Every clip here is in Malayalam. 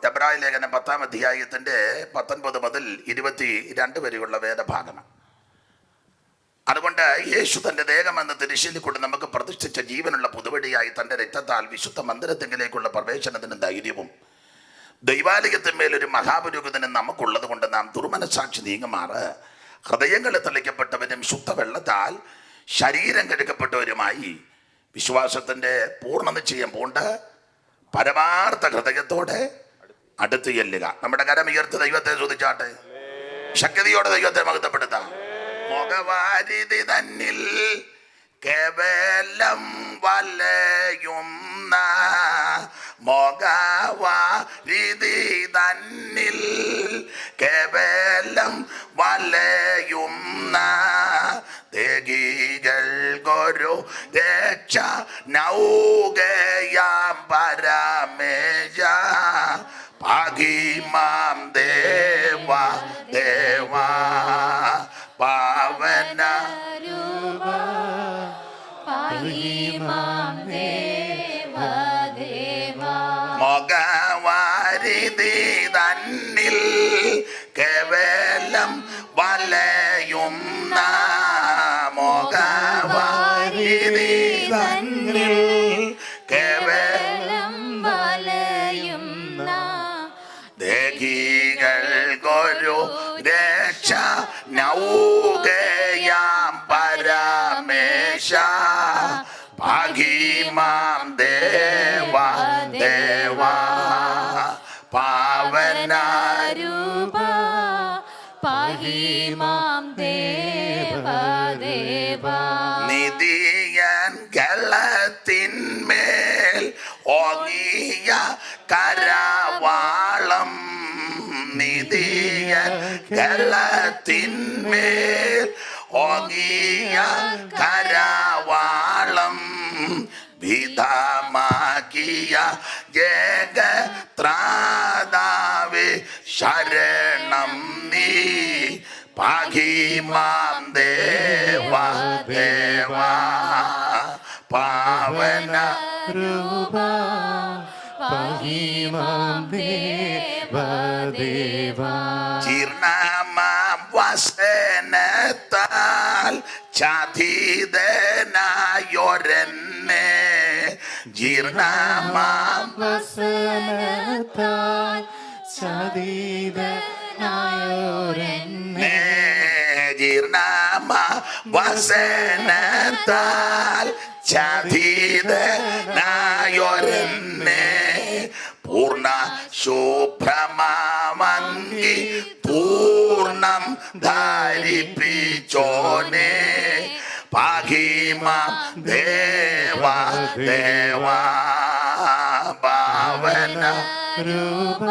എബ്രായ ലേഖനം 10-ാം അധ്യായത്തിൻ്റെ 19 മുതൽ 22 വരെയുള്ള വേദഭാഗമാണ്. അതുകൊണ്ട് യേശു തൻ്റെ ദേഹമെന്ന തിരിശീലിൽ കൊണ്ട് നമുക്ക് പ്രതിഷ്ഠിച്ച ജീവനുള്ള പുതുവടിയായി തൻ്റെ രക്തത്താൽ വിശുദ്ധ മന്ദിരത്തിങ്കിലേക്കുള്ള പ്രവേശനത്തിന് ധൈര്യവും ദൈവാലയത്തിന്മേലൊരു മഹാപുരോഹിതനും നമുക്കുള്ളത് കൊണ്ട് നാം ദുർമനസാക്ഷി നീങ്ങുമാറ് ഹൃദയങ്ങളെ തളിക്കപ്പെട്ടവരും ശുദ്ധവെള്ളത്താൽ ശരീരം കഴുകപ്പെട്ടവരുമായി വിശ്വാസത്തിൻ്റെ പൂർണ്ണ നിശ്ചയം പൂണ്ട് പരമാർത്ഥ ഹൃദയത്തോടെ അടുത്ത് ചെല്ലുക. നമ്മുടെ കരമുയർത്തി ദൈവത്തെ സ്തുതിച്ചാട്ടെ, ശക്തിയോടെ ദൈവത്തെ മഹത്വപ്പെടുത്താം. മുഖവാരിധി തന്നിൽ കേവലം വലയുന്ന മുഖവാരിധി തന്നിൽ കേവലം വലയുന്ന ദേഹികൾക്കൊരു രക്ഷ നൗകയാം പരമേശ ഭാഗിമാം ദേവ ദേവ പാവന മുഖവാരിധി തന്നിൽ കേവലം വലയുന്ന മുഖവാരിധി തന്നിൽ കേവലം വലയുന്ന ദേഹികൾക്കൊരു രക്ഷ നൗകയാം പരമേശ ഭാഗിമാം ദേവ ദേവ പാവന പാഹിമാം ദേവ ദേവ നിധിയൻ ഗളത്തിന്മേൽ ഓങ്ങിയ കരവാളം നിധിയൻ ഗളത്തിന്മേൽ ഓങ്ങിയ കരവാളം വിധമാക്കിയ ജഗത്രാതാവേ ശരണം നീ പാഹിമാം ദേവ ദേവ പാവന രൂപ പാഹിമാം ദേവ ദേവ ജീർണമാം വസനത്താൽ ചാതിതനായൊരെന്നെ ജീർണമാം വസനത്താൽ ചാതിതനായൊരെന്നെ ജീർണമാം വസനത്താൽ ചാതിതനായൊരെന്നെ പൂർണ്ണ ശുഭ്രമാമങ്കി പൂർണ്ണം ധരിപ്പിച്ചോനെ പാഹിമാം ദേവ ദേവ പാവന രൂപ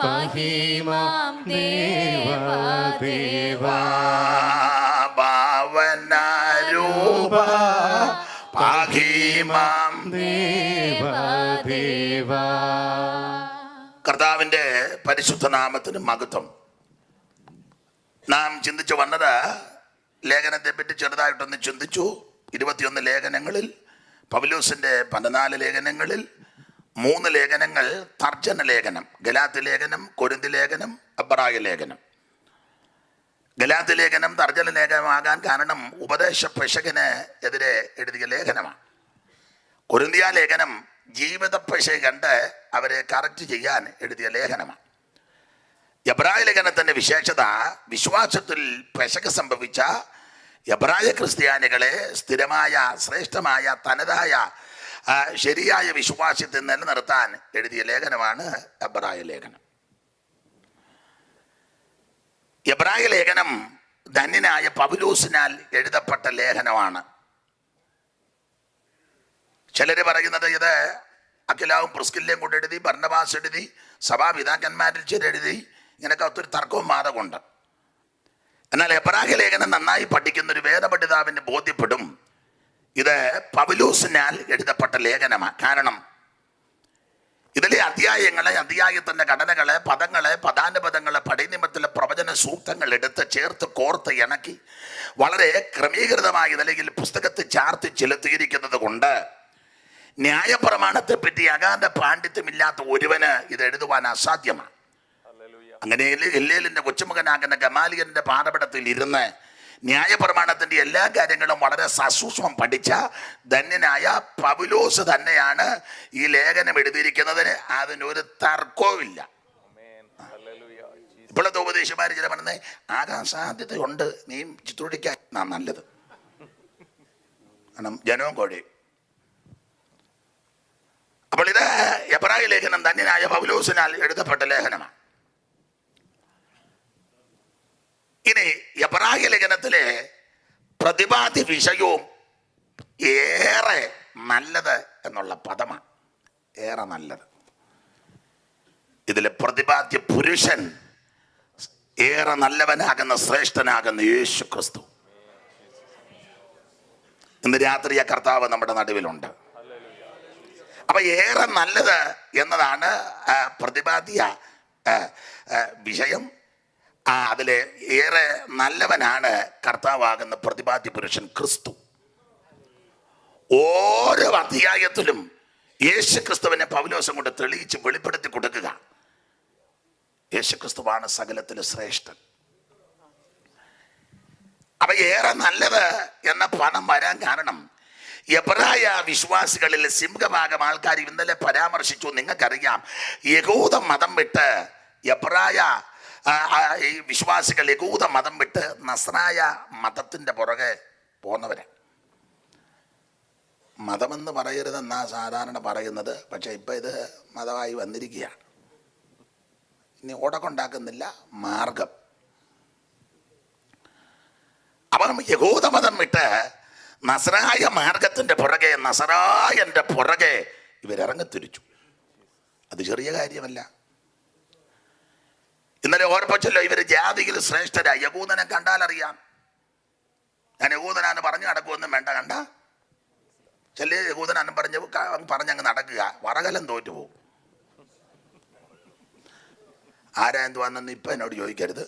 പാഹിമാം ദേവ ദേവ പാവന രൂപ പാഹിമാം ദേവ ദേവ. കർത്താവിൻ്റെ പരിശുദ്ധ നാമത്തിന് മഹത്വം. നാം ചിന്തിച്ചു വന്നത് ലേഖനത്തെ പറ്റി ചെറുതായിട്ടൊന്ന് ചിന്തിച്ചു. 21 ലേഖനങ്ങളിൽ പൗലോസിൻ്റെ 14 ലേഖനങ്ങളിൽ 3 ലേഖനങ്ങൾ തർജ്ജമ ലേഖനം, ഗലാത്യ ലേഖനം, കൊരിന്തി ലേഖനം, എബ്രായ ലേഖനം. ഗലാത്യ ലേഖനം തർജ്ജമ ലേഖനമാകാൻ കാരണം ഉപദേശ പെശകിന് എതിരെ എഴുതിയ ലേഖനമാണ്. കൊരിന്തിയ ലേഖനം ജീവിത പെശക് കണ്ട് അവരെ കറക്റ്റ് ചെയ്യാൻ എഴുതിയ ലേഖനമാണ്. എബ്രായ ലേഖനത്തിൻ്റെ വിശേഷത വിശ്വാസത്തിൽ പെശക് സംഭവിച്ച എബ്രായ ക്രിസ്ത്യാനികളെ സ്ഥിരമായ ശ്രേഷ്ഠമായ തനതായ ശരിയായ വിശ്വാസത്തിൽ നിലനിർത്താൻ എഴുതിയ ലേഖനമാണ് എബ്രായ ലേഖനം. എബ്രായ ലേഖനം ധന്യനായ പൗലോസിനാൽ എഴുതപ്പെട്ട ലേഖനമാണ്. ചിലർ പറയുന്നത് ഇത് അഖിലാവും പ്രിസ്കില്ലയും കൊണ്ട് എഴുതി, ബർന്നബാസ് എഴുതി, സഭാപിതാക്കന്മാരിൽ ചിലെഴുതി, ഇങ്ങനെയൊക്കെ ഒത്തിരി തർക്കവും വാദമുണ്ട്. എന്നാൽ എബ്രായ ലേഖനം നന്നായി പഠിക്കുന്ന ഒരു വേദപണ്ഡിതാവിന് ബോധ്യപ്പെടും ഇത് പൗലോസിനാൽ എഴുതപ്പെട്ട ലേഖനമാണ്. കാരണം ഇതിലെ അധ്യായങ്ങളെ, അധ്യായത്തിൻ്റെ ഘടനകളെ, പദങ്ങളെ, പദാനുപദങ്ങളെ, പടിനിമത്തിലെ പ്രവചന സൂക്തങ്ങൾ എടുത്ത് ചേർത്ത് കോർത്ത് ഇണക്കി വളരെ ക്രമീകൃതമായ നിലയിൽ പുസ്തകത്തിൽ ചാർത്തി ചെലുത്തിയിരിക്കുന്നത് കൊണ്ട് ന്യായപ്രമാണത്തെ പറ്റി അഗാധ പാണ്ഡിത്യമില്ലാത്ത ഒരുവന് ഇത് എഴുതുവാൻ അസാധ്യമാണ്. അങ്ങനെ എല്ലേലിന്റെ കൊച്ചുമകനാകുന്ന ഗമാലിയലിന്റെ പാഠപടത്തിൽ ഇരുന്ന് ന്യായപ്രമാണത്തിന്റെ എല്ലാ കാര്യങ്ങളും വളരെ സസൂക്ഷ്മം പഠിച്ച ധന്യനായ പൗലോസ് തന്നെയാണ് ഈ ലേഖനം എഴുതിയിരിക്കുന്നതിന് അതിനൊരു തർക്കവുമില്ല. ഇപ്പോഴത്തെ ഉപദേശമാര് ചില പറഞ്ഞത് ആകാൻ സാധ്യതയുണ്ട്, നീ ചിത്രീകരിക്കാൻ നല്ലത്, കാരണം ജനവും കോഴയും. അപ്പോൾ ഇത് എബ്രായ ലേഖനം ധന്യനായ പൗലോസിനാൽ എഴുതപ്പെട്ട ലേഖനമാണ്. ഇനി എബ്രായ ലേഖനത്തിലെ പ്രതിപാദ്യ വിഷയവും ഏറെ നല്ലത് എന്നുള്ള പദമാണ്. ഏറെ നല്ലത്. ഇതിലെ പ്രതിപാദ്യ പുരുഷൻ ഏറെ നല്ലവനാകുന്ന ശ്രേഷ്ഠനാകുന്ന യേശു ക്രിസ്തു. ഇന്ന് രാത്രി ആ കർത്താവ് നമ്മുടെ നടുവിലുണ്ട്. അപ്പൊ ഏറെ നല്ലത് എന്നതാണ് പ്രതിപാദ്യ വിഷയം. അതിലെ ഏറെ നല്ലവനാണ് കർത്താവാകുന്ന പ്രതിപാദ്യ പുരുഷൻ ക്രിസ്തു. ഓരോ അധ്യായത്തിലും യേശു ക്രിസ്തുവിനെ പൗലോസം കൊണ്ട് തെളിയിച്ച് വെളിപ്പെടുത്തി കൊടുക്കുക. യേശുക്രിസ്തുവാണ് സകലത്തിലെ ശ്രേഷ്ഠൻ. അപ്പൊ ഏറെ നല്ലത് എന്ന പദം വരാൻ കാരണം എബ്രായ വിശ്വാസികളിൽ സിംഹഭാഗം ആൾക്കാർ ഇന്നലെ പരാമർശിച്ചു. നിങ്ങൾക്കറിയാം, യഹൂദ മതം വിട്ട് എബ്രായ ഈ വിശ്വാസികൾ യഹൂദ മതം വിട്ട് നസ്രായ മതത്തിന്റെ പുറകെ പോന്നവരെ. മതമെന്ന് പറയരുതെന്നാ സാധാരണ പറയുന്നത്, പക്ഷെ ഇപ്പൊ ഇത് മതമായി വന്നിരിക്കുകയാണ്. ഇനി ഓടക്കൊണ്ടാക്കുന്നില്ല, മാർഗം. അപ്പം യഹൂദമതം വിട്ട് നസ്രായ മാർഗത്തിന്റെ പുറകെ, നസറായന്റെ പുറകെ ഇവരിറങ്ങിത്തിരിച്ചു. അത് ചെറിയ കാര്യമല്ല. ഇന്നലെ ഓർപ്പിച്ചല്ലോ, ഇവര് ജാതിയിൽ ശ്രേഷ്ഠരായി. യഹൂദനെ കണ്ടാൽ അറിയാം. ഞാൻ യഹൂദനാന്ന് പറഞ്ഞു നടക്കുമെന്നും വേണ്ട. കണ്ട ചില യഹൂദനാന്ന് പറഞ്ഞങ്ങ് നടക്കുക, വറകലം തോറ്റുപോകും. ആരാ എന്തുവാണെന്ന് ഇപ്പം എന്നോട് ചോദിക്കരുത്.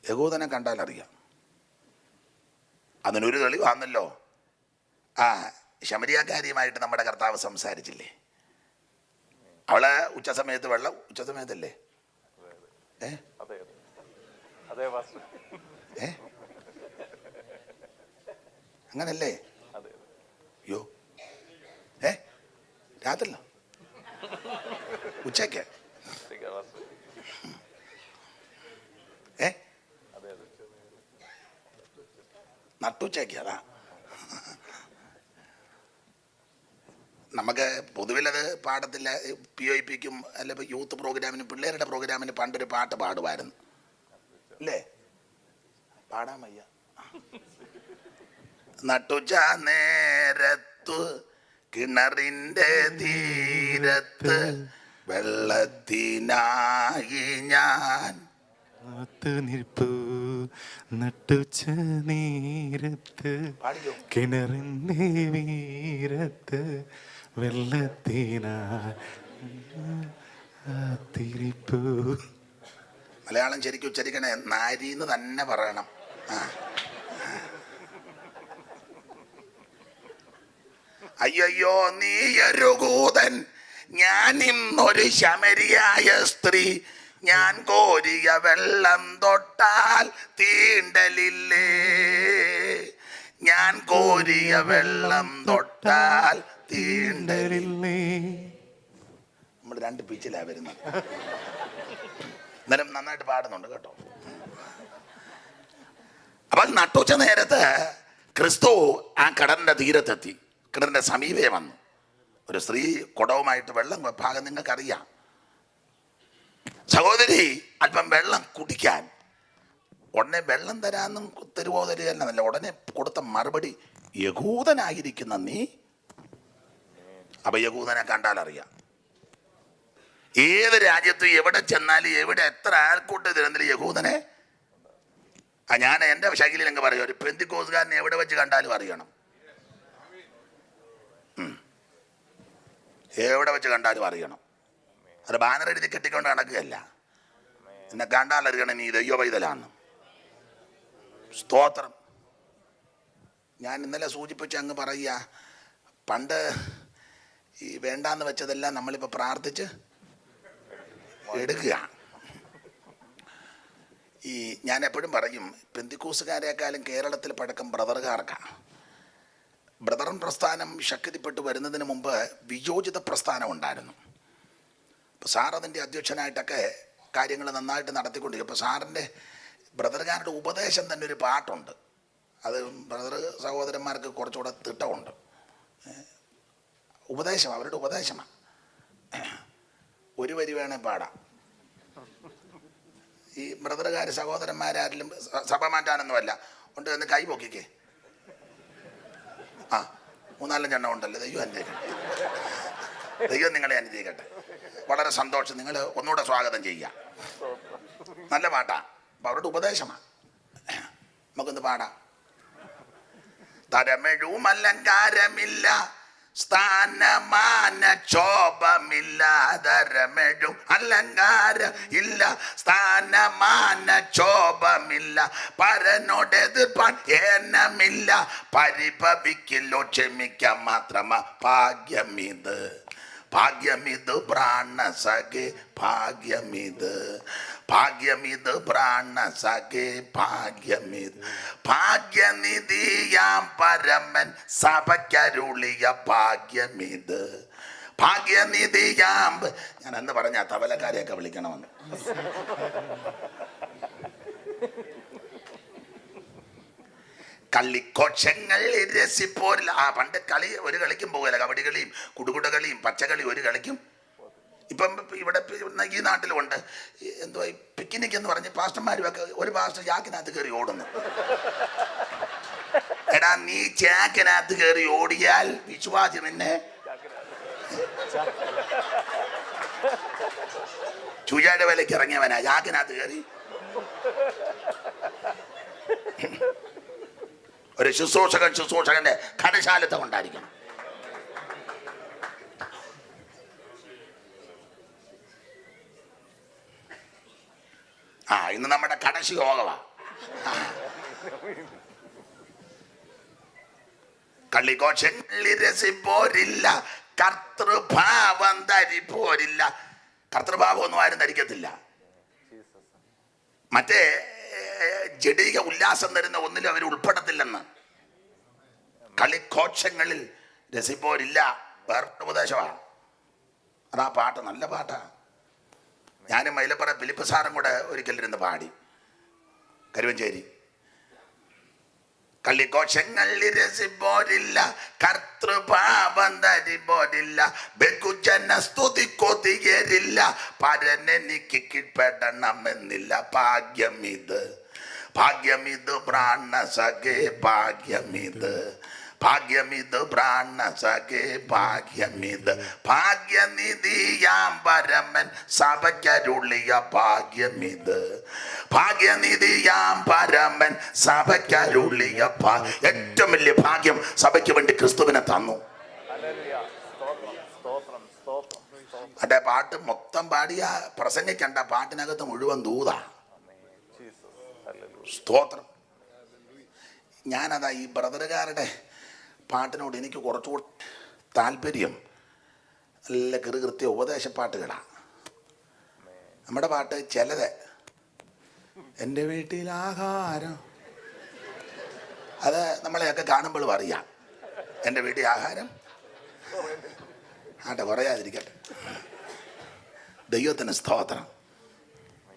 യഹൂദനെ കണ്ടാൽ അറിയാം. അതിനൊരു തെളിവാണല്ലോ, ശമരിയാക്കാരിയുമായിട്ട് നമ്മുടെ കർത്താവ് സംസാരിച്ചില്ലേ? അവള് ഉച്ച സമയത്ത് വെള്ളം, ഉച്ച സമയത്തല്ലേ? അങ്ങനല്ലേ? അയ്യോ, രാത്രില്ലോ, ഉച്ചക്ക് നട്ടുച്ചയ്ക്ക്. അതാ നമുക്ക് പൊതുവിലത് പാടത്തില്ല. PIPക്കും അല്ല യൂത്ത് പ്രോഗ്രാമിനും പിള്ളേരുടെ പ്രോഗ്രാമിന് പണ്ടൊരു പാട്ട് പാടുമായിരുന്നു അല്ലേ? പാടാൻ വയ്യ. നട്ടുച്ച നേരത്തു കിണറിൻ്റെ തീരത്ത് വെള്ളത്തിനായി ഞാൻ നിൽപ്പു. നട്ടുച്ച നേരത്ത് കിണറിൻ്റെ വീരത്ത് വെള്ളത്തിനാത്തിരിപ്പു. മലയാളം ശരിക്കും ഉച്ചരിക്കണേ, നാരീന്ന് തന്നെ പറയണം. അയ്യോ നീയൊരു കൂതൻ, ഞാൻ ഇന്നൊരു ശമരിയായ സ്ത്രീ, ഞാൻ കോരിയ വെള്ളം തൊട്ടാൽ തീണ്ടലില്ലേ, ഞാൻ കോരിയ വെള്ളം തൊട്ടാൽ തീണ്ടലില്ലേ. നമ്മൾ രണ്ട് പിച്ചിലാ വരുന്നത്. എന്നാലും നന്നായിട്ട് പാടുന്നുണ്ട് കേട്ടോ. അപ്പൊ നട്ടുച്ച നേരത്ത് ക്രിസ്തു ആ കടലിന്റെ തീരത്തെത്തി. കിണറിന്റെ സമീപേ വന്നു. ഒരു സ്ത്രീ കുടവുമായിട്ട് വെള്ളം ഭാഗം നിങ്ങൾക്കറിയാം. സഹോദരി അല്പം വെള്ളം കുടിക്കാൻ. ഉടനെ വെള്ളം തരാന്നും തരുവോ തരികയല്ല, ഉടനെ കൊടുത്ത മറുപടി, യഹൂദനായിരിക്കുന്ന നീ. അപ്പൊ യഹൂദനെ കണ്ടാൽ അറിയാം. ഏത് രാജ്യത്തും എവിടെ ചെന്നാലും എവിടെ എത്ര ആൾക്കൂട്ട് തിരുന്നാലും യഹൂദനെ ഞാൻ എൻ്റെ ശൈലിയിൽ അങ്ങ് പറയും, ഒരു പെന്തിക്കോസുകാരനെ എവിടെ വെച്ച് കണ്ടാലും അറിയണം. എവിടെ വെച്ച് കണ്ടാലും അറിയണം. അത് ബാനർ എഴുതി കെട്ടിക്കൊണ്ട് നടക്കുകയല്ല. എന്നെ കണ്ടാൽ അറിയണം നീ ദൈവ പൈതലാന്ന്. സ്തോത്രം. ഞാൻ ഇന്നലെ സൂചിപ്പിച്ച് അങ്ങ് പറയുക, പണ്ട് ഈ വേണ്ടാന്ന് വെച്ചതെല്ലാം നമ്മളിപ്പോൾ പ്രാർത്ഥിച്ച് എടുക്കുക. ഈ ഞാൻ എപ്പോഴും പറയും, പെന്തിക്കൂസുകാരേക്കാളും കേരളത്തിൽ പഴക്കം ബ്രദറുകാർക്കാണ്. ബ്രദറൻ പ്രസ്ഥാനം ശക്തിപ്പെട്ടു വരുന്നതിന് മുമ്പ് വിയോജിത പ്രസ്ഥാനം ഉണ്ടായിരുന്നു. അപ്പോൾ സാർ അതിൻ്റെ അധ്യക്ഷനായിട്ടൊക്കെ കാര്യങ്ങൾ നന്നായിട്ട് നടത്തിക്കൊണ്ടിരിക്കും. അപ്പോൾ സാറിൻ്റെ ബ്രദറുകാരുടെ ഉപദേശം തന്നെ ഒരു പാട്ടുണ്ട്. അത് ബ്രദർ സഹോദരന്മാർക്ക് കുറച്ചുകൂടെ തിട്ടമുണ്ട്. ഉപദേശം അവരുടെ ഉപദേശമാണ്. ഒരു വരി വേണേൽ പാടാം. ഈ ബ്രദറുകാർ സഹോദരന്മാരാരിലും സഭ മാറ്റാനൊന്നുമല്ല. ഉണ്ട് എന്ന് കൈ പൊക്കിക്കേ. ആ 3-4 ഉണ്ടല്ലോ. ദൈവം അനുഗ്രഹിക്കട്ടെ. ദൈവം നിങ്ങളെ അനുഗ്രഹിക്കട്ടെ. വളരെ സന്തോഷം. നിങ്ങൾ ഒന്നുകൂടെ സ്വാഗതം ചെയ്യുക. നല്ല പാട്ടാ. അപ്പം അവരുടെ ഉപദേശമാണ്. നമുക്കൊന്ന് പാടാം. തരമെഴും അലങ്കാരമില്ല, സ്ഥാനമാന ക്ഷോഭമില്ല. തരമെഴും അലങ്കാരം ഇല്ല, സ്ഥാനമാന ക്ഷോഭമില്ല. പരനോട് എതിർപ്പാൻ ഏനമില്ല, പരിഭവിക്കില്ലോ ക്ഷമിക്കാൻ മാത്രമാ ഭാഗ്യമിത്. ഭാഗ്യമിത് പ്രാണസഖേ ഭാഗ്യമിത്. ഭാഗ്യമിത് പ്രാണസഖേ ഭാഗ്യമിത്. ഭാഗ്യനിധിയാം പരമൻ സഭയ്ക്കരുളിയ ഭാഗ്യമിത്. ഭാഗ്യനിധിയാം. ഞാൻ എന്ന് പറഞ്ഞ തബലക്കാരെയൊക്കെ വിളിക്കണമെന്ന്. കളിക്കോക്ഷങ്ങൾ രസിപ്പോരില്ല. പണ്ട് കളി ഒരു കളിക്കും പോകില്ല. കബഡി കളിയും കുടുകുട കളിയും പച്ചകളി ഒരു കളിക്കും. ഇപ്പം ഇവിടെ ഈ നാട്ടിലുണ്ട് എന്തുവാ പിക്നിക് എന്ന് പറഞ്ഞ് പാസ്റ്റർമാരുമൊക്കെ ഒരു പാസ്റ്റർ ചാക്കിനകത്ത് കയറി ഓടുന്നു. എടാ, നീ ചാക്കിനകത്ത് കയറി ഓടിയാൽ വിശ്വാസി നിന്നെ ചൂചായുടെ വിലയ്ക്ക് ഇറങ്ങിയവനാ. ചാക്കിനകത്ത് കയറി ഒരു ശുശ്രൂഷകന്റെ കടശാലത്തെ കൊണ്ടായിരിക്കണം. ഇന്ന് നമ്മുടെ കടശി യോഗമാ. കളിഘോഷങ്ങളിരസിപ്പോരില്ല, കർത്തൃഭാവം ധരിപ്പോരില്ല. കർത്തൃഭാവം ഒന്നും ആരും ധരിക്കത്തില്ല. മറ്റേ ജഡിക ഉല്ലാസം തരുന്ന ഒന്നിലും അവർ ഉൾപ്പെടത്തില്ലെന്ന്. കളിഘോഷങ്ങളിൽ രസിപ്പോരില്ല. വേറെ ഉപദേശമാണ്. അതാ പാട്ട്, നല്ല പാട്ടാണ്. ഞാനും മൈലപ്പുറ ഫിലിപ്പ് സാറും കൂടെ ഒരിക്കലിരുന്ന് പാടി കരുവഞ്ചേരി. കളിഘോഷങ്ങളിൽ രസിപ്പോരില്ല, കർത്തൃഭാവം ധരിപ്പോരില്ല. ബഹുജന സ്തുതി കൊതിയരില്ല, പരനെനിക്ക് കീഴ്പ്പെടണമെന്നില്ല. ഭാഗ്യമിത്. ഭാഗ്യമിത് പ്രാണസഖേ ഭാഗ്യമിത്. ഭാഗ്യമിത് പ്രാണസഖേ ഭാഗ്യമിത്. ഭാഗ്യനിധിയാം പരമൻ സഭയ്ക്കരുളിയ ഭാഗ്യമിത്. ഭാഗ്യനിധിയാം പരമൻ സഭയ്ക്കരുളിയ ഏറ്റവും വലിയ ഭാഗ്യം സഭയ്ക്ക് വേണ്ടി ക്രിസ്തുവിനെ തന്നു. അതെ, പാട്ട് മൊത്തം പാടിയ പ്രസംഗിക്കണ്ട, പാട്ടിനകത്ത് മുഴുവൻ ദൂതാ. സ്തോത്രം. ഞാനതാ ഈ ബ്രദറുകാരുടെ പാട്ടിനോട് എനിക്ക് കുറച്ചുകൂടി താല്പര്യം. നല്ല കൃത്യ ഉപദേശപ്പാട്ടുകളാണ്. നമ്മുടെ പാട്ട് ചിലത് എൻ്റെ വീട്ടിൽ ആഹാരം, അത് നമ്മളെയൊക്കെ കാണുമ്പോൾ അറിയാം. എൻ്റെ വീട്ടിൽ ആഹാരം കുറയാതിരിക്കട്ടെ. ദൈവത്തിന് സ്തോത്രം.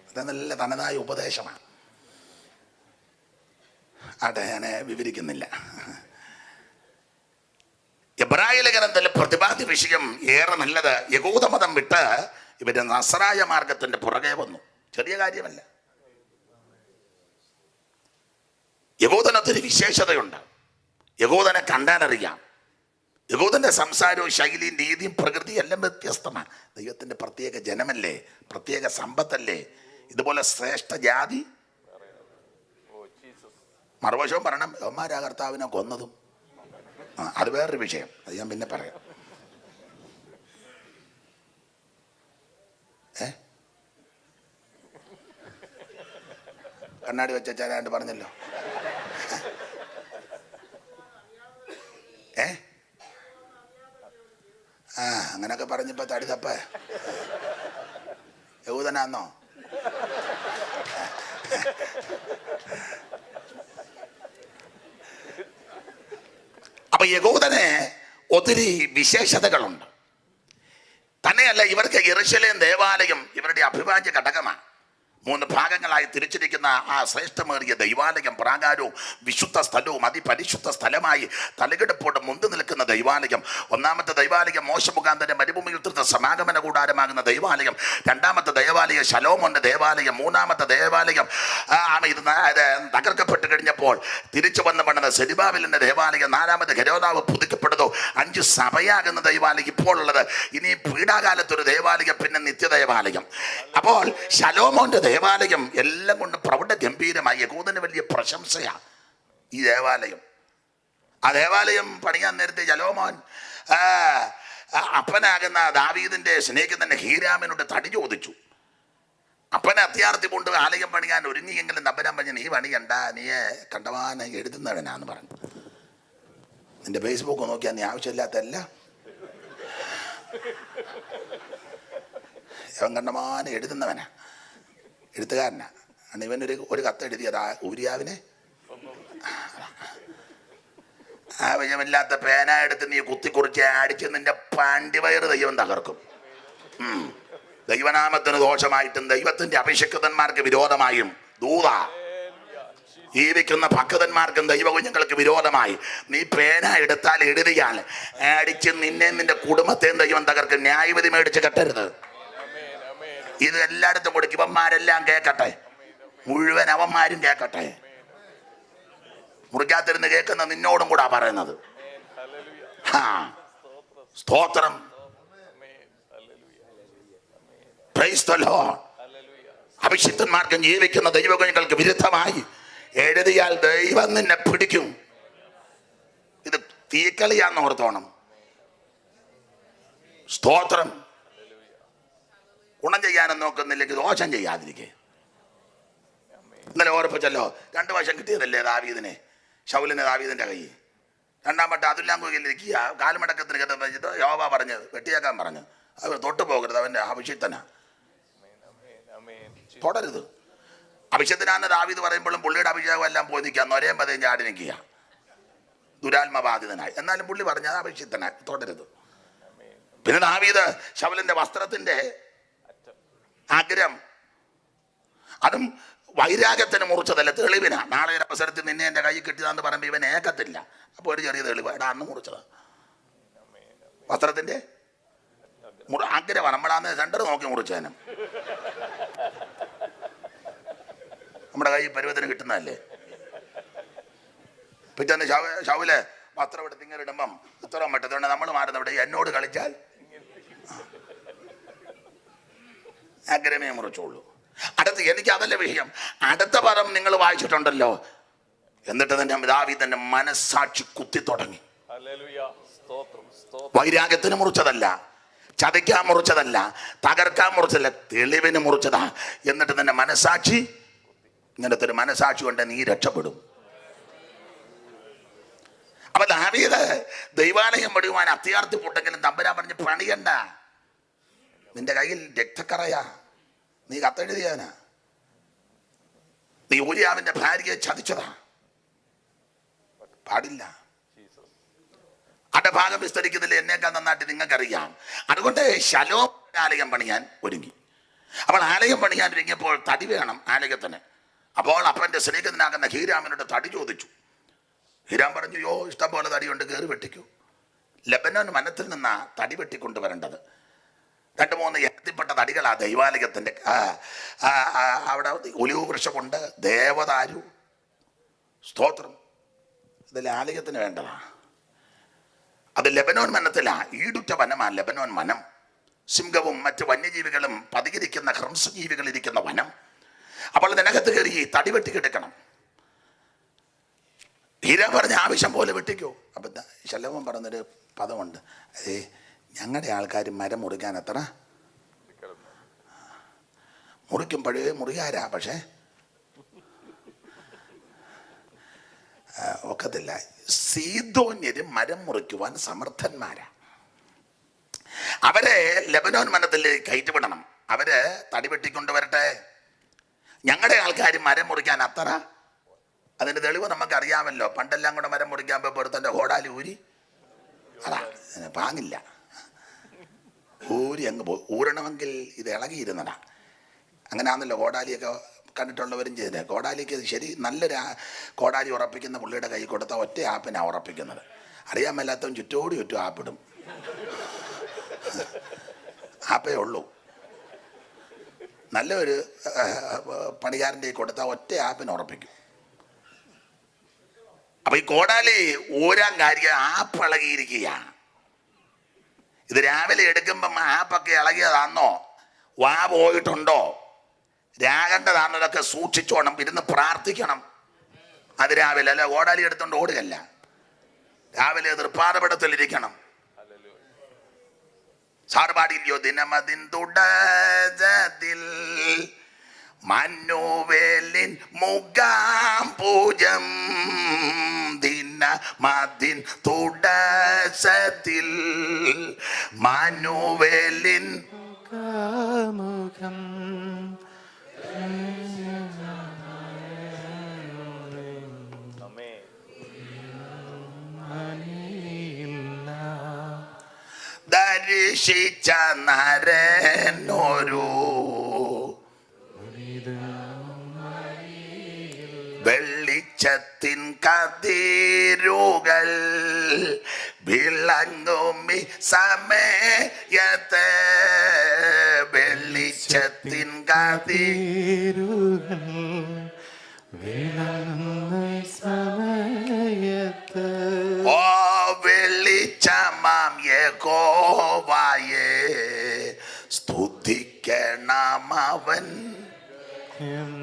അത് നല്ല തനതായ ഉപദേശമാണ്. ഞാൻ വിവരിക്കുന്നില്ല. എബ്രായ ലേഖനത്തിലെ പ്രതിപാദ്യ വിഷയം ഏറെ നല്ലത്. യഹൂദമതം വിട്ട് ഇവര് നസ്രായ മാർഗത്തിന്റെ പുറകെ വന്നു. ചെറിയ കാര്യമല്ല. യഹൂദനത്തിന് വിശേഷതയുണ്ട്. യഹൂദനെ കണ്ടാലറിയാം. യഹൂദന്റെ സംസാരവും ശൈലിയും രീതിയും പ്രകൃതിയും എല്ലാം വ്യത്യസ്തമാണ്. ദൈവത്തിന്റെ പ്രത്യേക ജനമല്ലേ, പ്രത്യേക സമ്പത്തല്ലേ. ഇതുപോലെ ശ്രേഷ്ഠ ജാതി. മറുവശവും പറയണം, യവന്മാരാ കർത്താവിനെ കൊന്നതും. അത് വേറൊരു വിഷയം, അത് ഞാൻ പിന്നെ പറയാം. കണ്ണാടി വെച്ചാണ്ട് പറഞ്ഞല്ലോ. എന്നൊക്കെ പറഞ്ഞപ്പോ തടിതപ്പ യഹൂദനാന്നോ? അപ്പൊ യഹൂദന് ഒത്തിരി വിശേഷതകളുണ്ട്. തന്നെയല്ല, ഇവർക്ക് യെരൂശലേം ദേവാലയം ഇവരുടെ അഭിവാജ്യ ഘടകമാണ്. 3 ഭാഗങ്ങളായി തിരിച്ചിരിക്കുന്ന ആ ശ്രേഷ്ഠമേറിയ ദൈവാലയം, പ്രാകാരവും വിശുദ്ധ സ്ഥലവും അതിപരിശുദ്ധ സ്ഥലമായി തലകിടപ്പോടെ മുന്തി നിൽക്കുന്ന ദൈവാലയം. ഒന്നാമത്തെ ദൈവാലയം മോശ മുഖാന്തരം മരുഭൂമിയിൽ തീർത്ത സമാഗമന കൂടാരമാകുന്ന ദൈവാലയം. രണ്ടാമത്തെ ദൈവാലയം ശലോമോന്റെ ദേവാലയം. മൂന്നാമത്തെ ദേവാലയം ഇത് തകർക്കപ്പെട്ട് കഴിഞ്ഞപ്പോൾ തിരിച്ചു വന്ന് പണിത സെരുബ്ബാബേലിന്റെ ദേവാലയം. നാലാമത്തെ ഹെരോദാവ് പുതുക്കപ്പെടുന്നു. 5 സഭയാകുന്ന ദൈവാലയം ഇപ്പോൾ ഉള്ളത്. ഇനി പീഡാകാലത്തൊരു ദേവാലയം, പിന്നെ നിത്യദേവാലയം. അപ്പോൾ ശലോമോന്റെ ദേവാലയം എല്ലാം കൊണ്ട് പ്രൗഢ ഗംഭീരമായി. യഹൂദന് വലിയ പ്രശംസയാ ഈ ദേവാലയം. ആ ദേവാലയം പണിയാൻ നേരത്തെ ശലോമോൻ അപ്പനാകുന്ന ദാവീദിന്റെ സ്നേഹിതൻ ഹീരാമിനോട് തടി ചോദിച്ചു. അപ്പനെ അത്യാർത്ഥി കൊണ്ട് ആലയം പണിയാൻ ഒരുങ്ങിയെങ്കിലും തമ്പുരാൻ പറഞ്ഞു, നീ പണിയണ്ട, നീ കണ്ടവാന എഴുതുന്നവനാന്ന് പറഞ്ഞു. നിന്റെ ഫേസ്ബുക്ക് നോക്കിയാൽ നീ ആവശ്യമില്ലാത്തല്ല. അവൻ കണ്ടമാന എഴുതുന്നവനാ, എഴുത്തുകാരനാ. ഇവനൊരു കത്ത് എഴുതിയതാ ഊരിയാവിനെ. ആവശ്യമില്ലാത്ത പേന എടുത്ത് നീ കുത്തിക്കുറിച്ച് അടിച്ച് നിന്റെ പാണ്ഡിവയറ് ദൈവം തകർക്കും. ദൈവനാമത്തിന് ദോഷമായിട്ടും ദൈവത്തിന്റെ അഭിഷിക്തന്മാർക്ക് വിരോധമായും ദൂത ജീവിക്കുന്ന ഭക്തന്മാർക്കും ദൈവകുഞ്ഞുങ്ങൾക്ക് വിരോധമായി നീ പേന എടുത്താൽ എഴുതിയാൽ അടിച്ച് നിന്റെ കുടുംബത്തെയും ദൈവം തകർക്കും. ന്യായവിധി മേടിച്ച് കെട്ടരുത്. ഇത് എല്ലായിടത്തും കൊടുക്കും. ഇവന്മാരെല്ലാം കേൾക്കട്ടെ, മുഴുവൻ അവന്മാരും കേൾക്കട്ടെ. മുറിക്കാത്തിരുന്ന് കേൾക്കുന്ന നിന്നോടും കൂടാ പറയുന്നത്. സ്തോത്രം. Price the Lord. അഭിഷിക്തന്മാർക്കും ജീവിക്കുന്ന ദൈവകുഞ്ഞുങ്ങൾക്ക് വിരുദ്ധമായി എഴുതിയാൽ ദൈവം നിന്നെ പിടിക്കും. ഇത് തീക്കളിയാന്ന് ഓർത്തോണം. സ്തോത്രം. ഗുണം ചെയ്യാനും നോക്കുന്നില്ലെങ്കിൽ ദോഷം ചെയ്യാതിരിക്കെ. ഇന്നലെ ഓർപ്പിച്ചല്ലോ, 2 വർഷം കിട്ടിയതല്ലേ ദാവീദിനെ, ശൗലിനെ ദാവീദിന്റെ കൈ. 2ാം വട്ടം അതുല്ലാം കൊയ്യിലിരിക്കുക. കാൽമടക്കത്തിന് കേട്ടത് യോവാ പറഞ്ഞത് വെട്ടിയേക്കാൻ പറഞ്ഞു. അവർ തൊട്ടു പോകരുത്, അവന്റെ അഭിഷിക്തനാ, തൊടരുത്. അഭിഷിക്തനാന്ന് ദാവീദ് പറയുമ്പോഴും പുള്ളിയുടെ അഭിഷേകം എല്ലാം പോയി നിൽക്കുക, നൊരയും പതയും ചാടി നിൽക്കുക, ദുരാത്മബാധിതനായി. എന്നാലും പുള്ളി പറഞ്ഞത് അഭിഷിക്തനായി, തൊടരുത്. പിന്നെ ദാവീദ് ശൗലിന്റെ വസ്ത്രത്തിന്റെ ആഗ്രഹം, അതും വൈരാഗ്യത്തിന് മുറിച്ചതല്ല, തെളിവിനാ. നാളെ ഒരു അവസരത്തിൽ നിന്നെ എൻ്റെ കൈ കിട്ടിയതാന്ന് പറയുമ്പോൾ ഇവൻ ഏക്കത്തില്ല. അപ്പോൾ ഒരു ചെറിയ തെളിവ്, എടാ അന്ന് മുറിച്ചതാ വസ്ത്രത്തിന്റെ ആഗ്രഹമാണ്. നമ്മളാന്ന് സെന്റർ നോക്കി മുറിച്ചേനും. നമ്മുടെ കൈ പരുവത്തിന് കിട്ടുന്നതല്ലേ. പിറ്റേന്ന് ശൗല് വസ്ത്രം എടുത്ത് ഇങ്ങനെ ഇടുമ്പം ഇത്രയും പറ്റത്തുകൊണ്ട് നമ്മൾ മാറുന്നവിടെ എന്നോട് കളിച്ചാൽ ആഗ്രഹമേ മുറിച്ചുള്ളൂ. അടുത്ത് എനിക്ക് അതല്ല വിഷയം. അടുത്ത പദം നിങ്ങൾ വായിച്ചിട്ടുണ്ടല്ലോ. എന്നിട്ട് തന്നെ ദാവീദിന്റെ മനസ്സാക്ഷി കുത്തി തുടങ്ങി. വൈരാഗ്യത്തിന് മുറിച്ചതല്ല, ചതയ്ക്കാൻ മുറിച്ചതല്ല, തകർക്കാൻ മുറിച്ചതല്ല, തെളിവിന് മുറിച്ചതാ. എന്നിട്ട് തന്നെ മനസ്സാക്ഷി, ഇങ്ങനത്തെ ഒരു മനസ്സാക്ഷി കൊണ്ട് നീ രക്ഷപ്പെടും. അപ്പൊ ദാവീദ് ദൈവാലയം പണിയുവാൻ അത്യാർത്ഥി പൊട്ടെങ്കിലും തമ്പുരാൻ പറഞ്ഞ് പണിയണ്ട, നിന്റെ കയ്യിൽ രക്തക്കറയാ, നീ കത്തെഴുതിയവനാ, നീ ഊരിയാവിന്റെ ഭാര്യയെ ചതിച്ചതാ, പാടില്ല. അന്റെ ഭാഗം വിസ്തരിക്കുന്നില്ല, എന്നേക്കാൾ നന്നായിട്ട് നിങ്ങൾക്കറിയാം. അതുകൊണ്ട് ശലോം ആലയം പണിയാൻ ഒരുങ്ങി. അപ്പോൾ ആലയം പണിയാൻ ഒരുങ്ങിയപ്പോൾ തടി വേണം ആലയത്തിന്. അപ്പോൾ അപ്പൻ്റെ സ്നേഹിതനാകുന്ന ഹീരാമിനോട് തടി ചോദിച്ചു. ഹീരാം പറഞ്ഞു, യോ ഇഷ്ടം പോലെ തടിയുണ്ട്, കയറി വെട്ടിക്കൂ. ലെബനോൻ വനത്തിൽ നിന്നാ തടി വെട്ടിക്കൊണ്ടുവരേണ്ടത്. 2-3 എത്തിപ്പെട്ട തടികളാ ദൈവാലയത്തിൻ്റെ. അവിടെ ഒലിവ് വൃക്ഷമുണ്ട്, ദേവദാരു. സ്തോത്രം. ഇതിൽ ആലയത്തിന് വേണ്ടതാ. അത് ലെബനോൻ വനത്തിലാ. ഈടുറ്റ വനമാ ലെബനോൻ വനം. സിംഹവും മറ്റ് വന്യജീവികളും പതിയിരിക്കുന്ന ഹ്രംസജീവികൾ ഇരിക്കുന്ന വനം. അപ്പോൾ ഇതിനകത്ത് കയറി തടി വെട്ടിക്കെടുക്കണം. ഹീര പറഞ്ഞ ആവശ്യം പോലെ വെട്ടിക്കോ. അപ്പം ശലോമോൻ പറഞ്ഞൊരു പദമുണ്ട്, അതേ ഞങ്ങളുടെ ആൾക്കാർ മരം മുറിക്കാൻ എത്ര മുറിക്കുമ്പോഴേ മുറിയാരാ, പക്ഷേ ഒക്കത്തില്ല. സീദോന്യര് മരം മുറിക്കുവാൻ സമർത്ഥന്മാരാ. അവരെ ലെബനോൻ വനത്തിൽ കയറ്റിവിടണം. അവര് തടി വെട്ടിക്കൊണ്ട് വരട്ടെ. ഞങ്ങളുടെ ആൾക്കാർ മരം മുറിക്കാൻ അത്ര, അതിന്റെ തെളിവ് നമുക്കറിയാമല്ലോ. പണ്ടെല്ലാം കൂടെ മരം മുറിക്കാൻ പോയപ്പോൾ ഒരുത്തൻ്റെ കോടാലി ഊരി, അതാ പാങ്ങില്ല, ഊരി അങ്ങ് പോയി. ഊരണമെങ്കിൽ ഇത് ഇളകിയിരുന്നടാ. അങ്ങനെയാണല്ലോ കോടാലിയൊക്കെ കണ്ടിട്ടുള്ളവരും ചെയ്തത്. കോടാലിക്ക് ശരി നല്ലൊരു കോടാലി ഉറപ്പിക്കുന്ന പുള്ളിയുടെ കൈ കൊടുത്താൽ ഒറ്റ ആപ്പിനാണ് ഉറപ്പിക്കുന്നത്. അറിയാൻ മേലാത്തവൻ ചുറ്റോടി ചുറ്റും ആപ്പിടും. ആപ്പേ ഉള്ളൂ. നല്ലൊരു പണിക്കാരൻ്റെ കൊടുത്താൽ ഒറ്റ ആപ്പിന് ഉറപ്പിക്കും. അപ്പൊ ഈ കോടാലി ഊരാൻ കാര്യം ആപ്പ് ഇളകിയിരിക്കുകയാണ്. ഇത് രാവിലെ എടുക്കുമ്പം ആപ്പൊക്കെ ഇളകിയതാണോ, വാ പോയിട്ടുണ്ടോ, രാഗേണ്ടതാണെന്നതൊക്കെ സൂക്ഷിച്ചോണം, ഇരുന്ന് പ്രാർത്ഥിക്കണം. അത് രാവിലെ അല്ല കോടാലി എടുത്തോണ്ട് ഓടുകയല്ല, രാവിലെ തൃപ്പാദപടത്തിലിരിക്കണം. സാറ് പാടിയില്ലയോ, ദിനമതിൻ തുടതിൽ മനുവേലിൻ മുഖാം പൂജം, ദിനമതിൻ തുടസത്തിൽ മനുവേലിൻ മുഖം ദർശിച്ച നരനൊരു വെളിച്ചത്തിൻ കതിരുകൾ വിളങ്ങുമി സമയത്ത്, വെളിച്ചത്തിൻ കതിരുകൾ സമയത്ത് ഓ വെളിച്ചമാം യഹോവയെ സ്തുതിക്കണം അവൻ.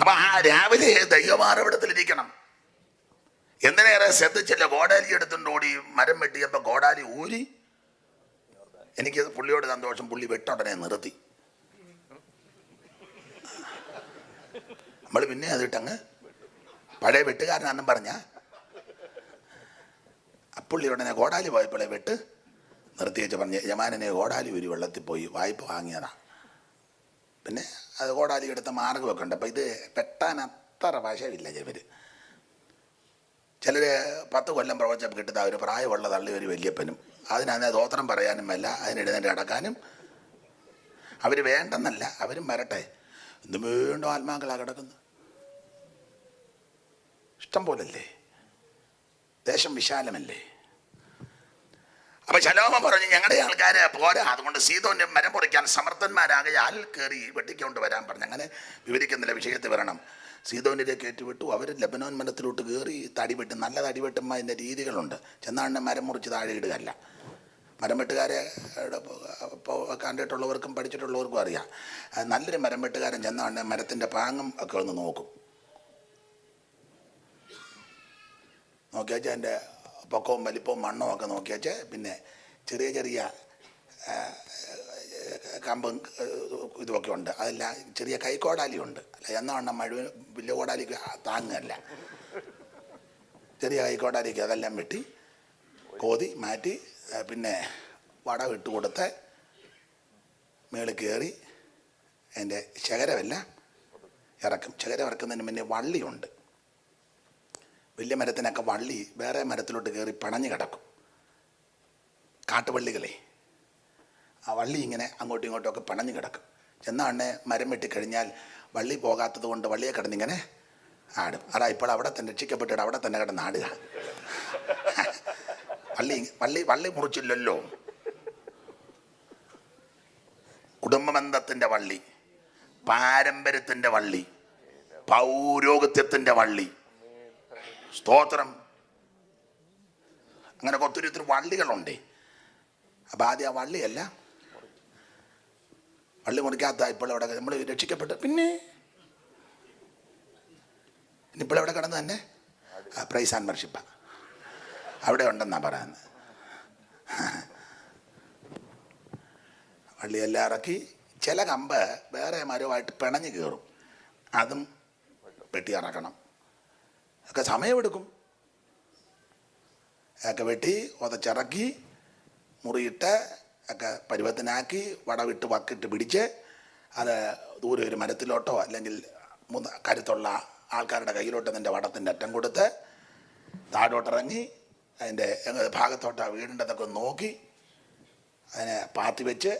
അപ്പൊ ആ രാവിലെ ദൈവമാനവിടത്തിലിരിക്കണം. എന്തിനേറെ ശ്രദ്ധിച്ചില്ല, കോടാലി എടുത്തുകൊണ്ട് ഓടി മരം വെട്ടിയപ്പോ കോടാലി ഊരി. എനിക്ക് പുള്ളിയോട് സന്തോഷം, പുള്ളി വെട്ടുടനെ നിർത്തി. നമ്മൾ പിന്നെ അതിട്ടങ്ങ് പഴയ വെട്ടുകാരനാണെന്നും പറഞ്ഞ പുള്ളി ഉടനെ കോടാലി പോയപ്പോഴേ വെട്ട് നിർത്തി വെച്ച് പറഞ്ഞ്, യജമാനനെ കോടാലി ഊരി വെള്ളത്തിൽ പോയി വായ്പ വാങ്ങിയതാണ്. പിന്നെ അത് കോടാലി എടുത്ത മാർഗമൊക്കെ ഉണ്ട്. അപ്പം ഇത് വെട്ടാൻ അത്ര വശമില്ല. ചിലർ 10 കൊല്ലം പ്രവചനം കിട്ടുന്ന ഒരു പ്രായമുള്ള തള്ളി ഒരു വല്യപ്പനും, അതിനതിനെ ദോത്രം പറയാനും അല്ല, അതിനെഴുന്നേറ്റ് അടക്കാനും. അവർ വേണ്ടെന്നല്ല, അവരും വരട്ടെ. എന്തും വീണ്ടും ആത്മാക്കളാണ് കിടക്കുന്നത്. ഇഷ്ടം പോലല്ലേ, ദേശം വിശാലമല്ലേ. അപ്പൊ ശലോമ പറഞ്ഞു, ഞങ്ങളുടെ ആൾക്കാരെ പോരാ, അതുകൊണ്ട് സീദോന്റെ മരം മുറിക്കാൻ സമർത്ഥന്മാരാകയാൽ കയറി വെട്ടിക്കൊണ്ട് വരാൻ പറഞ്ഞു. അങ്ങനെ വിവരിക്കുന്നില്ല, വിഷയത്തിൽ വരണം. സീദോനിലേക്ക് ഏറ്റുവിട്ടു. അവർ ലെബനോൻ മരത്തിലോട്ട് കയറി തടി വെട്ടി, നല്ല തടി വെട്ടുമ്പോൾ അതിൻ്റെ രീതികളുണ്ട്. ചെന്നാണ് മരം മുറിച്ച് താഴെ ഇടുകയല്ല. മരം വെട്ടുകാരെ ഇപ്പോൾ കണ്ടിട്ടുള്ളവർക്കും പഠിച്ചിട്ടുള്ളവർക്കും അറിയാം. നല്ലൊരു മരം വെട്ടുകാരൻ ചെന്നാണ് മരത്തിൻ്റെ പാങ്ങും ഒക്കെ ഒന്ന് നോക്കും. നോക്കിയാച്ചാൽ എൻ്റെ പൊക്കവും വലിപ്പവും മണ്ണും ഒക്കെ നോക്കിയാച്ച്, പിന്നെ ചെറിയ ചെറിയ കമ്പും ഇതുമൊക്കെ ഉണ്ട്. അതെല്ലാം ചെറിയ കൈക്കോടാലിയുണ്ട്. അല്ല എന്നാണ് മുഴുവൻ വലിയ കോടാലിക്ക് താങ്ങല്ല. ചെറിയ കൈക്കോടാലിക്ക് അതെല്ലാം വെട്ടി കോതി മാറ്റി, പിന്നെ വട ഇട്ട് കൊടുത്ത് മേളിൽ കയറി അതിൻ്റെ ശകരമെല്ലാം ഇറക്കും. ശകരം ഇറക്കുന്നതിന് മുന്നേ വള്ളിയുണ്ട്. വലിയ മരത്തിനൊക്കെ വള്ളി വേറെ മരത്തിലോട്ട് കയറി പണഞ്ഞു കിടക്കും. കാട്ടുവള്ളികളെ ആ വള്ളി ഇങ്ങനെ അങ്ങോട്ടും ഇങ്ങോട്ടും ഒക്കെ പണഞ്ഞു കിടക്കും. ചെന്നാണ് മരം വെട്ടിക്കഴിഞ്ഞാൽ വള്ളി പോകാത്തത് കൊണ്ട് വള്ളിയെ കിടന്നിങ്ങനെ ആടും. അതാ ഇപ്പോൾ അവിടെ തന്നെ രക്ഷിക്കപ്പെട്ടിട്ട് അവിടെ തന്നെ കിടന്ന് ആടുക. വള്ളി വള്ളി വള്ളി മുറിച്ചില്ലല്ലോ. കുടുംബബന്ധത്തിൻ്റെ വള്ളി, പാരമ്പര്യത്തിൻ്റെ വള്ളി, പൗരോഹിത്യത്തിൻ്റെ വള്ളി. സ്തോത്രം. അങ്ങനെ ഒത്തിരി ഒത്തിരി വള്ളികളുണ്ട്. അപ്പം ആദ്യം ആ വള്ളിയല്ല, വള്ളി മുറിക്കാത്ത ഇപ്പോൾ അവിടെ നമ്മൾ രക്ഷിക്കപ്പെട്ട് പിന്നെ ഇപ്പോഴെവിടെ കിടന്ന് തന്നെ പ്രൈസ് ആൻഡ് വർഷിപ്പാണ് അവിടെ ഉണ്ടെന്നാണ് പറയുന്നത്. വള്ളിയെല്ലാം ഇറക്കി ചില കമ്പ് വേറെ മരവുമായിട്ട് പിണഞ്ഞ് കയറും. അതും വെട്ടി ഇറക്കണം. ഒക്കെ സമയമെടുക്കും. ഒക്കെ വെട്ടി ഉതച്ചിറക്കി മുറിയിട്ട് ഒക്കെ പരുവത്തിനാക്കി വടവിട്ട് വക്കിട്ട് പിടിച്ച് അത് ദൂരെ ഒരു മരത്തിലോട്ടോ അല്ലെങ്കിൽ കരുത്തുള്ള ആൾക്കാരുടെ കയ്യിലോട്ട് അതിൻ്റെ വടത്തിൻ്റെ അറ്റം കൊടുത്ത് താഴോട്ടിറങ്ങി അതിൻ്റെ ഭാഗത്തോട്ട് വീടിൻ്റെതൊക്കെ നോക്കി അതിനെ പാത്തി വെച്ച്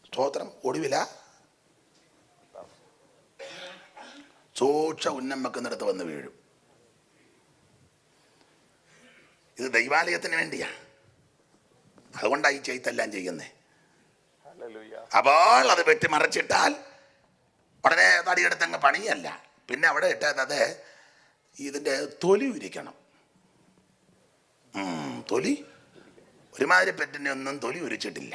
സ്തോത്രം ഒടുവില സൂക്ഷ ഉന്നം വെക്കുന്നിടത്ത് വന്ന് വീഴും. ഇത് ദൈവാലയത്തിന് വേണ്ടിയാ, അതുകൊണ്ടാണ് ഈ ചെയ്ത്തെല്ലാം ചെയ്യുന്നേ. അപ്പോൾ അത് വെട്ടി മറച്ചിട്ടാൽ ഉടനെ തടിയെടുത്തങ്ങ് പണിയല്ല, പിന്നെ അവിടെ ഇട്ടത് ഇതിൻ്റെ തൊലി ഉരിക്കണം. തൊലി ഒരുമാതിരി പെറ്റിനെ ഒന്നും തൊലി ഉരിച്ചിട്ടില്ല.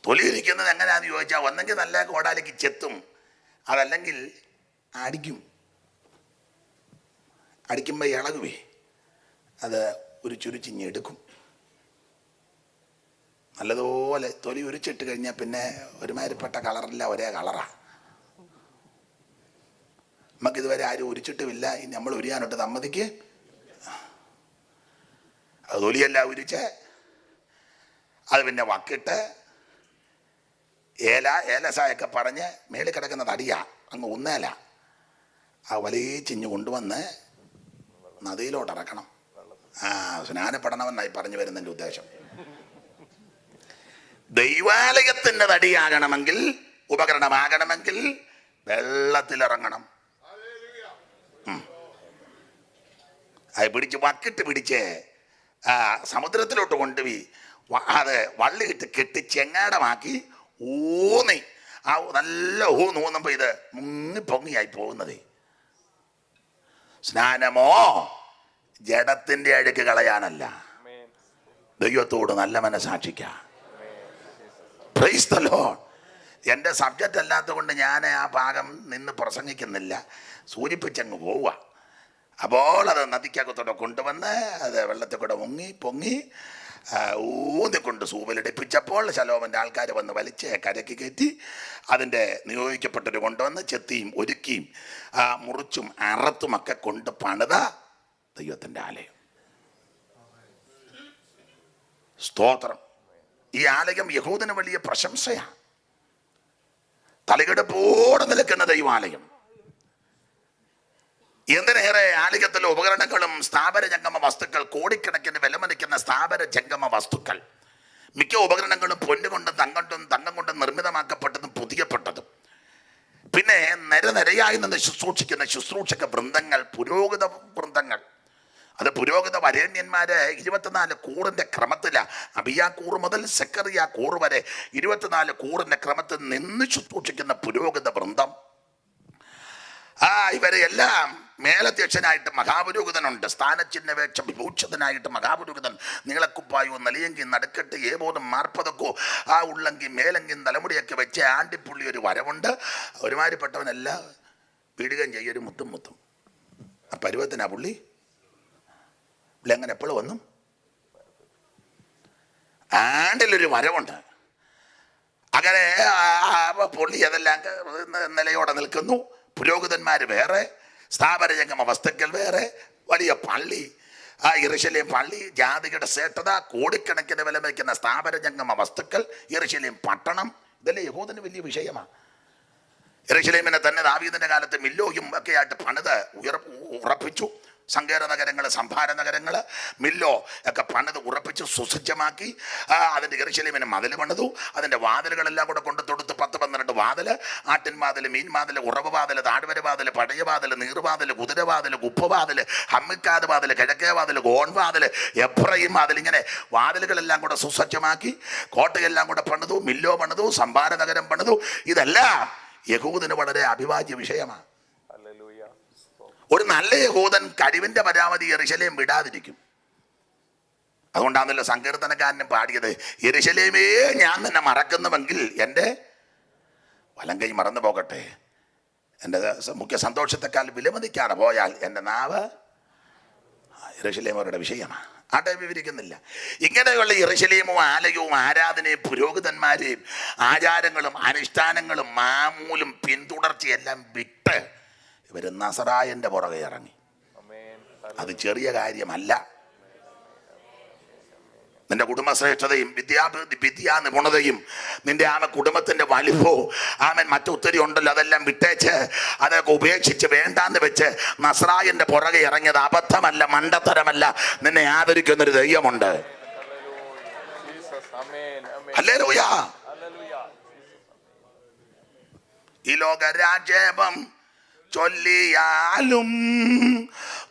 തൊലി ഉരിക്കുന്നത് എങ്ങനെയാണെന്ന് ചോദിച്ചാൽ ഒന്നെങ്കിൽ നല്ല കോടാലിക്ക് ചെത്തും, അതല്ലെങ്കിൽ അടിക്കും. അടിക്കുമ്പോൾ ഇളകുവേ, അത് ഒരു ചുരിച്ചിഞ്ഞെടുക്കും. നല്ലതുപോലെ തൊലി ഉരിച്ചിട്ട് കഴിഞ്ഞാൽ പിന്നെ ഒരുമാതിരിപ്പെട്ട കളറില്ല, ഒരേ കളറാണ്. നമുക്കിതുവരെ ആരും ഉരിച്ചിട്ടുമില്ല, ഇനി നമ്മൾ ഉരിയാനോട്ട് സമ്മതിക്ക്. അത് തൊലിയെല്ലാം ഉരിച്ച് അത് പിന്നെ വക്കിട്ട് ഏലസായൊക്കെ പറഞ്ഞ് മേളിൽ കിടക്കുന്ന തടിയാ അങ്ങ് ഉന്നേല ആ വലിച്ചിഞ്ഞ് കൊണ്ടുവന്ന് നദിയിലോട്ട് ഇറക്കണം. സ്നാനപ്പെടണമെന്നായി പറഞ്ഞു വരുന്നതിൻ്റെ ഉദ്ദേശം. ദൈവാലയത്തിൻ്റെ തടിയാകണമെങ്കിൽ, ഉപകരണമാകണമെങ്കിൽ വെള്ളത്തിലിറങ്ങണം. അത് പിടിച്ച് വക്കിട്ട് പിടിച്ച് സമുദ്രത്തിലോട്ട് കൊണ്ടുപോയി അത് വള്ളിയിട്ട് കെട്ടി ചെങ്ങാടമാക്കി ഊന്നി ആ നല്ല ഊന്നുമ്പോൾ ഇത് മുങ്ങിപ്പൊങ്ങിയായി പോകുന്നത്. സ്നാനമോ ജഡത്തിൻ്റെ അഴുക്ക് കളയാനല്ല, ദൈവത്തോട് നല്ല മനസാക്ഷിക്കാം. Praise the Lord. എൻ്റെ സബ്ജക്റ്റ് അല്ലാത്തത് കൊണ്ട് ഞാൻ ആ ഭാഗം നിന്ന് പ്രസംഗിക്കുന്നില്ല, സൂചിപ്പിച്ചങ്ങ് പോവുക. അപ്പോൾ അത് നദിക്കകത്തോടെ കൊണ്ടുവന്ന് അത് വെള്ളത്തിൽ കൂടെ മുങ്ങി പൊങ്ങി ഊന്നിക്കൊണ്ട് സൂവിലിടിപ്പിച്ചപ്പോൾ ശലോമൻ്റെ ആൾക്കാർ വന്ന് വലിച്ച് കരയ്ക്ക് കയറ്റി അതിൻ്റെ നിയോഗിക്കപ്പെട്ടൊരു കൊണ്ടുവന്ന് ചെത്തിയും ഒരുക്കിയും മുറിച്ചും അറത്തുമൊക്കെ കൊണ്ട് പണിത ദൈവത്തിൻ്റെ ആലയം. സ്തോത്രം. ഈ ആലയം യഹൂദന് വലിയ പ്രശംസയാണ്. തലകെടുപ്പോടെ നിൽക്കുന്ന ദൈവാലയം. എന്തിനേറെ ആലയത്തിലെ ഉപകരണങ്ങളും സ്ഥാപന ജംഗമ വസ്തുക്കൾ, കോടിക്കണക്കിന് വിലമതിക്കുന്ന സ്ഥാപന ജംഗമ വസ്തുക്കൾ. മിക്ക ഉപകരണങ്ങളും പൊന്നുകൊണ്ടും തങ്കം കൊണ്ടും നിർമ്മിതമാക്കപ്പെട്ടതും പുതിയപ്പെട്ടതും. പിന്നെ നിരനിരയായി നിന്ന് ശുശ്രൂഷിക്കുന്ന ശുശ്രൂഷക വൃന്ദങ്ങൾ, പുരോഹിത വൃന്ദങ്ങൾ. അത് പുരോഹിത വരേണ്യന്മാര് 24 കൂറിന്റെ ക്രമത്തിലാണ്. അബിയാ കൂറ് മുതൽ സെക്കറിയ കൂറ് വരെ 24 കൂറിന്റെ ക്രമത്തിൽ നിന്ന് ശുശ്രൂഷിക്കുന്ന പുരോഹിത വൃന്ദം. ഇവരെ എല്ലാം മേലധ്യക്ഷനായിട്ട് മഹാപുരോഹിതനുണ്ട്. സ്ഥാനചിഹ്നവേക്ഷ വിഭൂഷിതനായിട്ട് മഹാപുരോഹിതൻ. നീളക്കുപ്പായോ നലിയെങ്കിൽ നടുക്കെട്ട് ഏപോതും മാർപ്പതക്കോ ഉള്ളെങ്കിൽ മേലെങ്കിൽ തലമുടിയൊക്കെ വെച്ച് ആണ്ടിപ്പുള്ളി ഒരു വരവുണ്ട്. ഒരുമാതിരിപ്പെട്ടവനെല്ലാം വീടുകയും ചെയ്യൊരു മുത്തും ആ പരുവത്തിനാ പുള്ളി എങ്ങനെ എപ്പോഴും വന്നു ആണ്ടിലൊരു വരവുണ്ട്. അങ്ങനെ പുള്ളി അതെല്ലാം നിലയോടെ നിൽക്കുന്നു. പുരോഹിതന്മാർ വേറെ, സ്ഥാപന ജംഗമ വസ്തുക്കൾ വേറെ, വലിയ പള്ളി, യെരൂശലേം പള്ളി, ജാതികളുടെ ശ്രേഷ്ഠത, കോടിക്കണക്കിന് വില വയ്ക്കുന്ന സ്ഥാപന ജംഗമ വസ്തുക്കൾ, യെരൂശലേം പട്ടണം. ഇതെല്ലാം യഹൂദന് വലിയ വിഷയമാണ്. യെരൂശലേമിനെ തന്നെ ദാവീദിന്റെ കാലത്ത് മില്ലോയും ഒക്കെ ആയിട്ട് പണിത് ഉറപ്പിച്ചു. സങ്കേത നഗരങ്ങൾ, സംഭാര നഗരങ്ങൾ, മില്ലോ ഒക്കെ പണിത് ഉറപ്പിച്ച് സുസജ്ജമാക്കി. അതിൻ്റെ യെരൂശലേമിന് മതിൽ പണിതു. അതിൻ്റെ വാതിലുകളെല്ലാം കൂടെ കൊണ്ട് തൊടുത്ത് 10-12 വാതിൽ. ആട്ടിൻ വാതിൽ, മീൻ വാതിൽ, ഉറവ് വാതിൽ, താഴ്വര വാതിൽ, പടയ വാതിൽ, നീർവാതിൽ, കുതിരവാതിൽ, കുപ്പവാതിൽ, ഹമ്മിക്കാത് വാതിൽ, കിഴക്കേ വാതിൽ, ഗോൺവാതിൽ, എബ്രഹിം വാതിൽ. ഇങ്ങനെ വാതിലുകളെല്ലാം കൂടെ സുസജ്ജമാക്കി. കോട്ടയെല്ലാം കൂടെ പണിതു. മില്ലോ പണിതു. സംഭാര നഗരം പണിതു. ഇതെല്ലാം യഹൂദന് വളരെ അഭിവാജ്യ വിഷയമാണ്. ഒരു നല്ല യഹൂദൻ കഴിവിൻ്റെ പരാമതി യെരൂശലേം വിടാതിരിക്കും. അതുകൊണ്ടാണല്ലോ സങ്കീർത്തനക്കാരനും പാടിയത്, യെരൂശലേമേ ഞാൻ നിന്നെ മറക്കുന്നുവെങ്കിൽ എൻ്റെ വലങ്കൈ മറന്നു പോകട്ടെ. എൻ്റെ മുഖ്യ സന്തോഷത്തെക്കാൾ വിലമതിക്കാതെ പോയാൽ എൻ്റെ നാവ്. യെരൂശലേം അവരുടെ വിഷയമാണ്. ആ ടൈം വിവരിക്കുന്നില്ല. ഇങ്ങനെയുള്ള യെരൂശലേമും ആലയവും ആരാധനയും പുരോഹിതന്മാരെയും ആചാരങ്ങളും അനുഷ്ഠാനങ്ങളും മാമൂലും പിന്തുടർച്ചയെല്ലാം വിട്ട് ഇവർ നസറായൻ്റെ പുറകെ ഇറങ്ങി. അത് ചെറിയ കാര്യമല്ല. നിന്റെ കുടുംബശ്രേഷ്ഠതയും വിദ്യാ നിപുണതയും നിന്റെ കുടുംബത്തിന്റെ വലിപ്പവും മറ്റൊത്തിരി ഉണ്ടല്ലോ, അതെല്ലാം വിട്ടേച്ച് അതൊക്കെ ഉപേക്ഷിച്ച് വേണ്ടാന്ന് വെച്ച് നസ്രായന്റെ പുറകെ ഇറങ്ങിയത് അബദ്ധമല്ല, മണ്ടത്തരമല്ല. നിന്നെ ആദരിക്കുന്നൊരു ദൈവമുണ്ട്. ഹല്ലേലൂയ. ഈ ലോകരാജ്യം ചൊല്ലിയാലും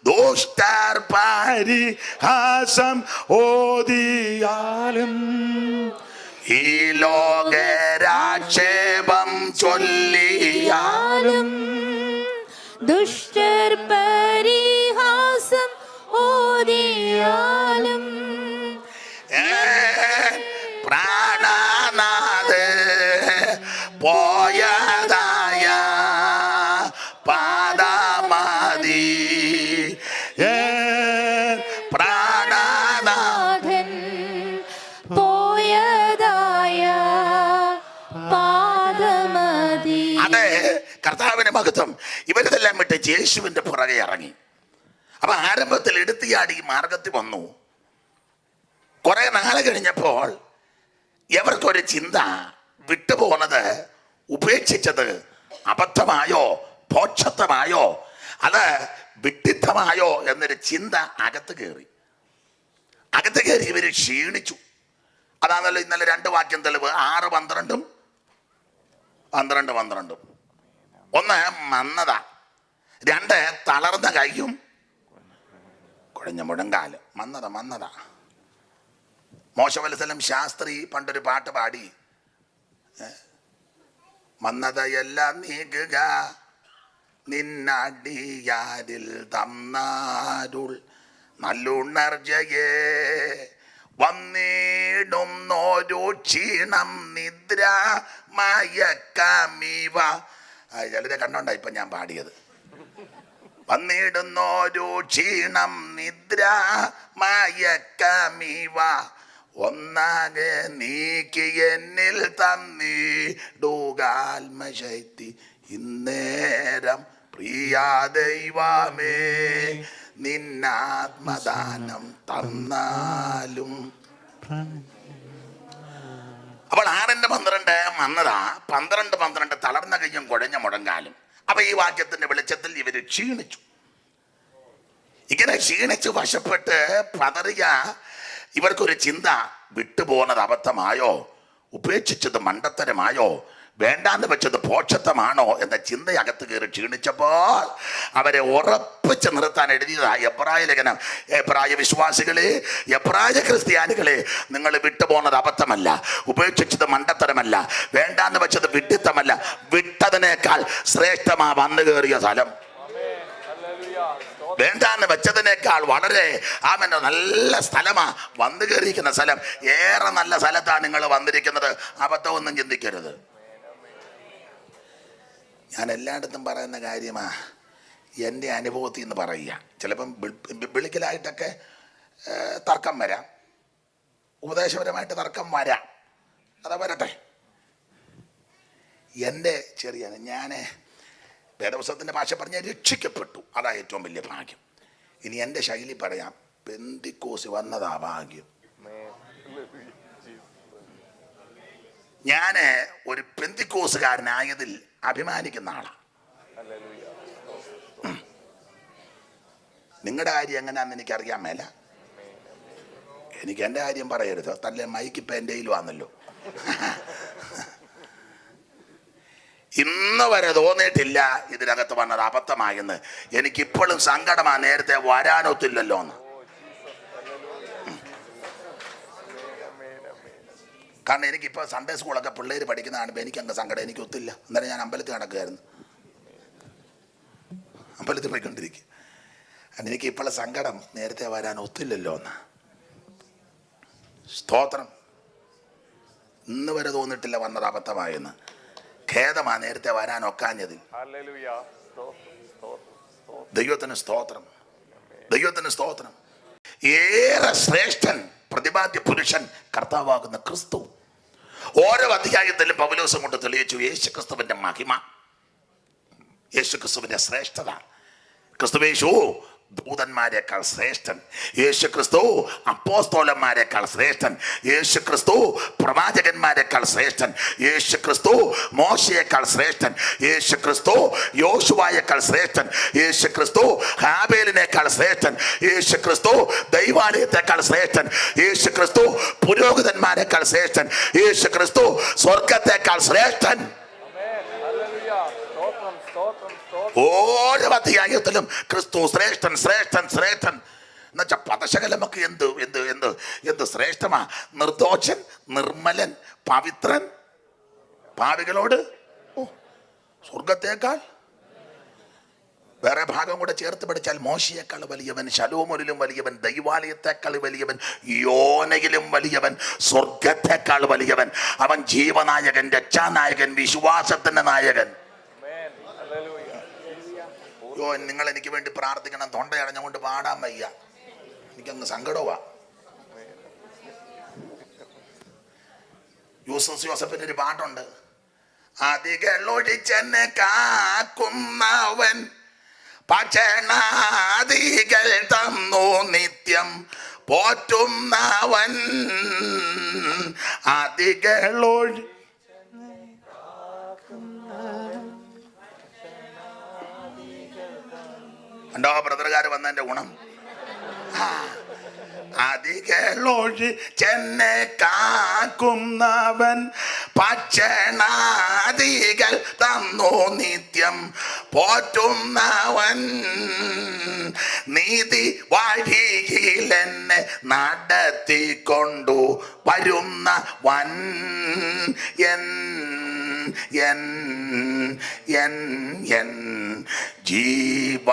ദുഷ്ടർ പരിഹാസം ഓതിയാലും, ഈ ലോകരാക്ഷേപം ചൊല്ലിയാലും ദുഷ്ടർ പരിഹാസം ഓതിയാലും, പ്രാണനാഥ പോയതായ പാദമതി, പ്രാണനാഥൻ പോയതായ പാദമതി. അതെ, കർത്താവിന്റെ മഹത്വം. ഇവരിതെല്ലാം വിട്ട് യേശുവിന്റെ പുറകെ ഇറങ്ങി. അപ്പൊ ആരംഭത്തിൽ എടുത്തിയാടി മാർഗത്തിൽ വന്നു. കുറെ നാളെ കഴിഞ്ഞപ്പോൾ ഇവർക്കൊരു ചിന്ത, വിട്ടുപോകുന്നത് ഉപേക്ഷിച്ചത് അബദ്ധമായോ ഭോക്ഷത്വമായോ അത് വിഡ്ഢിത്തമായോ എന്നൊരു ചിന്ത അകത്ത് കയറി ഇവർ ക്ഷീണിച്ചു. അതാണല്ലോ ഇന്നലെ 2 വാക്യം തെളിവ്. 6, 12, 12. 1 മന്ദത, 2 തളർന്ന കൈയും കുഴഞ്ഞ മുഴങ്കാല്. മന്ദത. മോശവത്സലം ശാസ്ത്രി പണ്ടൊരു പാട്ട് പാടി, മന്ദതയെല്ലാം നീക്കുക നിന്നടിയാരിൽ തന്നാരുൾ നല്ലുണർജയെ, വന്നിടുന്നോരു ക്ഷീണം നിദ്ര മയക്കമിവ. ചിലരെ കണ്ടോണ്ടാ ഇപ്പൊ ഞാൻ പാടിയത്. വന്നിടുന്നോരു ക്ഷീണം നിദ്ര മയക്കമിവ, ഒന്നാകെ നീക്കി എന്നിൽ തന്നിടുകാത്മശക്തി ഇന്നേരം പ്രിയാ ദൈവമേ, നിന്നാത്മദാനം തന്നാലും. അപ്പോൾ 6:12 മന്നത, 12 തളർന്ന കയ്യും കുഴഞ്ഞ മുഴങ്കാലും. അപ്പൊ ഈ വാക്യത്തിന്റെ വെളിച്ചത്തിൽ ഇവര് ക്ഷീണിച്ചു. ഇങ്ങനെ ക്ഷീണിച്ച് വശപ്പെട്ട് പതറിയ ഇവർക്കൊരു ചിന്ത, വിട്ടുപോകുന്നത് അബദ്ധമായോ, ഉപേക്ഷിച്ചത് മണ്ടത്തരമായോ, വേണ്ടാന്ന് വെച്ചത് ഭോക്ഷത്വമാണോ എന്ന ചിന്തയകത്ത് കയറി ക്ഷീണിച്ചപ്പോൾ അവരെ ഉറപ്പിച്ച് നിർത്താൻ എഴുതിയതായി എബ്രായ ലേഖനം. എബ്രായ വിശ്വാസികളെ, എബ്രായ ക്രിസ്ത്യാനികളെ, നിങ്ങൾ വിട്ടുപോകുന്നത് അബദ്ധമല്ല, ഉപേക്ഷിച്ചത് മണ്ടത്തരമല്ല, വേണ്ടാന്ന് വെച്ചത് വിഡ്ഢിത്തമല്ല, വിട്ടതിനേക്കാൾ ശ്രേഷ്ഠമാ വന്നു കയറിയ സ്ഥലം. വേണ്ടാന്ന് വെച്ചതിനേക്കാൾ വളരെ നല്ല സ്ഥലമാ വന്നു കയറിയിരിക്കുന്ന സ്ഥലം. ഏറെ നല്ല സ്ഥലത്താണ് നിങ്ങൾ വന്നിരിക്കുന്നത്. അബദ്ധമൊന്നും ചിന്തിക്കരുത്. ഞാൻ എല്ലായിടത്തും പറയുന്ന കാര്യമാ, എൻ്റെ അനുഭവത്തിൽ നിന്ന് പറയുക. ചിലപ്പം ബിബ്ലിക്കലായിട്ടൊക്കെ തർക്കം വരാം, ഉപദേശപരമായിട്ട് തർക്കം വരാം, അതാ വരട്ടെ. എൻ്റെ ഞാൻ വേദപുസ്തകത്തിൻ്റെ ഭാഷ പറഞ്ഞാൽ രക്ഷിക്കപ്പെട്ടു, അതാ ഏറ്റവും വലിയ ഭാഗ്യം. ഇനി എൻ്റെ ശൈലി പറയാം, പെന്തിക്കോസ് വന്നതാ ഭാഗ്യം. ഞാൻ ഒരു പെന്തിക്കോസുകാരനായതിൽ അഭിമാനിക്കുന്ന ആളാണ്. നിങ്ങളുടെ കാര്യം എങ്ങനെയാണെന്ന് എനിക്കറിയാൻ മേല. എനിക്ക് എൻ്റെ കാര്യം പറയരുത്, തല്ലേ മൈക്കിപ്പോൾ എൻ്റെ കയ്യിൽ വന്നല്ലോ. ഇന്ന് വരെ തോന്നിയിട്ടില്ല ഇതിനകത്ത് വന്നത് അബദ്ധമായെന്ന്. എനിക്കിപ്പോഴും സങ്കടമാ, നേരത്തെ വരാനൊത്തില്ലല്ലോ എന്ന്. കാരണം എനിക്കിപ്പോൾ സൺഡേ സ്കൂളൊക്കെ പിള്ളേർ പഠിക്കുന്ന കാണുമ്പോൾ എനിക്കങ്ങ് സങ്കടം. എനിക്ക് ഒത്തില്ല. അന്നേരം ഞാൻ അമ്പലത്തിൽ നടക്കുകയായിരുന്നു, അമ്പലത്തിൽ പോയിക്കൊണ്ടിരിക്കുക. എനിക്ക് ഇപ്പോഴും സങ്കടം, നേരത്തെ വരാൻ ഒത്തില്ലല്ലോ എന്ന്. സ്തോത്രം. ഇന്ന് വരെ തോന്നിയിട്ടില്ല വന്നത് അബദ്ധമായെന്ന്. ഖേദമാ നേരത്തെ വരാൻ ഒക്കാഞ്ഞതിൽ. ദൈവത്തിന് സ്തോത്രം, ദൈവത്തിന് സ്തോത്രം. ഏറെ ശ്രേഷ്ഠൻ, പ്രതിപാദ്യ പുരുഷൻ കർത്താവാകുന്ന ക്രിസ്തു. ഓരോ അധ്യായത്തിലും പൗലോസ് കൊണ്ട് തെളിയിച്ചു യേശുക്രിസ്തുവിന്റെ മഹിമ, യേശുക്രിസ്തുവിന്റെ ശ്രേഷ്ഠത. ക്രിസ്തുവേശു ദൂതന്മാരെക്കാൾ ശ്രേഷ്ഠൻ. യേശു ക്രിസ്തു അപ്പോസ്തലന്മാരെക്കാൾ ശ്രേഷ്ഠൻ. യേശു ക്രിസ്തു പ്രവാചകന്മാരെക്കാൾ ശ്രേഷ്ഠൻ. യേശു ക്രിസ്തു മോശയേക്കാൾ ശ്രേഷ്ഠൻ. യേശു ക്രിസ്തു യോശുവായേക്കാൾ ശ്രേഷ്ഠൻ. യേശു ക്രിസ്തു ഹാബേലിനേക്കാൾ ശ്രേഷ്ഠൻ. യേശു ക്രിസ്തു ദൈവാലയത്തെക്കാൾ ശ്രേഷ്ഠൻ. യേശു ക്രിസ്തു പുരോഹിതന്മാരെക്കാൾ ശ്രേഷ്ഠൻ. യേശു ക്രിസ്തു സ്വർഗത്തെക്കാൾ ശ്രേഷ്ഠൻ. ഓരോ അധ്യായത്തിലും ക്രിസ്തു ശ്രേഷ്ഠൻ ശ്രേഷ്ഠൻ ശ്രേഷ്ഠൻ എന്നുവെച്ചാൽ പദശകലമൊക്കെ എന്ത് എന്ത് എന്ത് എന്ത് ശ്രേഷ്ഠമാ. നിർദോഷൻ, നിർമ്മലൻ, പവിത്രൻ, പാപികളോട് സ്വർഗത്തേക്കാൾ. വേറെ ഭാഗം കൂടെ ചേർത്ത് പഠിച്ചാൽ മോശയേക്കാൾ വലിയവൻ, ശലോമോനിലും വലിയവൻ, ദൈവാലയത്തെക്കാൾ വലിയവൻ, യോനയിലും വലിയവൻ, സ്വർഗത്തെക്കാൾ വലിയവൻ. അവൻ ജീവനായകൻ, രക്ഷാനായകൻ, വിശ്വാസത്തിന്റെ നായകൻ. നിങ്ങൾ എനിക്ക് വേണ്ടി പ്രാർത്ഥിക്കണം. തൊണ്ടയടഞ്ഞുകൊണ്ട് പാടാൻ വയ്യ, എനിക്കങ്ങ് സങ്കടമാ. യൂസഫിന്റെ ഒരു പാട്ടുണ്ട്. അതികളൊഴിച്ചെന്നെ കാക്കുന്നവൻ ഭക്ഷണാദികൾ തന്നു നിത്യം പോറ്റുന്നവൻ. അതികളൊഴി കണ്ടോ ബ്രദറുകാർ വന്നതിന്റെ ഗുണം. അതികളൊഴി ചെന്നെ കാക്കുന്നവൻ ഭക്ഷണാദികൾ തന്നു നിത്യം പോറ്റുന്നവൻ. നീതി വഴിയിലെന്നെ നടത്തിക്കൊണ്ടു വരുന്നവൻ. എൻ എൻ എൻ എൻ ജീവനായകനെ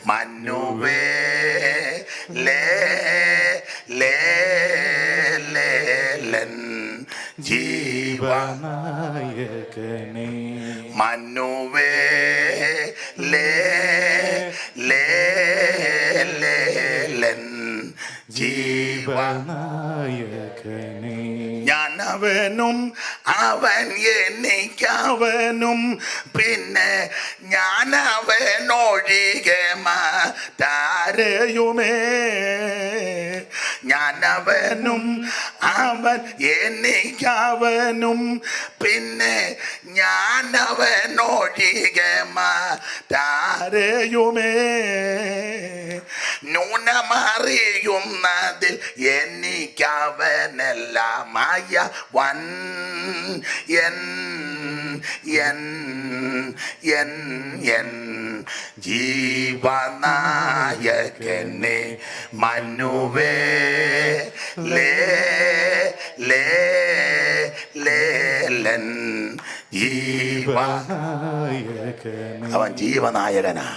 മനുവേ ലേ ലേ ലേലൻ. ജീവനായകനെ മനുവേ ലേ ലേ ലേലൻ. ജീവനായകനെ ഞാനവനും അവൻ എനിക്കവനും പിന്നെ ഞാനവനൊഴികെ മറ്റാരെയുമേ. ഞാനവനും അവൻ എനിക്കവനും പിന്നെ ഞാനവനൊഴികെ മറ്റാരെയുമേ. ന്യൂനമറിയുന്നതിൽ എനിക്കവനെല്ലാമായ വൻ. എൻ എൻ എൻ എൻ ജീവനായകനെ മനുവേ ലേ ലേ ലേലൻ. ജീവനായകനെ അവൻ ജീവനായകനാ,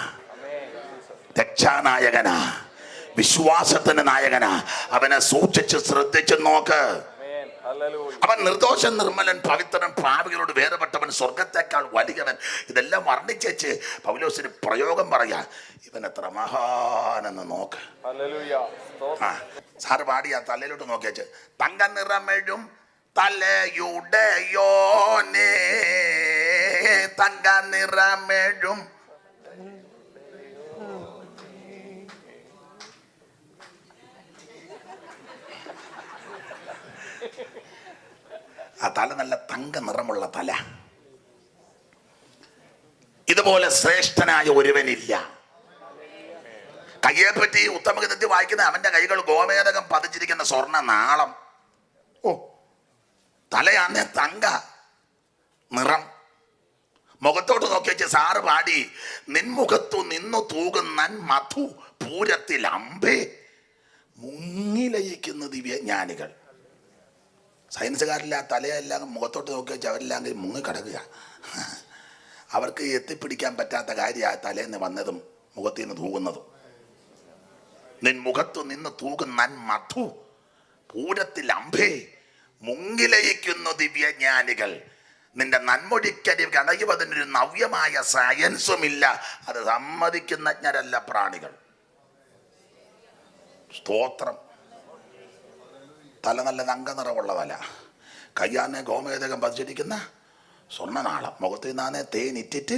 രക്ഷാനായകനാ, വിശ്വാസത്തിന്റെ നായകനാ. അവനെ സൂക്ഷിച്ച് ശ്രദ്ധിച്ച് നോക്ക്. അവൻ നിർദോഷൻ, നിർമ്മലൻ, പവിത്രൻ, പാപികളോട് വേദപ്പെട്ടവൻ, സ്വർഗത്തെക്കാൾ വലിയവൻ. ഇതെല്ലാം വർണ്ണിച്ചേച്ച് പൗലോസിന് പ്രയോഗം പറയാ. ഇവൻ എത്ര മഹാനെന്ന് നോക്ക്. സാറ് പാടിയ തലയിലോട്ട് നോക്കിയേച്ച്. തങ്ക നിറമെഴും തലയുടയോനേ, തങ്ക നിറമെഴും. ആ തല നല്ല തങ്ക നിറമുള്ള തല. ഇതുപോലെ ശ്രേഷ്ഠനായ ഒരുവനില്ല. കയ്യെപ്പറ്റി ഉത്തമഗീതത്തിൽ വായിക്കുന്ന അവന്റെ കൈകൾ ഗോമേതകം പതിച്ചിരിക്കുന്ന സ്വർണ്ണ നാളം. ഓ, തലയാന്നേ തങ്ക നിറം. മുഖത്തോട്ട് നോക്കി വെച്ച് സാറ് പാടി. നിൻമുഖത്തു നിന്നു തൂകുന്നൻ മധു പൂരത്തിൽ അമ്പേ മുങ്ങിലയിക്കുന്ന ദിവ്യജ്ഞാനികൾ. സയൻസുകാരില്ല, തലയെല്ലാം മുഖത്തോട്ട് നോക്കി വെച്ച് അവരെല്ലാം മുങ്ങിക്കിടക്കുക. അവർക്ക് എത്തിപ്പിടിക്കാൻ പറ്റാത്ത കാര്യമാണ് തലേന്ന് വന്നതും മുഖത്തിൽ നിന്ന് തൂകുന്നതും. നിൻ മുഖത്തു നിന്ന് തൂകുന്നൻ മധു പൂരത്തിൽ അമ്പേ മുങ്ങിലയിക്കുന്നു ദിവ്യജ്ഞാനികൾ. നിന്റെ നന്മൊഴിക്കരി കടയുവതിനൊരു നവ്യമായ സയൻസുമില്ല. അത് സമ്മതിക്കുന്നജ്ഞരല്ല പ്രാണികൾ. സ്തോത്രം. തല നല്ല തങ്ക നിറമുള്ള തല, കയ്യാനെ ഗോമേതകം പതിച്ചിരിക്കുന്ന സ്വർണ്ണനാളം, മുഖത്തിൽ നിന്നാനെ തേനിറ്റിട്ട്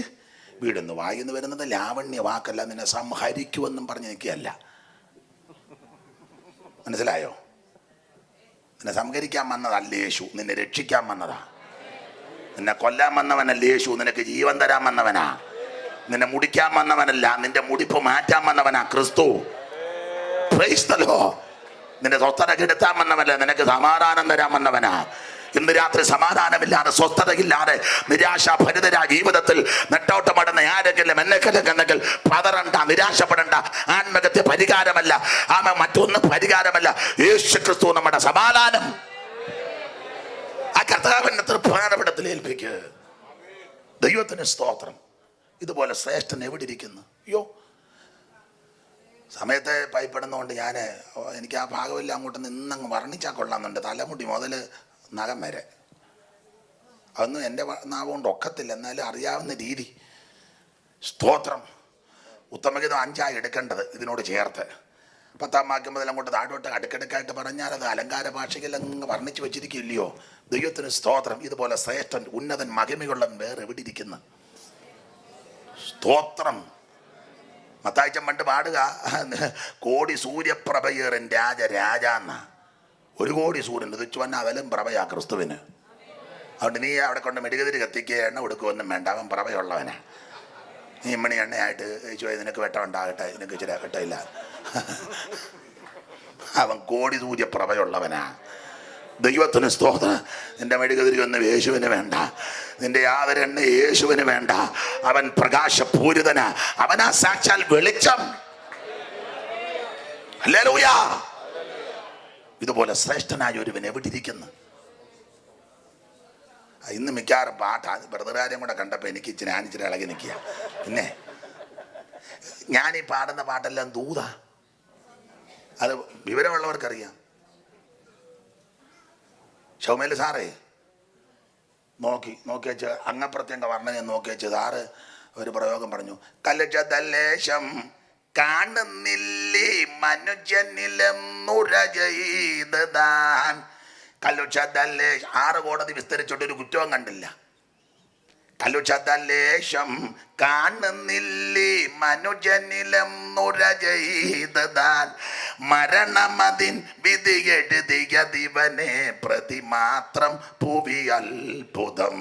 വീടെന്ന് വായിന്ന് വരുന്നത് ലാവണ്യ വാക്കല്ല, നിന്നെ സംഹരിക്കുമെന്നും പറഞ്ഞ് നിൽക്കുകയല്ല. മനസ്സിലായോ? നിന്നെ സംഹരിക്കാൻ വന്നതല്ല യേശു, നിന്നെ രക്ഷിക്കാൻ വന്നതാ. നിന്നെ കൊല്ലാൻ വന്നവനല്ല യേശു, നിനക്ക് ജീവൻ തരാൻ വന്നവനാ. നിന്നെ മുടിക്കാൻ വന്നവനല്ല, നിന്റെ മുടിപ്പ് മാറ്റാൻ വന്നവനാ ക്രിസ്തു. Price the Lord. നിന്റെ സ്വസ്ഥത കെടുത്താൻ വന്നവനല്ല, നിനക്ക് സമാധാനം തരാൻ വന്നവനാ. ഇന്ന് രാത്രി സമാധാനമില്ലാതെ, സ്വസ്ഥതയില്ലാതെ, നിരാശാഭരിതരാ ജീവിതത്തിൽ നെട്ടോട്ടമടന്ന ആരെങ്കിലും എന്നെങ്കിൽ പതറണ്ട, നിരാശപ്പെടണ്ട. ആത്മഹത്യ പരിഹാരമല്ല, മറ്റൊന്നും പരിഹാരമല്ല. യേശു ക്രിസ്തു നമ്മുടെ സമാധാനം. ആ കർത്താവിന്റെ തൃപ്പാനപടത്തിൽ ഏൽപ്പിക്കുക. ദൈവത്തിന് സ്തോത്രം. ഇതുപോലെ ശ്രേഷ്ഠൻ എവിടെ ഇരിക്കുന്നു? അയ്യോ, സമയത്തെ ഭയപ്പെടുന്നതുകൊണ്ട് എനിക്ക് ആ ഭാഗമെല്ലാം അങ്ങോട്ട് നിന്നങ്ങ് വർണ്ണിച്ചാൽ കൊള്ളാമെന്നുണ്ട്. തലമുടി മുതൽ നഖം വരെ. അതൊന്നും എൻ്റെ നാവ് കൊണ്ട് ഒക്കത്തില്ല, എന്നാലും അറിയാവുന്ന രീതി. സ്തോത്രം. ഉത്തമഗീതം 5 എടുക്കേണ്ടത് ഇതിനോട് ചേർത്ത്. 10 വാക്യം മുതൽ അങ്ങോട്ട് താഴോട്ട് അടുക്കടുക്കായിട്ട് പറഞ്ഞാൽ അത് അലങ്കാര ഭാഷയിൽ അങ്ങ് വർണ്ണിച്ച് വെച്ചിരിക്കില്ലയോ? ദൈവത്തിന് സ്തോത്രം. ഇതുപോലെ ശ്രേഷ്ഠൻ, ഉന്നതൻ, മഹിമയുള്ളവൻ വേറെ എവിടെ ഇരിക്കുന്നു? സ്തോത്രം. മത്തായിച്ചൻ പണ്ട് പാടുക, കോടി സൂര്യപ്രഭയേറൻ രാജാന്ന. 1 കോടി സൂര്യൻ ഉദിച്ചു വന്നാൽ അതിലും പ്രഭയാ ക്രിസ്തുവിന്. അതുകൊണ്ട് നീ അവിടെ കൊണ്ട് മെഴുകുതിരി കത്തിക്കുക, എണ്ണ കൊടുക്കുകയൊന്നും വേണ്ട, അവൻ പ്രഭയുള്ളവനാ. നീ ഇമ്മണി എണ്ണയായിട്ട് നിനക്ക് വെട്ടം ഉണ്ടാകട്ടെ, നിനക്ക് ഇച്ചിരി വെട്ടമില്ല. അവൻ കോടി സൂര്യപ്രഭയുള്ളവനാ. ദൈവത്തിന് സ്തോത്രം. നിന്റെ മെഴുകുതിരി ഒന്നും യേശുവിന് വേണ്ട, നിന്റെ യാതൊരു എണ്ണ യേശുവിന് വേണ്ട. അവൻ പ്രകാശപൂരിതനാ, അവനാ സാക്ഷാൽ വെളിച്ചം. ഹല്ലേലൂയ. ഇതുപോലെ ശ്രേഷ്ഠനായ ഒരുവൻ എവിടെ ഇരിക്കുന്നു? ഇന്ന് മിക്കവാറും പാട്ടാ. ബ്രദറുകാരെയും കൂടെ കണ്ടപ്പോൾ എനിക്ക് ഞാനിച്ചിരി ഇളകി നിൽക്കുക. പിന്നെ ഞാനീ പാടുന്ന പാട്ടെല്ലാം ദൂതാ. അത് വിവരമുള്ളവർക്കറിയാം. ഷൗമേൽ സാറേ നോക്കി വെച്ച് അംഗപ്രത്യംഗ വർണ്ണനെ നോക്കി വെച്ച് സാറ് ഒരു പ്രയോഗം പറഞ്ഞു. കലജതലേശം കാണുന്നില്ലേ മനുജനിലെന്നുര ചെയ്തതാൻ. കലുഷതലേശം 6 കോടതി വിസ്തരിച്ചിട്ടൊരു കുറ്റവും കണ്ടില്ല. കലുഷതലേശം കാണുന്നില്ലേ മനുജനിലെന്നുര ചെയ്തതാൻ. മരണമതിൻ വിധി എഴുതിയ ദിവനെ പ്രതിമാത്രം ഭൂവി അത്ഭുതം.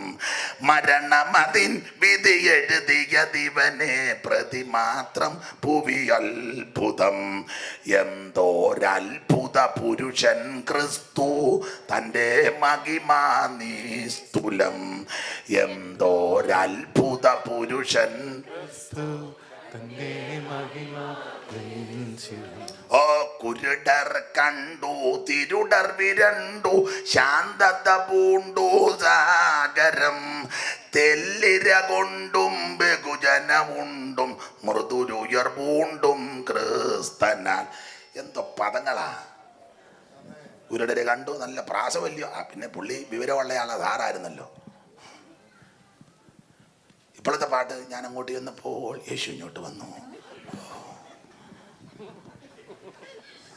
മരണമതിൻ വിധി എഴുതിയ ദിവനെ പ്രതിമാത്രം ഭൂവി അത്ഭുതം. എന്തോരത്ഭുത പുരുഷൻ ക്രിസ്തു, തൻ്റെ മഹിമാ നിസ്തുലം. എന്തോരത്ഭുത പുരുഷൻ ക്രിസ്തു, തന്റെ മഹിമ നെഞ്ചിലും. ഓ കുരുടർ കണ്ടു, തിരുടർ വിരണ്ടു, ശാന്തത പൂണ്ടു സാഗരം. തെല്ലിര കൊണ്ടും ബഹുജനമുണ്ടും മൃദുരുയർ പൂണ്ടും ക്രിസ്തനാൽ. എന്തോ പദങ്ങളാ. കുരുടരെ കണ്ടു, നല്ല പ്രാസവല്യോ. പിന്നെ പുള്ളി വിവരമുള്ളയാളാ, സാറായിരുന്നല്ലോ. ഇപ്പോഴത്തെ പാട്ട്, ഞാൻ അങ്ങോട്ട് ചെന്നപ്പോൾ യേശു ഇങ്ങോട്ട് വന്നു.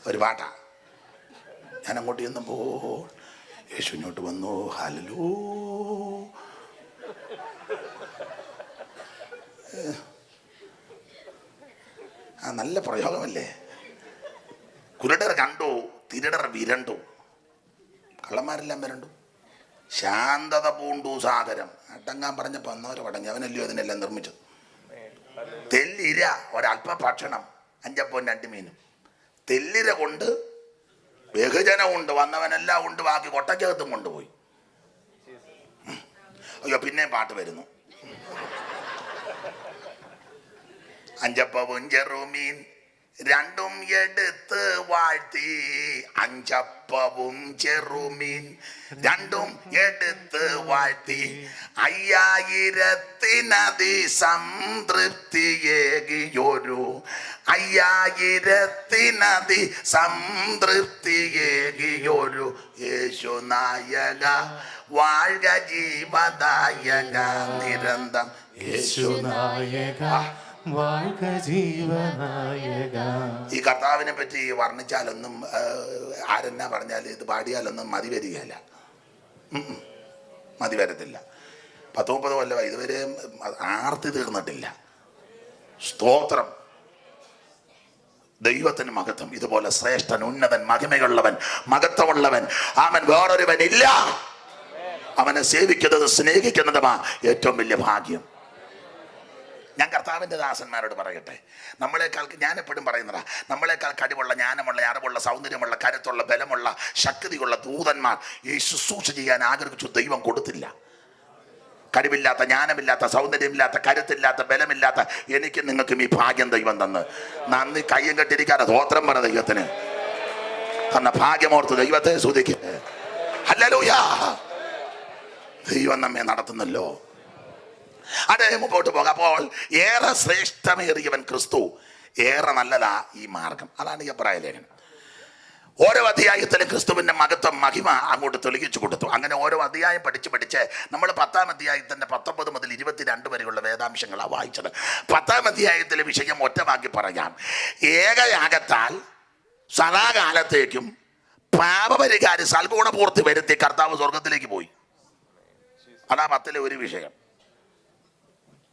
ഒരു പാട്ടാ. ഞാൻ അങ്ങോട്ട് ചെന്നപ്പോൾ യേശു ഇങ്ങോട്ട് വന്നു. ഹല്ലേലൂയ. നല്ല പ്രയോഗമല്ലേ? കുരുടർ കണ്ടു, തിരുടർ വിരണ്ടു, കള്ളന്മാരെല്ലാം വിരണ്ടു. ശാന്തത പൂണ്ടു സാഗരം. അടങ്ങാൻ പറഞ്ഞപ്പോൾ അന്നവരെ പടങ്ങി. അവനല്ലയോ അതിനെല്ലാം നിർമ്മിച്ചത്. തെല്ലിര, ഒരല്പ ഭക്ഷണം, 5 അപ്പവും 2 മീനും. തെല്ലിര കൊണ്ട് ബഹുജനമുണ്ട്, വന്നവനെല്ലാം ഉണ്ട്, ബാക്കി കൊട്ടക്കകത്തും കൊണ്ടുപോയി. അയ്യോ, പിന്നെയും പാട്ട് വരുന്നു. 5 അപ്പവും ചെറുമീൻ 2 എടുത്ത് വാഴ്ത്തി. 5 അപ്പവും ചെറുമീൻ 2 എടുത്ത് വാഴ്ത്തി. 5000 സംതൃപ്തിയേകിയൊരു. 5000 സംതൃപ്തിയേകിയൊരു യേശു നായക, വാഴ്ക ജീവദായക നിരന്തം. യേശു നായക, വാഴ്ക ജീവനായക. ഈ കർത്താവിനെ പറ്റി വർണ്ണിച്ചാലൊന്നും, ആരെന്നാ പറഞ്ഞാൽ, ഇത് പാടിയാലൊന്നും മതി വരികയല്ല, മതി വരത്തില്ല. 10-30 കൊല്ലമായി ഇതുവരെ ആർത്തി തീർന്നിട്ടില്ല. സ്തോത്രം. ദൈവത്തിന് മഹത്വം. ഇതുപോലെ ശ്രേഷ്ഠൻ, ഉന്നതൻ, മഹിമയുള്ളവൻ, മഹത്വമുള്ളവൻ ആമൻ വേറൊരുവൻ ഇല്ല. അവനെ സേവിക്കുന്നത് സ്നേഹിക്കുന്നതുമാ ഏറ്റവും വലിയ ഭാഗ്യം. ഞാൻ കർത്താവിൻ്റെ ദാസന്മാരോട് പറയട്ടെ, നമ്മളെക്കാൾ, ഞാൻ എപ്പോഴും പറയുന്നതാ, നമ്മളെക്കാൾ കഴിവുള്ള, ജ്ഞാനമുള്ള, അറിവുള്ള, സൗന്ദര്യമുള്ള, കരുത്തുള്ള, ബലമുള്ള, ശക്തിയുള്ള ദൂതന്മാർ ഈ ശുശ്രൂഷ ചെയ്യാൻ ആഗ്രഹിച്ചു ദൈവം കൊടുത്തില്ല. കഴിവില്ലാത്ത, ജ്ഞാനമില്ലാത്ത, സൗന്ദര്യമില്ലാത്ത, കരുത്തില്ലാത്ത, ബലമില്ലാത്ത എനിക്ക് നിങ്ങൾക്കും ഈ ഭാഗ്യം ദൈവം തന്ന് നന്ദി കയ്യും കെട്ടിരിക്കാതെ സ്തോത്രം പറ ദൈവത്തിന്. തന്ന ഭാഗ്യമോർത്ത് ദൈവത്തെ സ്തുതിക്ക്. ഹല്ലേലൂയ. ദൈവം നമ്മെ നടത്തുന്നല്ലോ. അതെ, മുമ്പോട്ട് പോകാം. അപ്പോൾ ഏറെ ശ്രേഷ്ഠമേറിയവൻ ക്രിസ്തു, ഏറെ നല്ലതാ ഈ മാർഗം. അതാണ് ഈ എബ്രായ ലേഖനം. ഓരോ അധ്യായത്തിലും ക്രിസ്തുവിൻ്റെ മഹത്വം, മഹിമ അങ്ങോട്ട് തെളിയിച്ചു കൊടുത്തു. അങ്ങനെ ഓരോ അധ്യായം പഠിച്ച് നമ്മൾ 10-ാം അധ്യായത്തിൻ്റെ 19 മുതൽ 22 വരെയുള്ള വേദാംശങ്ങളാണ് വായിച്ചത്. 10-ാം അധ്യായത്തിലെ വിഷയം ഒറ്റവാക്കി പറയാം. ഏകയാഗത്താൽ സദാകാലത്തേക്കും പാപപരിഹാരം സൽഗുണപൂർത്തി വരുത്തി കർത്താവ് സ്വർഗത്തിലേക്ക് പോയി. അതാ 10-ലെ ഒരു വിഷയം.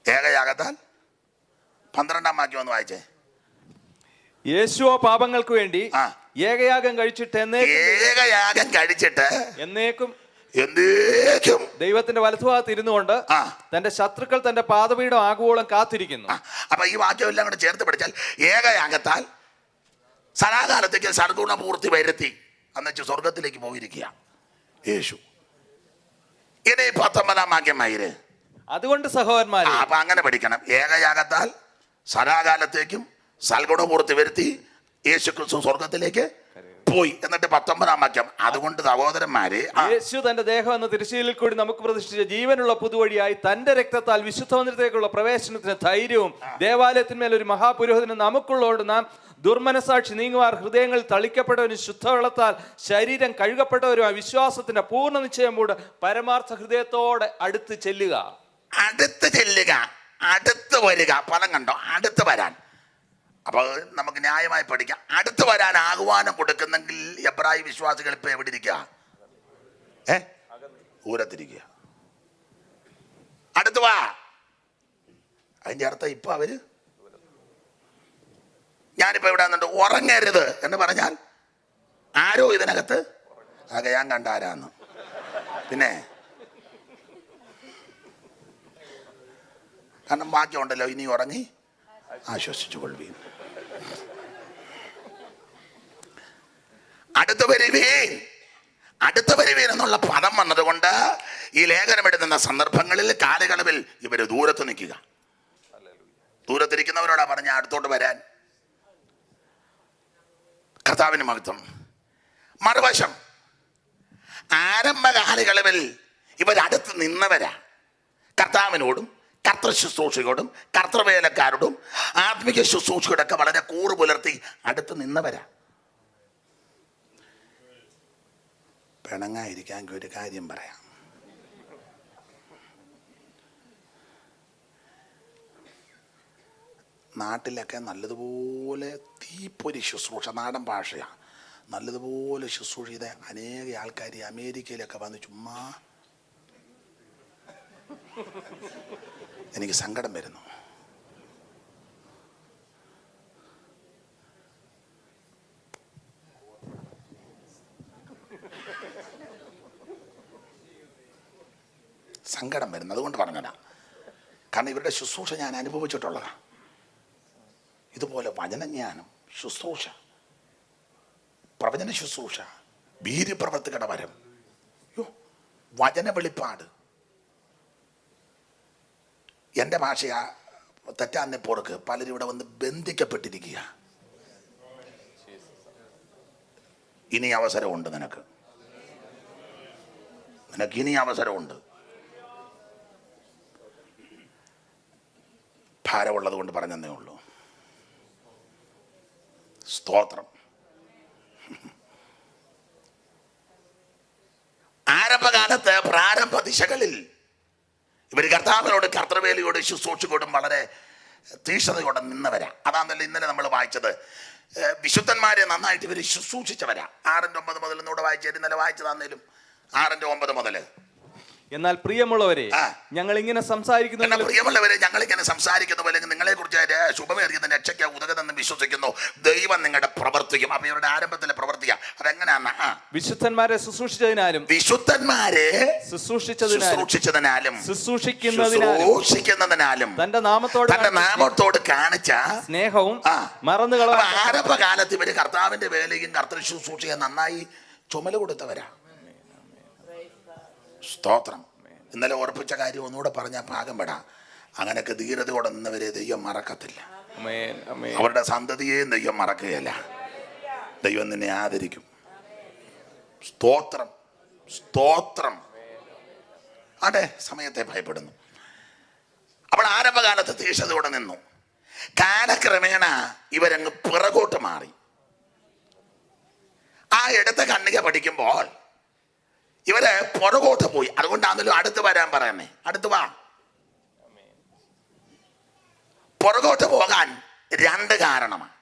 ഏകയാഗത്താൽ 12-ാം വാക്യം ഒന്ന് വായിച്ചേ. യേശുവോ പാപങ്ങൾക്ക് വേണ്ടി ഏകയാഗം കഴിച്ചിട്ട് എന്നേക്കും ദൈവത്തിന്റെ വലതുഭാഗത്ത് ഇരുന്നുകൊണ്ട് തന്റെ ശത്രുക്കൾ തന്റെ പാദപീഠം ആകുവോളം കാത്തിരിക്കുന്നു. അപ്പൊ ഈ വാക്യം എല്ലാം കൂടെ ചേർത്ത് പഠിച്ചാൽ ഏകയാഗത്താൽ സദാകാലത്തേക്ക് സദ്ഗുണപൂർത്തി വരുത്തി എന്നുവെച്ച് സ്വർഗത്തിലേക്ക് പോയിരിക്കുക യേശു. ഇനി 19-ാം വാക്യമായിര്. അതുകൊണ്ട് സഹോദരന്മാരെ, അപ്പൊ അങ്ങനെ പഠിക്കണം. ഏകയാഗത്താൽ സദാകാലത്തേക്കും സൽഗുണപൂർത്തി വരുത്തി യേശു ക്രിസ്തു സ്വർഗത്തിലേക്ക് പോയി. എന്നിട്ട് 19-ാം വാക്യം, അതുകൊണ്ട് സഹോദരന്മാരെ, യേശു തന്റെ ദേഹം എന്ന തിരശ്ശീലിൽ കൂടി നമുക്ക് പ്രതിഷ്ഠിച്ച ജീവനുള്ള പുതുവഴിയായി തന്റെ രക്തത്താൽ വിശുദ്ധ മന്ദിരത്തിലേക്കുള്ള പ്രവേശനത്തിന് ധൈര്യവും ദേവാലയത്തിന്മേൽ ഒരു മഹാപുരോഹിതനും നമുക്കുള്ളതുകൊണ്ട് നാം ദുർമനസാക്ഷി നീങ്ങുവാർ ഹൃദയങ്ങളിൽ തളിക്കപ്പെട്ടവരും ശുദ്ധവെള്ളത്താൽ ശരീരം കഴുകപ്പെട്ടവരുമായ വിശ്വാസത്തിന്റെ പൂർണ്ണ നിശ്ചയം കൂടെ പരമാർത്ഥ ഹൃദയത്തോടെ അടുത്ത് ചെല്ലുക. അടുത്ത് ചെല്ലുക, അടുത്ത് വരിക. പദം കണ്ടോ? അടുത്ത് വരാൻ. അപ്പോൾ നമുക്ക് ന്യായമായി പഠിക്കാം. അടുത്ത് വരാൻ ആഹ്വാനം കൊടുക്കുന്നെങ്കിൽ എബ്രായ വിശ്വാസികൾ ഇപ്പൊ എവിടെ ഇരിക്കുക? ദൂരത്തിരിക്കുക. അടുത്ത് വാ. അതിന്റെ അർത്ഥം ഇപ്പൊ അവര്, ഞാനിപ്പോ ഇവിടെ വന്നിട്ട് ഉറങ്ങരുത് എന്ന് പറഞ്ഞാൽ ആരോ ഇതിനകത്ത് ഞാൻ കണ്ട ആരാന്ന്. പിന്നെ കാരണം ബാക്കിയുണ്ടല്ലോ, ഇനി ഉറങ്ങി ആശ്വസിച്ചു കൊള്ളുവീൻ. അടുത്ത് വരുവീൻ, അടുത്ത് വരുവീൻ എന്നുള്ള പദം വന്നതുകൊണ്ട് ഈ ലേഖനം എഴുതുന്ന സന്ദർഭങ്ങളിൽ കാലയളവിൽ ഇവര് ദൂരത്ത് നിൽക്കുക. ദൂരത്തിരിക്കുന്നവരോടാ പറഞ്ഞ അടുത്തോട്ട് വരാൻ. കർത്താവിന് മഹത്വം. മറുവശം, ആരംഭകാലയളവിൽ ഇവരടുത്ത് നിന്നവരാ. കർത്താവിനോടും കർത്തൃ ശുശ്രൂഷയോടും കർത്തൃവേലക്കാരോടും ആത്മിക ശുശ്രൂഷയോടൊക്കെ വളരെ കൂറ് പുലർത്തി അടുത്ത് നിന്നവരാ. പിണങ്ങായിരിക്കാൻ ഒരു കാര്യം പറയാം. നാട്ടിലൊക്കെ നല്ലതുപോലെ തീപ്പൊരി ശുശ്രൂഷ, നാടൻ ഭാഷയാണ്, നല്ലതുപോലെ ശുശ്രൂഷ ചെയ്ത അനേക ആൾക്കാർ അമേരിക്കയിലൊക്കെ വന്ന് ചുമ്മാ എനിക്ക് സങ്കടം വരുന്നു. സങ്കടം വരുന്നു. അതുകൊണ്ട് പറഞ്ഞതാ. കാരണം ഇവരുടെ ശുശ്രൂഷ ഞാൻ അനുഭവിച്ചിട്ടുള്ളതാണ്. ഇതുപോലെ വചനജ്ഞാനം, ശുശ്രൂഷ, പ്രവചന ശുശ്രൂഷ, വീര്യപ്രവർത്തികളുടെ വരം, വചന വെളിപ്പാട്. എൻ്റെ ഭാഷയാ തെറ്റാന്നെ പോർക്ക്. പലരും ഇവിടെ വന്ന് ബന്ധിക്കപ്പെട്ടിരിക്കുക. ഇനി അവസരമുണ്ട് നിനക്ക് ഇനി അവസരമുണ്ട്. ഭാരമുള്ളത് കൊണ്ട് പറഞ്ഞതേ ഉള്ളൂ. സ്തോത്രം. ആരംഭകാലത്ത് പ്രാരംഭ ദിശകളിൽ ഇവർ കർത്താവിനോട് കർത്തൃവേലയോട് ശുശ്രൂഷയോടും വളരെ തീക്ഷ്ണതയോടെ നിന്നവരാ. അതാണല്ലോ ഇന്നലെ നമ്മൾ വായിച്ചത്. വിശുദ്ധന്മാരെ നന്നായിട്ട് ഇവർ ശുശ്രൂഷിച്ചവരാ. 6:9 മുതൽ ഇന്നൂടെ വായിച്ചു. ഇന്നലെ വായിച്ചതാന്നേലും 6:9 മുതൽ എന്നാൽ പ്രിയമുള്ളവരെ, ആ. ഞങ്ങൾ ഇങ്ങനെ എന്നാൽ സംസാരിക്കുന്നു. പ്രിയമുള്ളവരെ, ഞങ്ങളിങ്ങനെ സംസാരിക്കുന്നു പോലെ നിങ്ങളെ കുറിച്ച് ശുഭമേറിയുന്ന രക്ഷയ്ക്ക് ഉതകുന്നെന്ന് വിശ്വസിക്കുന്നു. ദൈവം നിങ്ങളുടെ പ്രവർത്തിക്കും. അപ്പൊ ഇവരുടെ ആരംഭത്തിലെ പ്രവർത്തിക്കുക അതെങ്ങനെയാണ്? വിശുദ്ധന്മാരെ ശുശ്രൂഷിച്ചതിനാലും ശുശ്രൂഷിക്കുന്നതിനാലും തന്റെ നാമത്തോട് കാണിച്ച സ്നേഹവും മറന്നു അപ്പൊ കളയാൻ ആരംഭകാലത്ത് ഇവര് കർത്താവിന്റെ വേലയും കർത്തൃ ശുശ്രൂഷയെ നന്നായി ചുമല് കൊടുത്തവരാ. സ്തോത്രം. ഇന്നലെ ഓർപ്പിച്ച കാര്യം ഒന്നുകൂടെ പറഞ്ഞാൽ പാകം പെടാം. അങ്ങനെയൊക്കെ ധീരതയോടെ നിന്നവരെ ദൈവം മറക്കത്തില്ല. അവരുടെ സന്തതിയെയും ദൈവം മറക്കുകയല്ല. ദൈവം നിന്നെ ആദരിക്കും. സ്തോത്രം, സ്തോത്രം. അതെ, സമയത്തെ ഭയപ്പെടുന്നു. അപ്പോൾ ആരംഭകാലത്ത് തീക്ഷണതയോടെ നിന്നു. കാലക്രമേണ ഇവരങ്ങ് പിറകോട്ട് മാറി. ആ എടുത്ത കണ്ണിക പഠിക്കുമ്പോൾ ഇവര് പുറകോട്ട് പോയി. അതുകൊണ്ടാണല്ലോ അടുത്ത് വരാൻ പറയുന്നേ. അടുത്ത് വാ. പുറകോട്ട് പോകാൻ രണ്ട് കാരണമാണ്.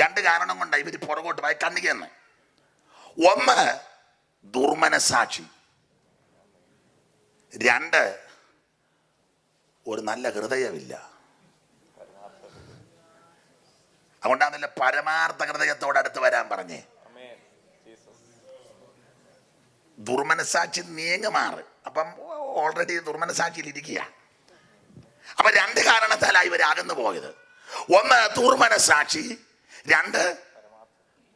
രണ്ട് കാരണം കൊണ്ടാണ് ഇവര് പുറകോട്ട് പോയി കണ്ണികയെന്ന്. ഒന്ന്, ദുർമനസാക്ഷി. രണ്ട്, ഒരു നല്ല ഹൃദയമില്ല. അതുകൊണ്ടാണല്ലോ പരമാർത്ഥ ഹൃദയത്തോട് അടുത്ത് വരാൻ പറഞ്ഞേ. ദുർമനസാക്ഷി നീങ്ങുമാറ്. അപ്പം ഓൾറെഡി ദുർമനസാക്ഷിയിൽ ഇരിക്കുക. അപ്പൊ രണ്ട് കാരണത്താലായി ഇവർ അകന്നു പോയത്. ഒന്ന്, ദുർമനസാക്ഷി. രണ്ട്,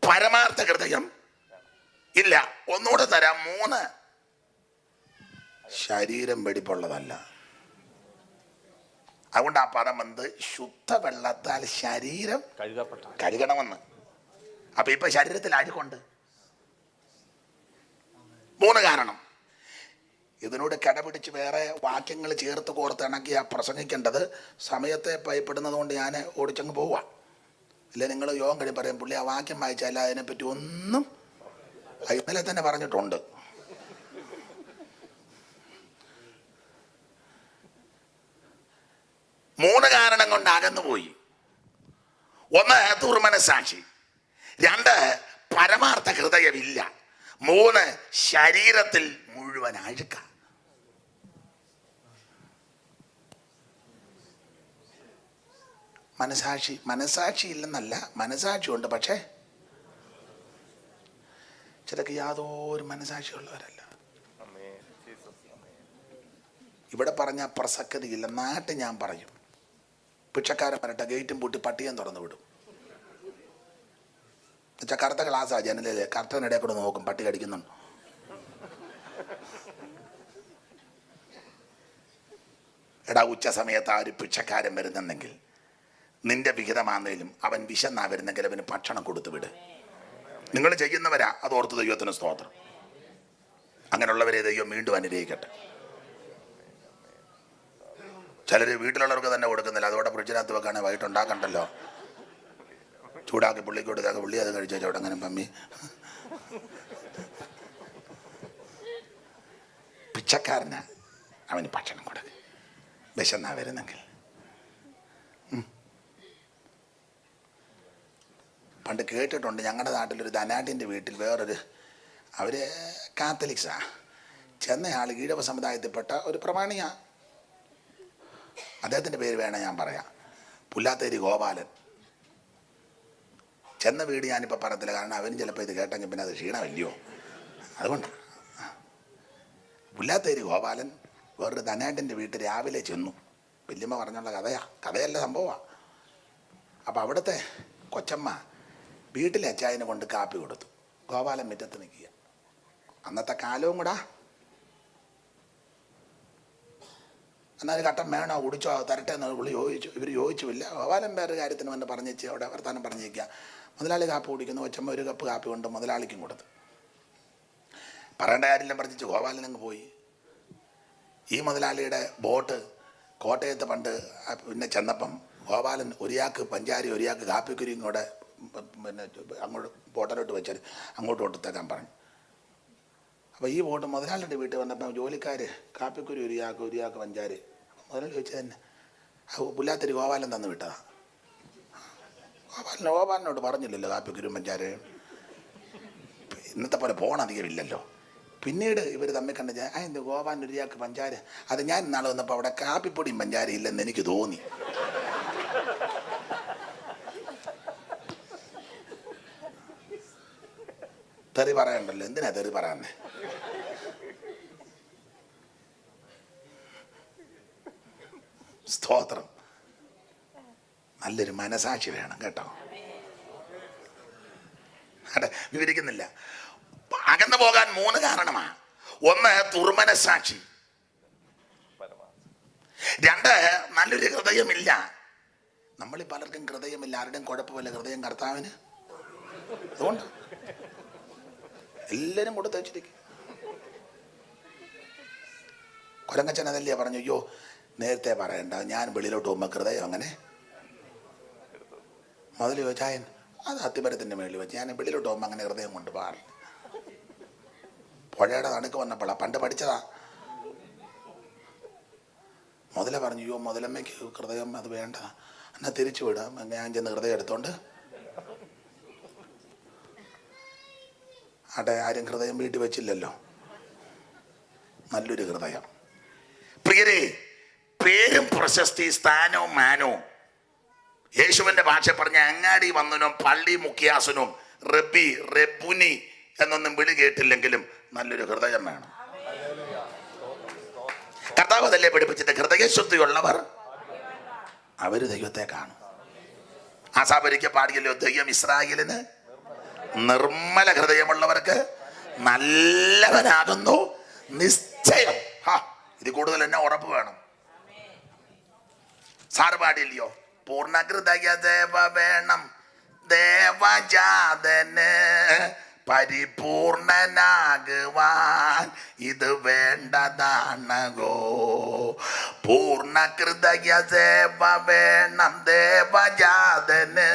പരമാർത്ഥ ഹൃദയം ഇല്ല. ഒന്നുകൂടെ തരാം. മൂന്ന്, ശരീരം വെടിപ്പുള്ളതല്ല. അതുകൊണ്ട് ആ പദം വന്ന് ശുദ്ധവെള്ളത്താൽ ശരീരം കഴുകണമെന്ന്. അപ്പൊ ഇപ്പൊ ശരീരത്തിൽ അഴുക്കുണ്ട്. മൂന്ന് കാരണം. ഇതിനോട് കടപിടിച്ച് വേറെ വാക്യങ്ങൾ ചേർത്ത് കോർത്ത് ഇണക്കി പ്രസംഗിക്കേണ്ടത് സമയത്തെ ഭയപ്പെടുന്നത് കൊണ്ട് ഞാൻ ഓടിച്ചങ്ങ് പോവുക. ഇല്ല, നിങ്ങൾ യോഗം കഴിയും പറയും പുള്ളി ആ വാക്യം വായിച്ചാൽ അതിനെപ്പറ്റി ഒന്നും ഇന്നലെ തന്നെ പറഞ്ഞിട്ടുണ്ട്. മൂന്ന് കാരണം കൊണ്ട് അകന്നുപോയി. ഒന്ന്, ദുർമനസാക്ഷി. രണ്ട്, പരമാർത്ഥ ഹൃദയമില്ല. മൂന്ന്, ശരീരത്തിൽ മുഴുവൻ അഴുക്ക. മനസാക്ഷി ഇല്ലെന്നല്ല, മനസാക്ഷി ഉണ്ട്. പക്ഷേ ചിലക്ക് യാതൊരു മനസാക്ഷി ഉള്ളവരല്ല. ഇവിടെ പറഞ്ഞ പ്രസക്തിയില്ല. നാട്ടിൽ ഞാൻ പറയും, ഭിക്ഷക്കാരൻ വരട്ടെ, ഗേറ്റും പൂട്ടി പട്ടിയും തുറന്നു വിടും. എന്നുവെച്ചാൽ കറുത്ത ഗ്ലാസ്സാ ജനലിലെ, കർട്ടനിടയിൽ കൂടെ നോക്കും പട്ടി കടിക്കുന്നുണ്ട്. എടാ, ഉച്ച സമയത്ത് ആ ഒരു ഭിക്ഷക്കാരൻ വരുന്നെങ്കിൽ നിന്റെ വിഹിതമാന്നേലും അവൻ വിശന്നാ വരുന്നെങ്കിൽ അവന് ഭക്ഷണം കൊടുത്തു വിട്. നിങ്ങൾ ചെയ്യുന്നവരാ, അത് ഓർത്ത് ദൈവത്തിന് സ്തോത്രം. അങ്ങനെയുള്ളവരെ ദൈവം വീണ്ടും അനുഗ്രഹിക്കട്ടെ. ചിലർ വീട്ടിലുള്ളവർക്ക് തന്നെ കൊടുക്കുന്നില്ല. അതോടെ ഫ്രിഡ്ജിനകത്ത് വെക്കാണെങ്കിൽ വൈകിട്ട് ഉണ്ടാക്കണ്ടല്ലോ. ചൂടാക്കി പുള്ളിക്ക് കൊടുക്കാതെ പുള്ളി അത് കഴിച്ചു വെച്ചോടെ അങ്ങനെ പമ്മി. പിച്ചക്കാരന് അവന് ഭക്ഷണം കൊടുക്കും വിശന്നാ വരുന്നെങ്കിൽ. പണ്ട് കേട്ടിട്ടുണ്ട്, ഞങ്ങളുടെ നാട്ടിലൊരു ധനാട്ടിൻ്റെ വീട്ടിൽ വേറൊരു, അവർ കാത്തലിക്സാ, ചെന്നയാൾ ഈഴവ സമുദായത്തിൽപ്പെട്ട ഒരു പ്രമാണിയാ. അദ്ദേഹത്തിൻ്റെ പേര് വേണേ ഞാൻ പറയാം, പുല്ലാത്തേരി ഗോപാലൻ. ചെന്ന വീട് ഞാനിപ്പോൾ പറയത്തില്ല, കാരണം അവനും ചിലപ്പോൾ ഇത് കേട്ടെങ്കിൽ പിന്നെ അത് ക്ഷീണമല്ലയോ. അതുകൊണ്ടാണ്. പുല്ലാത്തേരി ഗോപാലൻ വേറൊരു ധനാട്ടിൻ്റെ വീട്ടിൽ രാവിലെ ചെന്നു. വല്യമ്മ പറഞ്ഞുള്ള കഥയല്ല സംഭവമാണ്. അപ്പോൾ അവിടുത്തെ കൊച്ചമ്മ വീട്ടിലെ അച്ചായനെ കൊണ്ട് കാപ്പി കൊടുത്തു. ഗോപാലൻ മുറ്റത്ത് നിൽക്കുക. അന്നത്തെ കാലവും കൂടാ. എന്നാൽ കട്ടൻ വേണോ കുടിച്ചോ തരട്ടെ എന്ന് പുള്ളി ചോദിച്ചു. ഇവർ ചോദിച്ചുമില്ല. ഗോപാലൻ വേറെ കാര്യത്തിന് വന്ന് പറഞ്ഞേച്ച് അവിടെ വർത്താനം പറഞ്ഞേക്കുക. മുതലാളി കാപ്പി കുടിക്കുന്നു. കൊച്ചമ്മ ഒരു കപ്പ് കാപ്പി കൊണ്ട് മുതലാളിക്കും കൊടുത്തു. പറയേണ്ട കാര്യമെല്ലാം പറഞ്ഞിച്ച് ഗോപാലൻ അങ്ങ് പോയി. ഈ മുതലാളിയുടെ ബോട്ട് കോട്ടയത്ത് പണ്ട് പിന്നെ ചെന്നപ്പം ഗോപാലൻ ഒരാൾക്ക് പഞ്ചാരി ഒരാൾക്ക് കാപ്പിക്കുരിയും കൂടെ പിന്നെ അങ്ങോട്ട് ബോട്ടിലോട്ട് വെച്ചാൽ അങ്ങോട്ട് കൊടുത്തേക്കാൻ പറഞ്ഞു. അപ്പോൾ ഈ ബോട്ട് മുതലാളിയുടെ വീട്ടിൽ വന്നപ്പോൾ ജോലിക്കാർ കാപ്പിക്കുരി ഒരാൾക്ക് പഞ്ചാരി. മുതലാളി ചോദിച്ചത് തന്നെ പുല്ലാത്തൊരു ഗോപാലൻ തന്നു വിട്ടതാ. ഗോപാലനോട് പറഞ്ഞില്ലല്ലോ കാപ്പിക്കുരും പഞ്ചാരി. ഇന്നത്തെ പോലെ ഫോൺ അധികം ഇല്ലല്ലോ. പിന്നീട് ഇവർ തമ്മിൽ കണ്ട് എന്ത് ഗോപാൻ ഒരിയാൾക്ക് പഞ്ചാര, അത് ഞാൻ ഇന്നാളെ വന്നപ്പോൾ അവിടെ കാപ്പിപ്പൊടിയും പഞ്ചാര ഇല്ലെന്ന് എനിക്ക് തോന്നി. തെറി പറയണ്ടല്ലോ, എന്തിനാ തെറി പറയാന്നെ? സ്തോത്രം. നല്ലൊരു മനസാക്ഷി വേണം കേട്ടോ. അതെ, വിവരിക്കുന്നില്ല. അകന്നു പോകാൻ 3 കാരണമാണ്. 1, ദുർമനസാക്ഷി. 2, നല്ലൊരു ഹൃദയമില്ല. നമ്മളീ പലർക്കും ഹൃദയമില്ല. ആരുടെയും കുഴപ്പമില്ല, ഹൃദയം കർത്താവിന്. അതുകൊണ്ട് എല്ലാവരും കൊടുത്ത് വെച്ചിരിക്കും. കൊരങ്ങച്ചൻ അതല്ലേ പറഞ്ഞു, അയ്യോ നേരത്തെ പറയണ്ട, ഞാൻ വെളിയിലോട്ട് പോകുമ്പോൾ ഹൃദയം അങ്ങനെ മുതൽ ചോദിച്ചായൻ അത് അത്തിമരത്തിൻ്റെ മേളിൽ വെച്ച് ഞാൻ വെളിയിലോട്ട് പോകുമ്പോൾ അങ്ങനെ ഹൃദയം കൊണ്ട് പാടില്ല. പുഴയുടെ നടുക്ക് വന്നപ്പോഴാണ്, പണ്ട് പഠിച്ചതാ. മുതല പറഞ്ഞു, അയ്യോ മുതലമ്മയ്ക്ക് ഹൃദയം അത് വേണ്ട, എന്നാൽ തിരിച്ചു വിടാം. ഞാൻ ചെന്ന് ഹൃദയം എടുത്തോണ്ട് അവിടെ ആരും ഹൃദയം വീട്ടിൽ വെച്ചില്ലല്ലോ. നല്ലൊരു ഹൃദയം. പ്രിയരെ, പേരും പ്രശസ്തി സ്ഥാനവും മാനവും യേശുവിന്റെ ഭാഷ പറഞ്ഞ അങ്ങാടി വന്നനും പള്ളി മുഖ്യാസനും റബ്ബി റബ്ബുനി എന്നൊന്നും വിളി കേട്ടില്ലെങ്കിലും നല്ലൊരു ഹൃദയം വേണം. കർത്താവ് അതല്ലേ പഠിപ്പിച്ചിട്ട്, ഹൃദയശുദ്ധിയുള്ളവർ അവര് ദൈവത്തെ കാണും. ആസാപരിക്ക് പാടിയല്ലോ, ദൈവം ഇസ്രായേലിന് നിർമ്മല ഹൃദയമുള്ളവർക്ക് നല്ലവനാകുന്നു നിശ്ചയം. ഇത് കൂടുതൽ എന്നെ ഉറപ്പ് വേണം. സാറ് പാടില്ലയോ, പൂർണ്ണ ഹൃദയ ദേവ വേണം ദേവജാതന് പരിപൂർണനാകുവാൻ ഇത് വേണ്ടതാണോ. പൂർണ്ണ ഹൃദയ സേവ വേണം ദേവജാതന്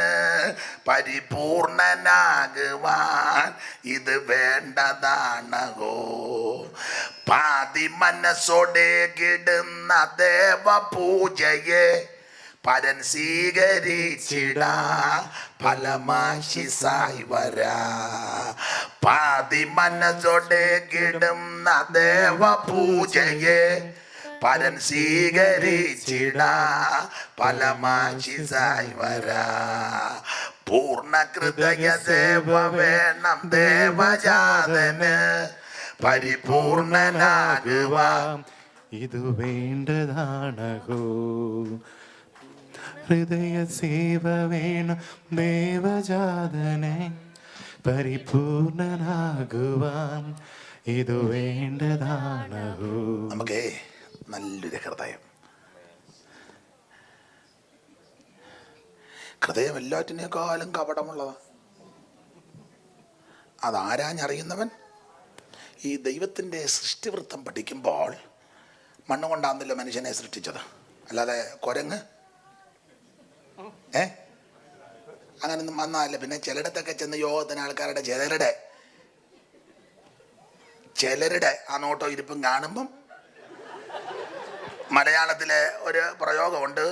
പരിപൂർണനാകുവാൻ ഇത് വേണ്ടതാണോ. പാതി മനസ്സോടെ കിടുന്ന ദേവപൂജയെ പരൻ സ്വീകരിച്ചിടാ ഫലമാശിസായി വരാ. പാതി മനസ്സോടെ കിടുന്ന ദേവപൂജയെ പരൻ സ്വീകരിച്ചിടാ ഫലമാശിസായി വരാ. പൂർണ്ണ ഹൃദയ ദേവ വേണം ദേവജാതന് പരിപൂർണനാകുവാൻ ഇത് വേണ്ടതാണോ. ഹൃദയ സേവ വേണം ദേവജാതനെ പരിപൂർണനാകുവാൻ ഇത് വേണ്ടതാണോ. നമുക്കേ നല്ലൊരു ഹൃദയം. ഹൃദയം എല്ലാറ്റിനേക്കാളും കപടമുള്ളതാണ്. അതാരാഞ്ഞറിയുന്നവൻ. ഈ ദൈവത്തിൻ്റെ സൃഷ്ടിവൃത്തം പഠിക്കുമ്പോൾ മണ്ണുകൊണ്ടാകുന്നില്ല മനുഷ്യനെ സൃഷ്ടിച്ചത്, അല്ലാതെ കുരങ്ങ് അങ്ങനൊന്നും വന്നതല്ല. പിന്നെ ചിലയിടത്തൊക്കെ ചെന്ന് യോഗത്തിന് ആൾക്കാരുടെ ചിലരുടെ ആ നോട്ടോ ഇരിപ്പും കാണുമ്പം മലയാളത്തിലെ ഒരു പ്രയോഗമുണ്ട്,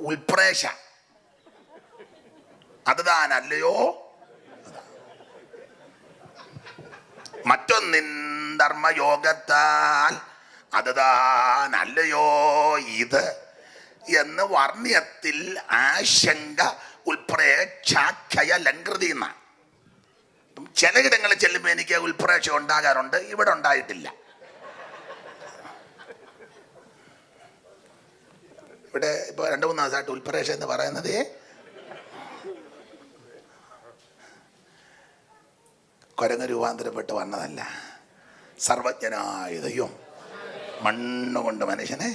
ഉൾപ്രേക്ഷ. അത് താനല്ലയോ. മറ്റൊന്നിൻ ധർമ്മയോഗത്താൽ അത് താനല്ലയോ ഇത് എന്ന് വർണ്ണ്യത്തിൽ ആശങ്ക ഉൾപ്രേക്ഷാഖ്യ ലംഘൃതി എന്ന. ചിലയിടങ്ങളിൽ ചെല്ലുമ്പോൾ എനിക്ക് ഉൾപ്രേക്ഷ ഉണ്ടാകാറുണ്ട്, ഇവിടെ ഉണ്ടായിട്ടില്ല. ഇവിടെ ഇപ്പോൾ 2-3 ദിവസമായിട്ട് ഉൾപ്രേക്ഷ എന്ന് പറയുന്നത് കുരങ്ങ് രൂപാന്തരപ്പെട്ട് വന്നതല്ല. സർവജ്ഞനായ ദൈവം മണ്ണുകൊണ്ട് മനുഷ്യനെ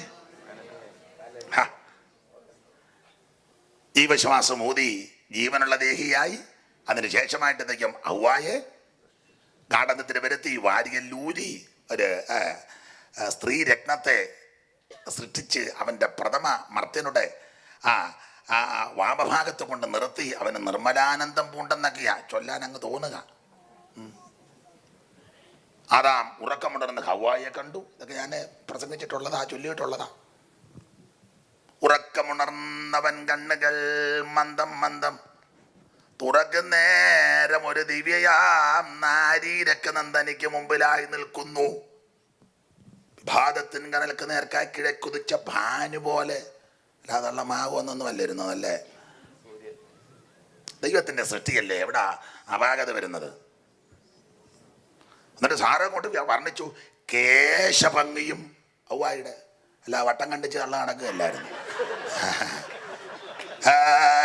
ജീവശ്വാസം ഊതി ജീവനുള്ള ദേഹിയായി. അതിന് ശേഷമായിട്ട് ദൈവം ഹവ്വായെ ഗാഢത്തിന് വരുത്തി വാരിയല്ലൂരി ഒരു സ്ത്രീ രത്നത്തെ സൃഷ്ടിച്ച് അവൻ്റെ പ്രഥമ മർത്യനുടെ വാമഭാഗത്ത് കൊണ്ട് നിർത്തി അവന് നിർമ്മലാനന്ദം പൂണ്ടെന്നൊക്കെയാ ചൊല്ലാൻ അങ്ങ് തോന്നുക. ആദാം ഉറക്കമുണർന്ന് ഹവ്വായെ കണ്ടു. ഇതൊക്കെ ഞാൻ പ്രസംഗിച്ചിട്ടുള്ളതാ, ചൊല്ലിയിട്ടുള്ളതാ. ഉറക്കമുണർന്നവൻ കണ്ണുകൾ മന്ദം മന്ദം തുറക്കുന്നേരം ഒരു ദിവ്യയാം നാരീരക്തനം തനിക്ക് മുമ്പിലായി നിൽക്കുന്നു. വിഭാതത്തിൻ കനൽക്ക് നേർക്കായി കിഴക്കുതിച്ച ഭാനു പോലെ. അല്ലാതുള്ള മാവൊന്നൊന്നും അല്ലായിരുന്നതല്ലേ? ദൈവത്തിന്റെ സൃഷ്ടിയല്ലേ, എവിടാ അപാകത വരുന്നത്? എന്നിട്ട് സാറെ കൊണ്ട് വർണ്ണിച്ചു കേശഭംഗിയും ഔവായുടെ. അല്ല വട്ടം കണ്ടിച്ച് തള്ള നടക്കുകയല്ലായിരുന്നു.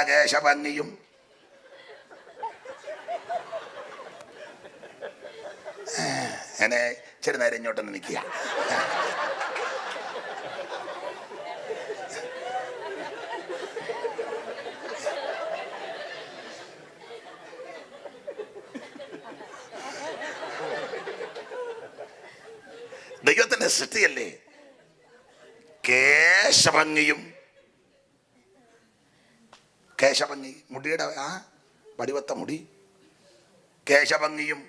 കേശഭംഗിയും എന്നെ ഇച്ചിരി നേരം ഇങ്ങോട്ടൊന്ന് നിൽക്കുക. ദൈവത്തിന്റെ സൃഷ്ടിയല്ലേ. കേശഭംഗിയും, കേശഭംഗി മുടിയുടെ വടിവത്ത മുടി, കേശഭംഗിയും.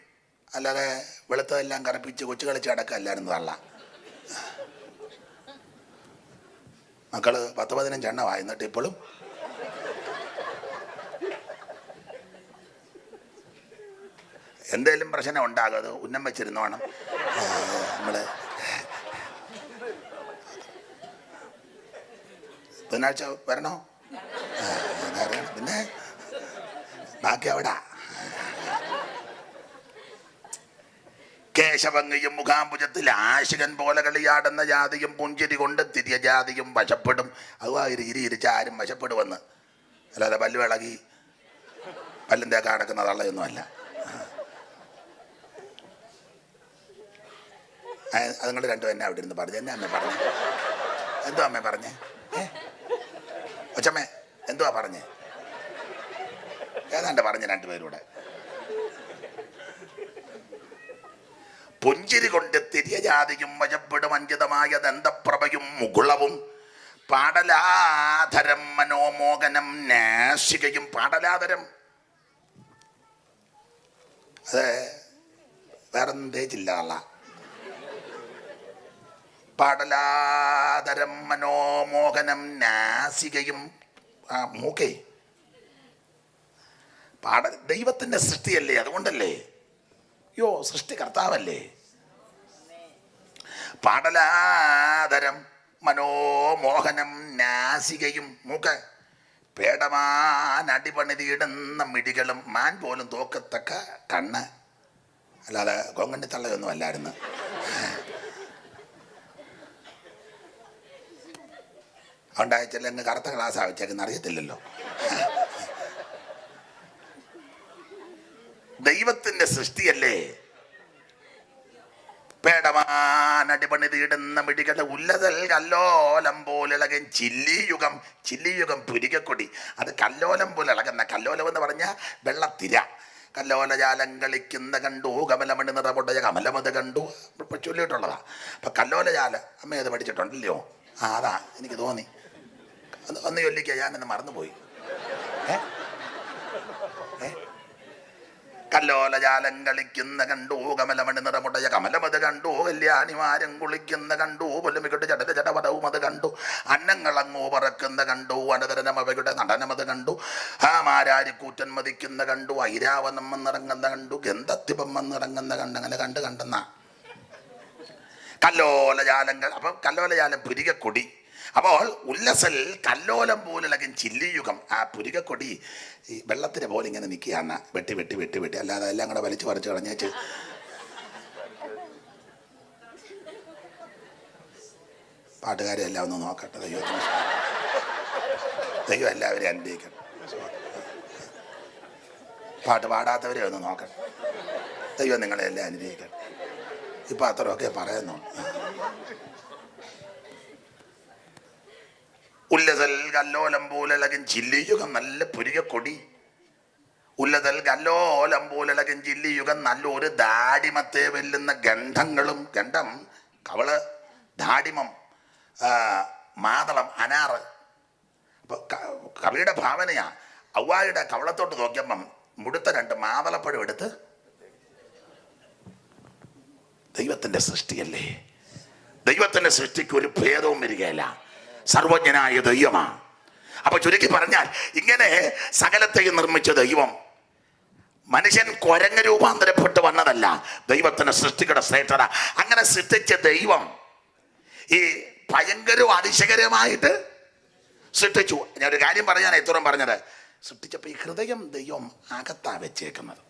അല്ലാതെ വെളുത്തതെല്ലാം കറപ്പിച്ച് കൊച്ചു കളിച്ച് അടക്കമല്ലായിരുന്നു തള്ള. മക്കള് 10-15 എണ്ണമായി. എന്നിട്ട് ഇപ്പോഴും എന്തേലും പ്രശ്നം ഉണ്ടാകും. അത് ഉന്നം വെച്ചിരുന്നോണം. നമ്മള് ബുധനാഴ്ച വരണോ? പിന്നെ ബാക്കി അവിടെ. കേശഭംഗിയും മുഖാംബുജത്തിൽ ആശികൻ പോലെ കളിയാടുന്ന ജാതിയും പുഞ്ചിരി കൊണ്ട് തിരിയ ജാതിയും വശപ്പെടും. അതുവാ ഇരിച്ച് ആരും വശപ്പെടുവെന്ന്. അല്ലാതെ പല്ല് വിളകി പല്ലിൻ്റെ കാടക്കുന്ന തള്ളയൊന്നുമല്ല. അത് നിങ്ങൾ രണ്ടും എന്നെ അവിടെ ഇരുന്ന് പറഞ്ഞു. എന്നെ അമ്മ പറഞ്ഞേ? എന്തോ അമ്മ പറഞ്ഞേ? ഒച്ചമ്മേ എന്തുവാ പറഞ്ഞേ? ഏതാണ്ട് പറഞ്ഞ രണ്ടുപേരൂടെ. പുഞ്ചിരി കൊണ്ട് തിരിയ ജാതിയും വശപ്പെടും അഞ്ചിതമായ ദന്തപ്രഭയും മുകുളവും പാടലാധരം മനോമോഹനം നാശികയും. പാടലാധരം അത് വേറൊന്നും തേച്ചില്ല തള്ള. പാടലാധരം മനോമോഹനം നാസികയും. മൂക്കേ ദൈവത്തിന്റെ സൃഷ്ടിയല്ലേ, അതുകൊണ്ടല്ലേ. യോ സൃഷ്ടി കർത്താവല്ലേ. പാടലാധരം മനോമോഹനം നാസികയും. മൂക്ക് പേടമാൻ അടിപണിതിയിടുന്ന മിടികളും മാൻ പോലും തോക്കത്തക്ക കണ്ണ്. അല്ലാതെ കൊങ്ങണ്ണി തള്ളയൊന്നും അല്ലായിരുന്നു. അതുകൊണ്ടായിച്ചല്ല അങ്ങ് കറുത്ത ഗ്ലാസ്സാ വെച്ചേക്കുന്ന അറിയത്തില്ലല്ലോ. ദൈവത്തിന്റെ സൃഷ്ടിയല്ലേ. പേടമാനടിപണിതിടുന്ന മിടികളുടെ ഉല്ലതൽ കല്ലോലം പോലിളകൻ ചില്ലിയുഗം. ചില്ലിയുഗം പുരികക്കൊടി. അത് കല്ലോലം പോലെ ഇളകുന്ന. കല്ലോലം എന്ന് പറഞ്ഞാൽ വെള്ളത്തിര. കല്ലോലജാലം കളിക്കുന്ന കണ്ടു കമലമണി നിറപൊട്ടയ കമലമത് കണ്ടു. ഇപ്പൊ ചൊല്ലിയിട്ടുള്ളതാ. അപ്പൊ കല്ലോലജാല അമ്മ അത് പഠിച്ചിട്ടുണ്ടല്ലോ. അതാ എനിക്ക് തോന്നി. ഒന്ന് ചൊല്ലിക്ക, ഞാനെന്ന് മറന്നുപോയി. കല്ലോലജാലം കളിക്കുന്ന കണ്ടു കമലമണി നിറമുടയ കമലമത് കണ്ടു. കല്യാണിമാരും കുളിക്കുന്ന കണ്ടു. പൊല്ലുമിക്കട്ട് ചടല ചടപടവും അത് കണ്ടു. അന്നങ്ങളങ്ങോ പറക്കുന്ന കണ്ടു. അനതരനം അവയുടെ നടനമത് കണ്ടു. മാരാരിക്കൂറ്റൻ മതിക്കുന്ന കണ്ടു. ഐരാവനം വന്നിറങ്ങുന്ന കണ്ടു. ഗന്ധത്തിപ്പം വന്നിറങ്ങുന്ന കണ്ട്. അങ്ങനെ കണ്ടെന്ന കല്ലോലജാലങ്ങൾ. അപ്പം കല്ലോലജാലം പുരികക്കൊടി. അപ്പോൾ ഉല്ലസൽ കല്ലോലം പോലിളകൻ ചില്ലിയുഗം. ആ പുരികക്കൊടി ഈ വെള്ളത്തിന് പോലെ ഇങ്ങനെ നിൽക്കുകയാണ്. വെട്ടി വെട്ടി വെട്ടി വെട്ടി. അല്ലാതെ എല്ലാം കൂടെ വലിച്ചു പറിച്ചു കളഞ്ഞേച്ച് പാട്ടുകാരെ എല്ലാം ഒന്ന് നോക്കട്ടെ. ദൈവം എല്ലാവരെയും അനുഗ്രഹിക്കട്ടെ. പാട്ട് പാടാത്തവരെ ഒന്ന് നോക്കട്ടെ. ദൈവം നിങ്ങളെ എല്ലാം അനുഗ്രഹിക്കട്ടെ. ഇപ്പം അത്രയൊക്കെ പറയുന്നു. ഉല്ലതൽ കല്ലോലം പോലളകൻ ചില്ലിയുഗം. നല്ല പുരികക്കൊടി. ഉല്ലതൽ കല്ലോലം പോലളകൻ ചില്ലിയുഗം. നല്ലൊരു ദാടിമത്തെ വെല്ലുന്ന ഗന്ധങ്ങളും. ഗന്ധം കവള്, ദാടിമം, മാതളം, അനാറ്. അപ്പൊ കവിയുടെ ഭാവനയാ. ഔവായുടെ കവളത്തോട്ട് നോക്കിയപ്പം മുടുത്ത 2 മാതളപ്പഴം എടുത്ത്. ദൈവത്തിന്റെ സൃഷ്ടിയല്ലേ. ദൈവത്തിന്റെ സൃഷ്ടിക്ക് ഒരു ഭേദവും വരികയില്ല. സർവജ്ഞനായ ദൈവമാണ്. അപ്പൊ ചുരുക്കി പറഞ്ഞാൽ ഇങ്ങനെ സകലത്തെയും നിർമ്മിച്ച ദൈവം മനുഷ്യൻ കുരങ്ങ് രൂപാന്തരപ്പെട്ട് വന്നതല്ല, ദൈവത്തിന്റെ സൃഷ്ടിയുടെ ശ്രേഷ്ഠത. അങ്ങനെ സൃഷ്ടിച്ച ദൈവം ഈ ഭയങ്കരവും അതിശയകരമായിട്ട് സൃഷ്ടിച്ചു. ഞാൻ ഒരു കാര്യം പറയാൻ ഇത്രയും പറഞ്ഞത്, സൃഷ്ടിച്ചപ്പോൾ ഈ ഹൃദയം ദൈവം അകത്താ വെച്ചേക്കുന്നത്.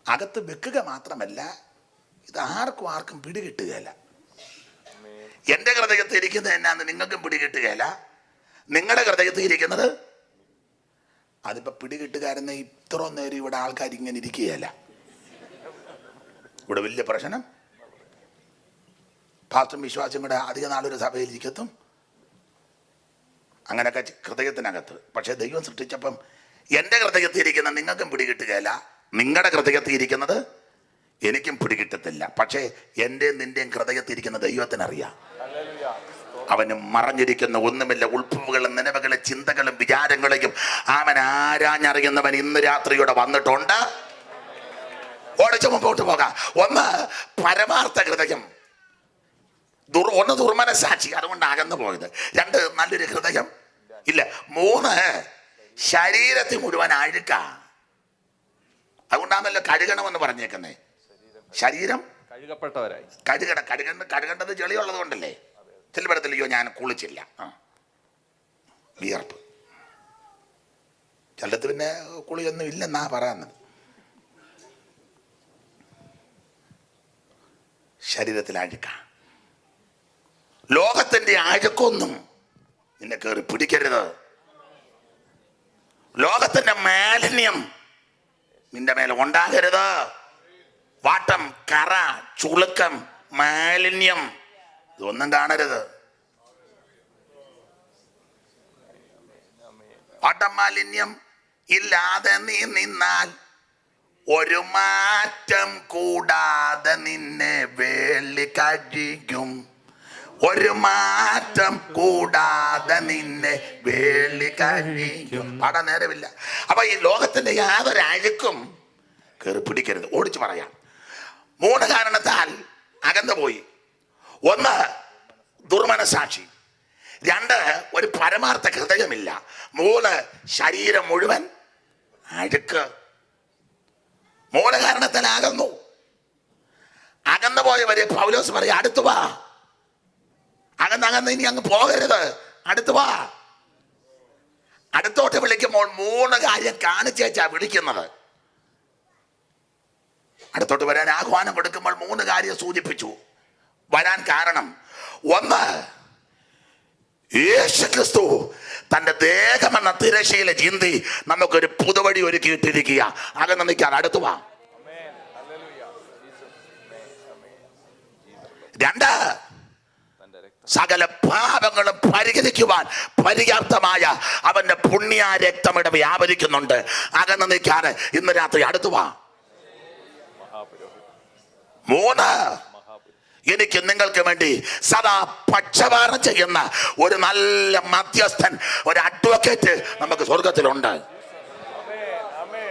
അകത്ത് വെക്കുക മാത്രമല്ല, ഇത് ആർക്കും പിടികിട്ടുകയില്ല. എൻ്റെ ഹൃദയത്തിൽ ഇരിക്കുന്നത് എന്നാന്ന് നിങ്ങൾക്കും പിടികിട്ടുകയില്ല. നിങ്ങളുടെ ഹൃദയത്തിൽ ഇരിക്കുന്നത് അതിപ്പോൾ പിടികിട്ടുകാരെന്ന് ഇത്ര നേരം ഇവിടെ ആൾക്കാർ ഇങ്ങനെ ഇരിക്കുകയല്ല. ഇവിടെ വലിയ പ്രശ്നം, പാസ്റ്ററും വിശ്വാസം കൂടെ അധിക നാളൊരു സഭയിൽ ഇരിക്കത്തും അങ്ങനെയൊക്കെ ഹൃദയത്തിനകത്ത്. പക്ഷെ ദൈവം സൃഷ്ടിച്ചപ്പം എൻ്റെ ഹൃദയത്തിൽ ഇരിക്കുന്ന നിങ്ങൾക്കും പിടികിട്ടുകയില്ല, നിങ്ങളുടെ ഹൃദയത്തിൽ ഇരിക്കുന്നത് എനിക്കും പിടികിട്ടത്തില്ല. പക്ഷേ എൻ്റെ നിൻ്റെയും ഹൃദയത്തിൽ ഇരിക്കുന്ന ദൈവത്തിനറിയാം. അവന് മറഞ്ഞിരിക്കുന്ന ഒന്നുമില്ല. ഉൾപ്പുകളും നിലവുകളും ചിന്തകളും വിചാരങ്ങളെയും അവൻ ആരാഞ്ഞറിയുന്നവൻ ഇന്ന് രാത്രിയോടെ വന്നിട്ടുണ്ട്. ഓടിച്ചു മുമ്പോട്ട് പോകാം. ഒന്ന് പരമാർത്ഥ ഹൃദയം, ഒന്ന് ദുർമനസാക്ഷി, അതുകൊണ്ട് അകന്നു പോയത്. രണ്ട് നല്ലൊരു ഹൃദയം ഇല്ല. മൂന്ന് ശരീരത്തിൽ മുഴുവൻ അഴുക്ക, അതുകൊണ്ടാണല്ലോ കഴുകണമെന്ന് പറഞ്ഞേക്കുന്നേ. ശരീരം കഴുകപ്പെട്ടവരായി കഴുകേണ്ടത് ചെളിയുള്ളത് കൊണ്ടല്ലേ. ചിലയിടത്തില്ലയോ ഞാൻ കുളിച്ചില്ല, വിയർപ്പ്. ചിലടത്ത് പിന്നെ കുളിയൊന്നും ഇല്ലെന്നാ പറയുന്നത്. ശരീരത്തിൽ അഴുക്ക. ലോകത്തിന്റെ അഴുക്കൊന്നും നിന്നെ കയറി പിടിക്കരുത്. ലോകത്തിന്റെ മാലിന്യം നിന്റെ മേലെ ഉണ്ടാകരുത്. വാട്ടം, കറ, ചുളുക്കം, മാലിന്യം ഇതൊന്നും കാണരുത്. വാട്ടം മാലിന്യം ഇല്ലാതെ നീ നിന്നാൽ ഒരു മാറ്റം കൂടാതെ നിന്നെ വേളി കഴിയും. ഒരു മാറ്റം കൂടാതെ നിന്നെ വേളി കഴിയും. പാടാൻ നേരമില്ല. അപ്പൊ ഈ ലോകത്തിന്റെ യാതൊരു അഴുക്കും കയറി പിടിക്കരുത്. ഓടിച്ചു പറയാം. മൂന്ന് കാരണത്താൽ അകന്നു പോയി. ഒന്ന് ദുർമനസാക്ഷി, രണ്ട് ഒരു പരമാർത്ഥ ഹൃദയമില്ല, മൂന്ന് ശരീരം മുഴുവൻ അഴുക്ക്. മൂന്ന് കാരണത്താൽ അകന്നു. അകന്നു പോയവരെ പൗലോസ് പറയും, അടുത്തു വാ. അകന്ന് ഇനി അങ്ങ് പോകരുത്, അടുത്തു വാ. അടുത്തോട്ട് വിളിക്കുമ്പോൾ മൂന്ന് കാര്യം കാണിച്ചേച്ചാ വിളിക്കുന്നത്. അടുത്തോട്ട് വരാൻ ആഹ്വാനം കൊടുക്കുമ്പോൾ മൂന്ന് കാര്യം സൂചിപ്പിച്ചു വരാൻ കാരണം. ഒന്ന്, യേശുക്രിസ്തു തന്റെ ദേഹമെന്ന തിരശ്ശീല ചിന്തി നമുക്കൊരു പുതുവഴി ഒരുക്കിയിട്ടിരിക്കുക. അകന്ന് നിൽക്കാൻ അടുത്തു വാ. രണ്ട്, സകല പാപങ്ങളും പരിഹരിക്കുവാൻ പര്യാപ്തമായ അവന്റെ പുണ്യ രക്തം ഇവിടെ വ്യാപരിക്കുന്നുണ്ട്. അകന്ന് നിൽക്കാതെ ഇന്ന് രാത്രി അടുത്തു വാ. മൂന്ന്, എനിക്ക് നിങ്ങൾക്ക് വേണ്ടി സദാ പക്ഷപാതം ചെയ്യുന്ന ഒരു നല്ല മധ്യസ്ഥൻ, ഒരു അഡ്വക്കേറ്റ് നമുക്ക് സ്വർഗത്തിലുണ്ട്.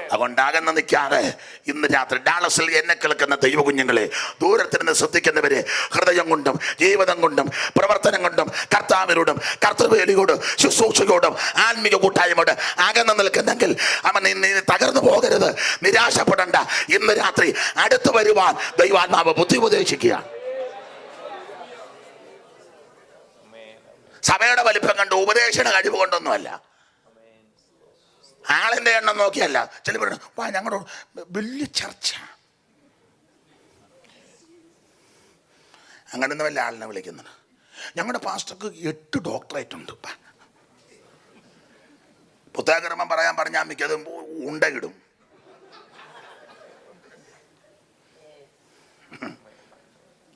അതുകൊണ്ടാകുന്ന നിൽക്കാതെ ഇന്ന് രാത്രി ഡാളസിൽ എന്നെ കേൾക്കുന്ന ദൈവ കുഞ്ഞുങ്ങളെ, ദൂരത്തിൽ നിന്ന് ശ്രദ്ധിക്കുന്നവരെ, ഹൃദയം കൊണ്ടും ജീവിതം കൊണ്ടും പ്രവർത്തനം കൊണ്ടും കർത്താവിനോടും കർത്തൃവേലിയോടും ശുശ്രൂഷയോടും ആത്മീയ കൂട്ടായ്മയോട് അകന്ന് നിൽക്കുന്നെങ്കിൽ അവൻ തകർന്നു പോകരുത്, നിരാശപ്പെടണ്ട. ഇന്ന് രാത്രി അടുത്തു വരുവാൻ ദൈവാത്മാവ് ബുദ്ധി ഉപദേശിക്കുക. സഭയുടെ വലിപ്പം കണ്ട് ഉപദേശന കഴിവ് കൊണ്ടൊന്നുമല്ല, ആളിന്റെ എണ്ണം നോക്കിയല്ല. ചില ഞങ്ങളുടെ വലിയ ചർച്ച, അങ്ങനെയൊന്നും വല്ല ആളിനെ വിളിക്കുന്നത്. ഞങ്ങളുടെ പാസ്റ്റർക്ക് 8 ഡോക്ടറേറ്റ് ഉണ്ട്. പുസ്തകക്രമം പറയാൻ പറഞ്ഞാൽ മിക്കതും ഉണ്ടകിടും.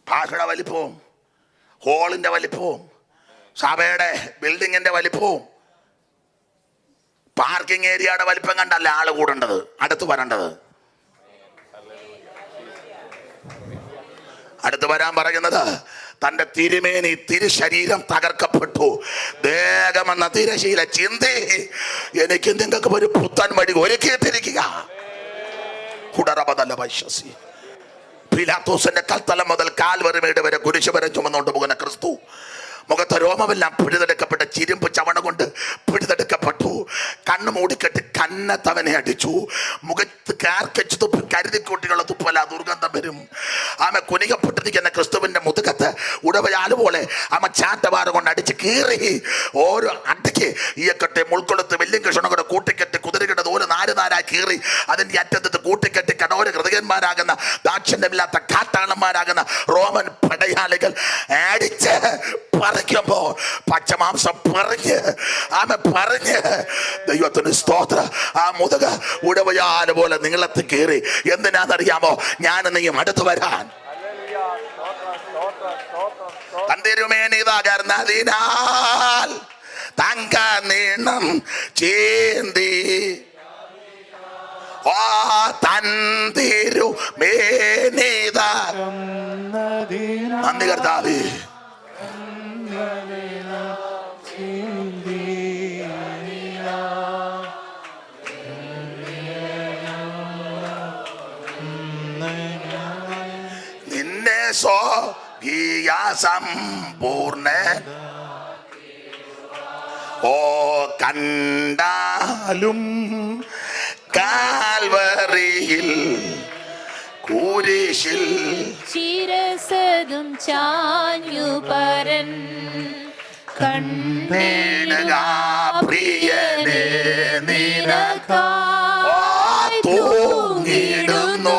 ഭാഷയുടെ വലിപ്പവും ഹോളിന്റെ വലിപ്പവും സഭയുടെ ബിൽഡിങ്ങിന്റെ വലിപ്പവും പാർക്കിംഗ് ഏരിയയുടെ വലിപ്പം കണ്ടല്ല ആള് കൂടേണ്ടത്, അടുത്ത് വരേണ്ടത്. അടുത്ത് വരാൻ പറയുന്നത്, തന്റെ തിരുമേനി തിരുശരീരം തകർക്കപ്പെട്ടു, ദേഹമെന്ന തിരശീല ചിന്തി എനിക്ക് നിങ്ങൾക്ക് ഒരു പുത്തൻ വഴി ഒരുക്കിയിട്ടിരിക്കുക. പീലാത്തോസിന്റെ കൽത്തലം മുതൽ കാൽവരിമേട് വരെ കുരിശുവരെ ചുമന്നുകൊണ്ട് പോകുന്ന ക്രിസ്തു മുഖത്തെ രോമമെല്ലാം പിഴുതെടുക്കപ്പെട്ട ചിരുമ്പ് ചവണ കൊണ്ട് പിഴുതെടുക്കപ്പെട്ടു. കണ്ണ് മൂടിക്കെട്ടി കന്നത്തവനെ അടിച്ചു. മുഖത്ത് കാർക്കച്ച് തുപ്പ് കരുതിക്കൂട്ടിയുള്ള തുപ്പല ദുർഗന്ധം വരും. ആമ കുനികപ്പെട്ടിരിക്കുന്ന ക്രിസ്തുവിന്റെ മുതുകത്ത് ഉടവയാല് പോലെ ആമ ചാട്ടവാറ കൊണ്ട് അടിച്ച് കീറി ഓരോ അടിക്ക് ഈയക്കെട്ടെ മുൾക്കൊളുത്ത് വെല്ലും കൃഷ്ണ കൂടെ കൂട്ടിക്കെട്ടി കുതിരകിട്ടത് ഓരോ നാരായി കീറി അതിന്റെ അറ്റത്ത് കൂട്ടിക്കെട്ടി കടോര ഹൃദയന്മാരാകുന്ന ദാക്ഷിണ്യമില്ലാത്ത കാട്ടാളന്മാരാകുന്ന റോമൻ പടയാളികൾ അടിച്ച് പറിക്കുമ്പോ പച്ചമാംസം പറഞ്ഞ് ദൈവത്തിന് സ്തോത്രം. ആ മുതുക ഉടവയാല് പോലെ നീളത്തിൽ കീറി. എന്തിനാണെന്നറിയാമോ? ഞാൻ നീയും അടുത്തു വരാൻ തന്തിരുമേനിതാകർന്നതിനാൽ തങ്ക നീണം ചേന്തി ഓ തന്തിരുമേനിത. നന്ദി കർത്താവേ. നിന്നെ സ്വകീയ സമ്പൂർണ്ണ ഓ കണ്ടാലും കാൽവറിയിൽ കുരിശിൽ ശിരസതും ചാഞ്ഞു പരൻ കണ്ടിടുക പ്രിയനേ നിനക്കായി തൂങ്ങിടുന്നു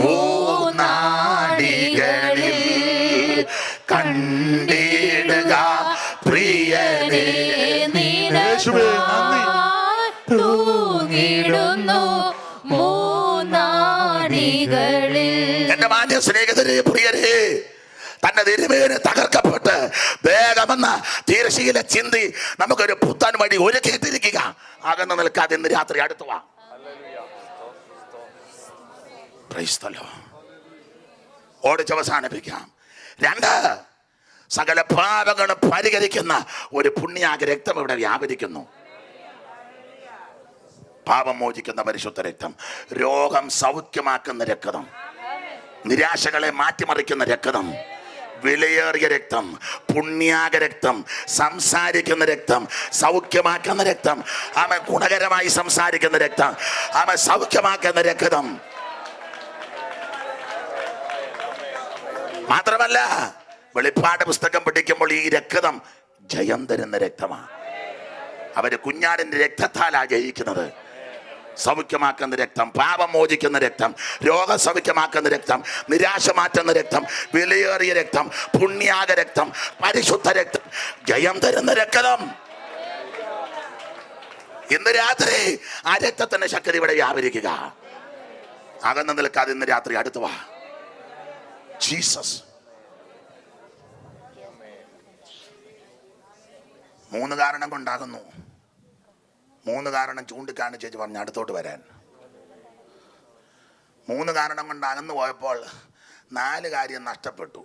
മൂന്നാടികളിൽ. കണ്ടിടുക പ്രിയനേ തൂങ്ങിടുന്നു മൂന്നാടികളിൽ. എന്റെ മാന്യ സ്നേഹിതരെ, പ്രിയരെ, തന്റെ തിരുമേനി തകർക്കപ്പെട്ട് വേഗമെന്ന തിരശ്ശീല ചിന്തി നമുക്കൊരു പുത്തൻ വഴി ഒരുക്കിയിട്ടിരിക്കുക. അകന്ന് നിൽക്കാതെ ഇന്ന് രാത്രി അടുത്തു വാ. ഓടിച്ചവസാനിപ്പിക്കാം. 2, സകല പാപങ്ങളും പരിഹരിക്കുന്ന ഒരു പുണ്യാക രക്തം ഇവിടെ വ്യാപരിക്കുന്നു. പാപം മോചിക്കുന്ന പരിശുദ്ധ രക്തം, രോഗം സൗഖ്യമാക്കുന്ന രക്തം, നിരാശകളെ മാറ്റിമറിക്കുന്ന രക്തം, വിലയേറിയ രക്തം, പുണ്യാക രക്തം, സംസാരിക്കുന്ന രക്തം, സൗഖ്യമാക്കുന്ന രക്തം, ആമ ഗുണകരമായി സംസാരിക്കുന്ന രക്തം, ആമ സൗഖ്യമാക്കുന്ന രക്തം. മാത്രമല്ല, വെളിപ്പാട് പുസ്തകം പഠിക്കുമ്പോൾ ഈ രക്തം ജയം തരുന്ന രക്തമാണ്. അവര് കുഞ്ഞാടിന്റെ രക്തത്താലാ ജയിക്കുന്നത്. സൗഖ്യമാക്കുന്ന രക്തം, പാപം മോചിക്കുന്ന രക്തം, രോഗസൗഖ്യമാക്കുന്ന രക്തം, നിരാശ മാറ്റുന്ന രക്തം, വിലയേറിയ രക്തം, പുണ്യാക രക്തം, പരിശുദ്ധ രക്തം, ജയം തരുന്ന രക്തം. ഇന്ന് രാത്രി ആ രക്തത്തിന്റെ ശക്തി ഇവിടെ വ്യാപരിക്കുക. അകന്ന് നിൽക്കാതെ ഇന്ന് രാത്രി അടുത്തു വാ. ജീസസ് 3 കാരണം കൊണ്ടാകുന്നു. 3 കാരണം ചൂണ്ടിക്കാണിച്ചേച്ച് പറഞ്ഞ് അടുത്തോട്ട് വരാൻ. 3 കാരണം കൊണ്ട് അകന്നു പോയപ്പോൾ 4 കാര്യം നഷ്ടപ്പെട്ടു.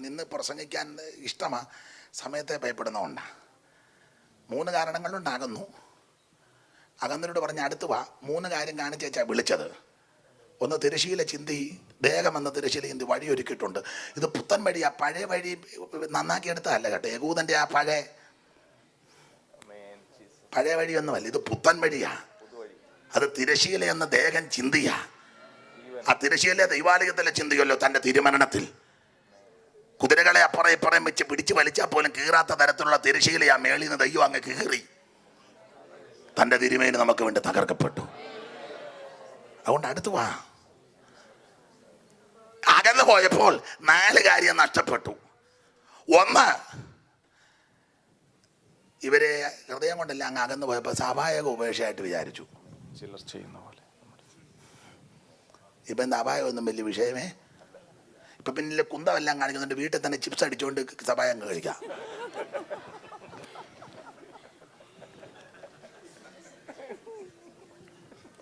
നിന്ന് പ്രസംഗിക്കാൻ ഇഷ്ടമാ, സമയത്തെ ഭയപ്പെടുന്നതുകൊണ്ടാണ്. 3 കാരണങ്ങൾ കൊണ്ടാകുന്നു. അകന്നവരോട് പറഞ്ഞ് അടുത്ത് വാ. 3 കാര്യം കാണിച്ചേച്ചാ വിളിച്ചത്. 1, തിരശ്ശീല ചിന്തി, ദേഹമെന്ന തിരശ്ശീല ചിന്തി വഴിയൊരുക്കിയിട്ടുണ്ട്. ഇത് പുത്തൻ വഴിയാ, പഴയ വഴി നന്നാക്കിയെടുത്തതല്ല കേട്ടോ. യഹൂദന്റെ ആ പഴയ വഴിയൊന്നുമല്ല, ഇത് പുത്തൻ വഴിയാ. അത് തിരശ്ശീല എന്ന ദേഹം ചിന്തിയാ. ആ തിരശ്ശീല ദൈവാലയത്തിലെ ചിന്തിയല്ലോ. തൻ്റെ തിരുമരണത്തിൽ കുതിരകളെ അപ്പുറം ഇപ്പുറം വെച്ച് പിടിച്ച് വലിച്ചാൽ പോലും കീറാത്ത തരത്തിലുള്ള തിരശ്ശീലയാ മേളിൽ നിന്ന് ദൈവം അങ്ങ് കീറി. തൻ്റെ തിരുമേനി നമുക്ക് വേണ്ടി തകർക്കപ്പെട്ടു. അതുകൊണ്ട് അടുത്ത് വാ. അകന്നു പോയപ്പോൾ 4 കാര്യം നഷ്ടപ്പെട്ടു. 1, ഇവരെ ഹൃദയം കൊണ്ടല്ല അങ്ങ് അകന്നു പോയപ്പോൾ സ്വാഭാവിക ഉപേക്ഷയായിട്ട് വിചാരിച്ചു. ചിലർ ചെയ്യുന്ന പോലെ. ഇപ്പം എന്താ അപായമൊന്നും വലിയ വിഷയമേ. ഇപ്പം പിന്നെ കുന്തമെല്ലാം കാണിക്കുന്നുണ്ട്. വീട്ടിൽ തന്നെ ചിപ്സ് അടിച്ചുകൊണ്ട് സഭായം കഴിക്കാം.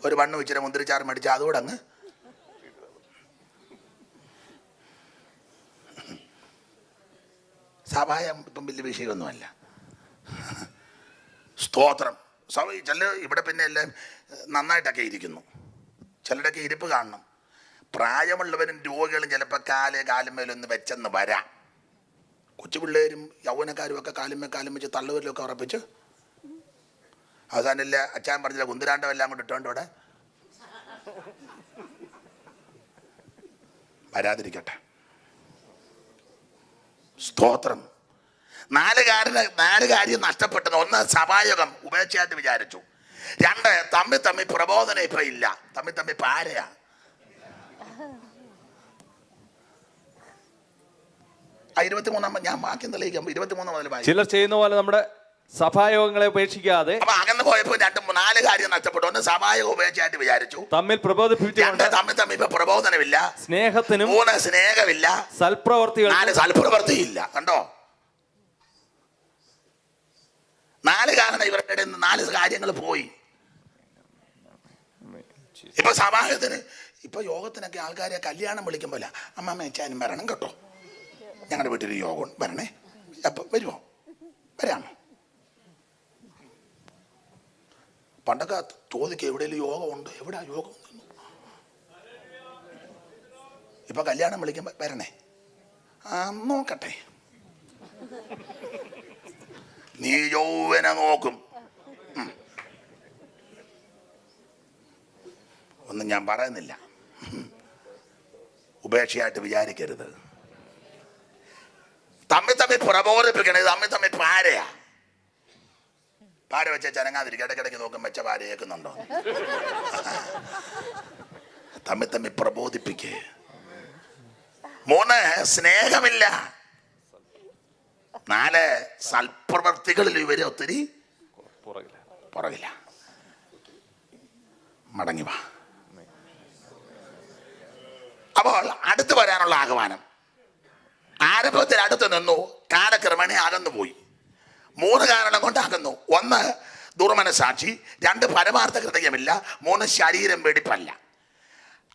ഒരു മണ്ണ് വെച്ചിട്ട് മുന്തിരിച്ചാറ് മേടിച്ച് അതോടെ അങ്ങ് സഭായം ഇപ്പം വലിയ വിഷയമൊന്നുമല്ല. സ്തോത്രം. ചില ഇവിടെ പിന്നെ എല്ലാം നന്നായിട്ടൊക്കെ ഇരിക്കുന്നു. ചിലരുടെയൊക്കെ ഇരിപ്പ് കാണണം. പ്രായമുള്ളവരും രോഗികളും ചിലപ്പോൾ കാലുമേലൊന്ന് വെച്ചെന്ന് വരാം. കൊച്ചു പിള്ളേരും യൗവനക്കാരും ഒക്കെ കാലും വെച്ച് തള്ളുവരിലൊക്കെ ഉറപ്പിച്ച് അവസാനമില്ല അച്ഛൻ പറഞ്ഞില്ല കുന്തിരാണ്ടം എല്ലാം കൊണ്ട് ഇട്ടോണ്ട് ഇവിടെ വരാതിരിക്കട്ടെ. സ്തോത്രം. നാല് കാര്യം നഷ്ടപ്പെട്ടത്. ഒന്ന്, സഭായോഗം ഉപേക്ഷയായിട്ട് വിചാരിച്ചു. രണ്ട്, തമ്മിൽ പ്രബോധനം ഇപ്പൊ ഇല്ല. തമ്മിൽ പാരയാ. ആ 23 ഞാൻ വാക്യം തെളിയിക്കാം. 23 മുതൽ വായിക്കാം. ചിലർ ചെയ്യുന്ന പോലെ നമ്മുടെ സഭായോഗങ്ങളെ ഉപേക്ഷിക്കാതെ അപ്പൊ അകന്ന് പോയപ്പോ 4 കാര്യം നഷ്ടപ്പെട്ടു. ഒന്ന്, സഭായോഗം ഉപേക്ഷയായിട്ട് വിചാരിച്ചു. തമ്മിൽ പ്രബോധിപ്പിച്ചുകൊണ്ട് തമ്മിൽ ഇപ്പൊ പ്രബോധനമില്ല. സ്നേഹത്തിനും 3, സ്നേഹമില്ല. സൽപ്രവർത്തികൾ 4, സൽപ്രവൃത്തിയില്ല. കണ്ടോ? 4 കാരണം ഇവരുടെ ഇടയിൽ നിന്ന് 4 കാര്യങ്ങൾ പോയി. ഇപ്പൊ സഭായോഗത്തിന് ഇപ്പൊ യോഗത്തിനൊക്കെ ആൾക്കാരെ കല്യാണം വിളിക്കുമ്പോല അമ്മ അച്ഛനും വരണം കേട്ടോ, ഞങ്ങളുടെ വീട്ടിൽ യോഗം വരണേ, അപ്പൊ വരുമോ, വരാമോ? പണ്ടൊക്കെ ചോദിക്കുക എവിടെയെങ്കിലും യോഗം ഉണ്ട്, എവിടാ യോഗം? ഇപ്പൊ കല്യാണം വിളിക്കുമ്പോ വരണേ, നോക്കട്ടെ. നീ യൗവനെ നോക്കും. ഒന്നും ഞാൻ പറയുന്നില്ല. ഉപേക്ഷയായിട്ട് വിചാരിക്കരുത്. തമ്മിൽ പ്രബോധിപ്പിക്കണേ. തമ്മിൽ പാരയാ. പാര വെച്ച ചനങ്ങാതിരിക്കും. ഇടയ്ക്കിടയ്ക്ക് നോക്കും വെച്ച പാര കേൾക്കുന്നുണ്ടോ. തമ്മിൽ പ്രബോധിപ്പിക്കേ. 3, സ്നേഹമില്ല. 4, സൽപ്രവർത്തികളിൽ ഇവര് ഒത്തിരി പുറകില്ല. മടങ്ങി വാ. അപ്പോൾ അടുത്ത് വരാനുള്ള ആഹ്വാനം. ആരംഭത്തിൽ അടുത്ത് നിന്നു, കാലക്രമേണ അകന്നു പോയി. 3 കാരണം കൊണ്ട് അകന്നു. 1, ദുർമനസാക്ഷി. 2, പരമാർത്ഥ ഹൃദയമില്ല. 3, ശരീരം വെടിപ്പല്ല.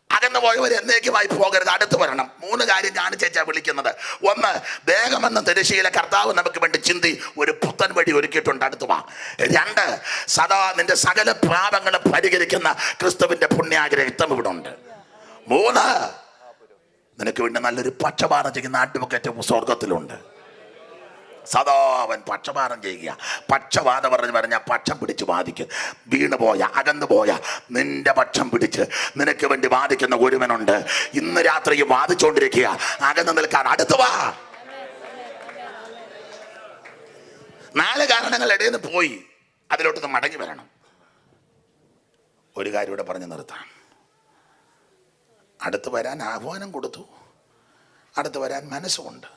അകന്നു പോയവർ എന്നേക്കുമായി പോകരുത്, അടുത്ത് വരണം. 3 കാര്യം കാണിച്ചാ വിളിക്കുന്നത്. 1, ദേഹമെന്ന തിരശ്ശീല കർത്താവ് നമുക്ക് വേണ്ടി ചിന്തി ഒരു പുത്തൻ വഴി ഒരുക്കിയിട്ടുണ്ട്, അടുത്ത് വാ. 2, സദാ നിന്റെ സകല പാപങ്ങളും പരിഹരിക്കുന്ന ക്രിസ്തുവിന്റെ പുണ്യാഗ്രഹം ഇവിടെ ഉണ്ട്. 3, നിനക്ക് വേണ്ടി നല്ലൊരു പക്ഷപാതം ചെയ്യുന്ന അഡ്വക്കേറ്റ് സ്വർഗത്തിലുണ്ട്. സദാ അവൻ പക്ഷപാതം ചെയ്യുക. പക്ഷപാതം പറഞ്ഞാൽ പക്ഷം പിടിച്ച് വാദിക്കും. വീണുപോയ അകന്നുപോയ നിന്റെ പക്ഷം പിടിച്ച് നിനക്ക് വേണ്ടി വാദിക്കുന്ന ഒരുവനുണ്ട്. ഇന്ന് രാത്രിയും വാദിച്ചുകൊണ്ടിരിക്കുക. അകന്നു നിൽക്കാൻ അടുത്ത് വാ. 4 കാരണങ്ങൾ ഇടയിൽ നിന്ന് പോയി, അതിലോട്ടൊന്ന് മടങ്ങി വരണം. ഒരു കാര്യം ഇവിടെ പറഞ്ഞു നിർത്താം. അടുത്ത് വരാൻ ആഹ്വാനം കൊടുത്തു, അടുത്ത് വരാൻ മനസ്സുമുണ്ട്,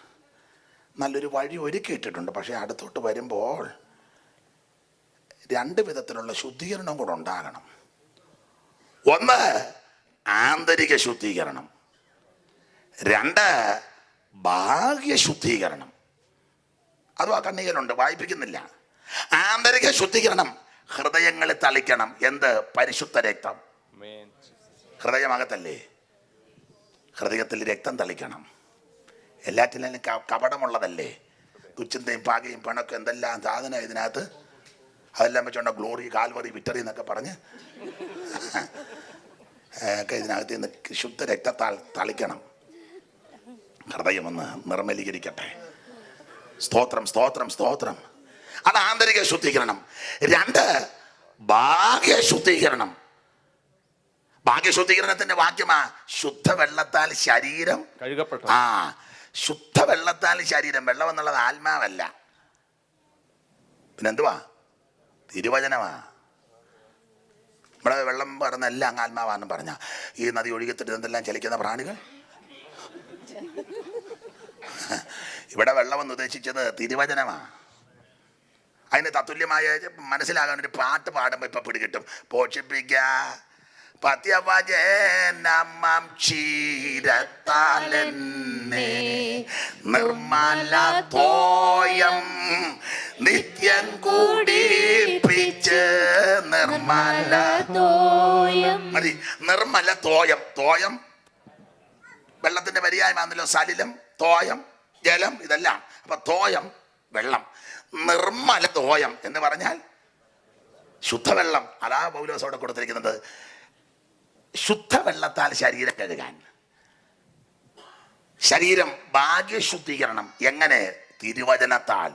നല്ലൊരു വഴി ഒരുക്കിയിട്ടിട്ടുണ്ട്. പക്ഷേ അടുത്തോട്ട് വരുമ്പോൾ 2 വിധത്തിലുള്ള ശുദ്ധീകരണം കൂടെ ഉണ്ടാകണം. 1, ആന്തരിക ശുദ്ധീകരണം. 2, ബാഹ്യ ശുദ്ധീകരണം. അതും ആ കണ്ണികയിലുണ്ട്, വായിപ്പിക്കുന്നില്ല. ആന്തരിക ശുദ്ധീകരണം ഹൃദയങ്ങളിൽ തളിക്കണം. എന്ത്? പരിശുദ്ധ രക്തം. ഹൃദയമകത്തല്ലേ? ഹൃദയത്തിൽ രക്തം തളിക്കണം. എല്ലാറ്റിലും കപടമുള്ളതല്ലേ? തുച്ഛന്തയും പാകയും പണക്കും എന്തെല്ലാം സാധനം ഇതിനകത്ത്. അതെല്ലാം വെച്ചോണ്ട ഗ്ലോറി, കാൽവറി, വിക്ടറി എന്നൊക്കെ പറഞ്ഞ് ഒക്കെ ഇതിനകത്ത് നിന്ന് ശുദ്ധ രക്തത്താൽ തളിക്കണം. ഹൃദയം ഒന്ന് നിർമ്മലീകരിക്കട്ടെ. സ്തോത്രം, സ്തോത്രം, സ്തോത്രം. അത് ആന്തരിക ശുദ്ധീകരണം. 2, ബാഹ്യ ശുദ്ധീകരണം. ഭാഗ്യശുദ്ധീകരണത്തിന്റെ വാക്യമാ ശുദ്ധവെള്ളത്താൽ ശരീരം കഴുകപ്പെട്ടു. ശുദ്ധവെള്ളത്താൽ ശരീരം. വെള്ളം എന്നുള്ളത് ആത്മാവല്ല, പിന്നെന്തുവാ? തിരുവചനമാ. നമ്മളെ വെള്ളം പറഞ്ഞ എല്ലാം ആത്മാവാന്ന് പറഞ്ഞ ഈ നദി ഒഴുകിത്തിട്ട് എന്തെല്ലാം ചലിക്കുന്ന പ്രാണികൾ. ഇവിടെ വെള്ളമെന്ന് ഉദ്ദേശിച്ചത് തിരുവചനമാ. അതിന് തത്തുല്യമായ മനസ്സിലാകാൻ ഒരു പാട്ട് പാടുമ്പോൾ ഇപ്പൊ പിടികിട്ടും. പോഷിപ്പിക്ക പത്യവചനം ക്ഷീരത്താലെന്നെ നിർമ്മല തോയം നിത്യം കുടിപ്പിച്ച് നിർമ്മല തോയം. മതി. നിർമ്മല തോയം. തോയം വെള്ളത്തിന്റെ പര്യായമാണല്ലോ. സലിലം, തോയം, ജലം, ഇതെല്ലാം. അപ്പൊ തോയം വെള്ളം, നിർമ്മല തോയം എന്ന് പറഞ്ഞാൽ ശുദ്ധവെള്ളം. അതാ പൗലോസ് അവിടെ കൊടുത്തിരിക്കുന്നത്. ശുദ്ധവെള്ളത്താൽ ശരീരം കഴുകാൻ. ശരീരം ഭാഗ്യശുദ്ധീകരണം എങ്ങനെ? തിരുവചനത്താൽ.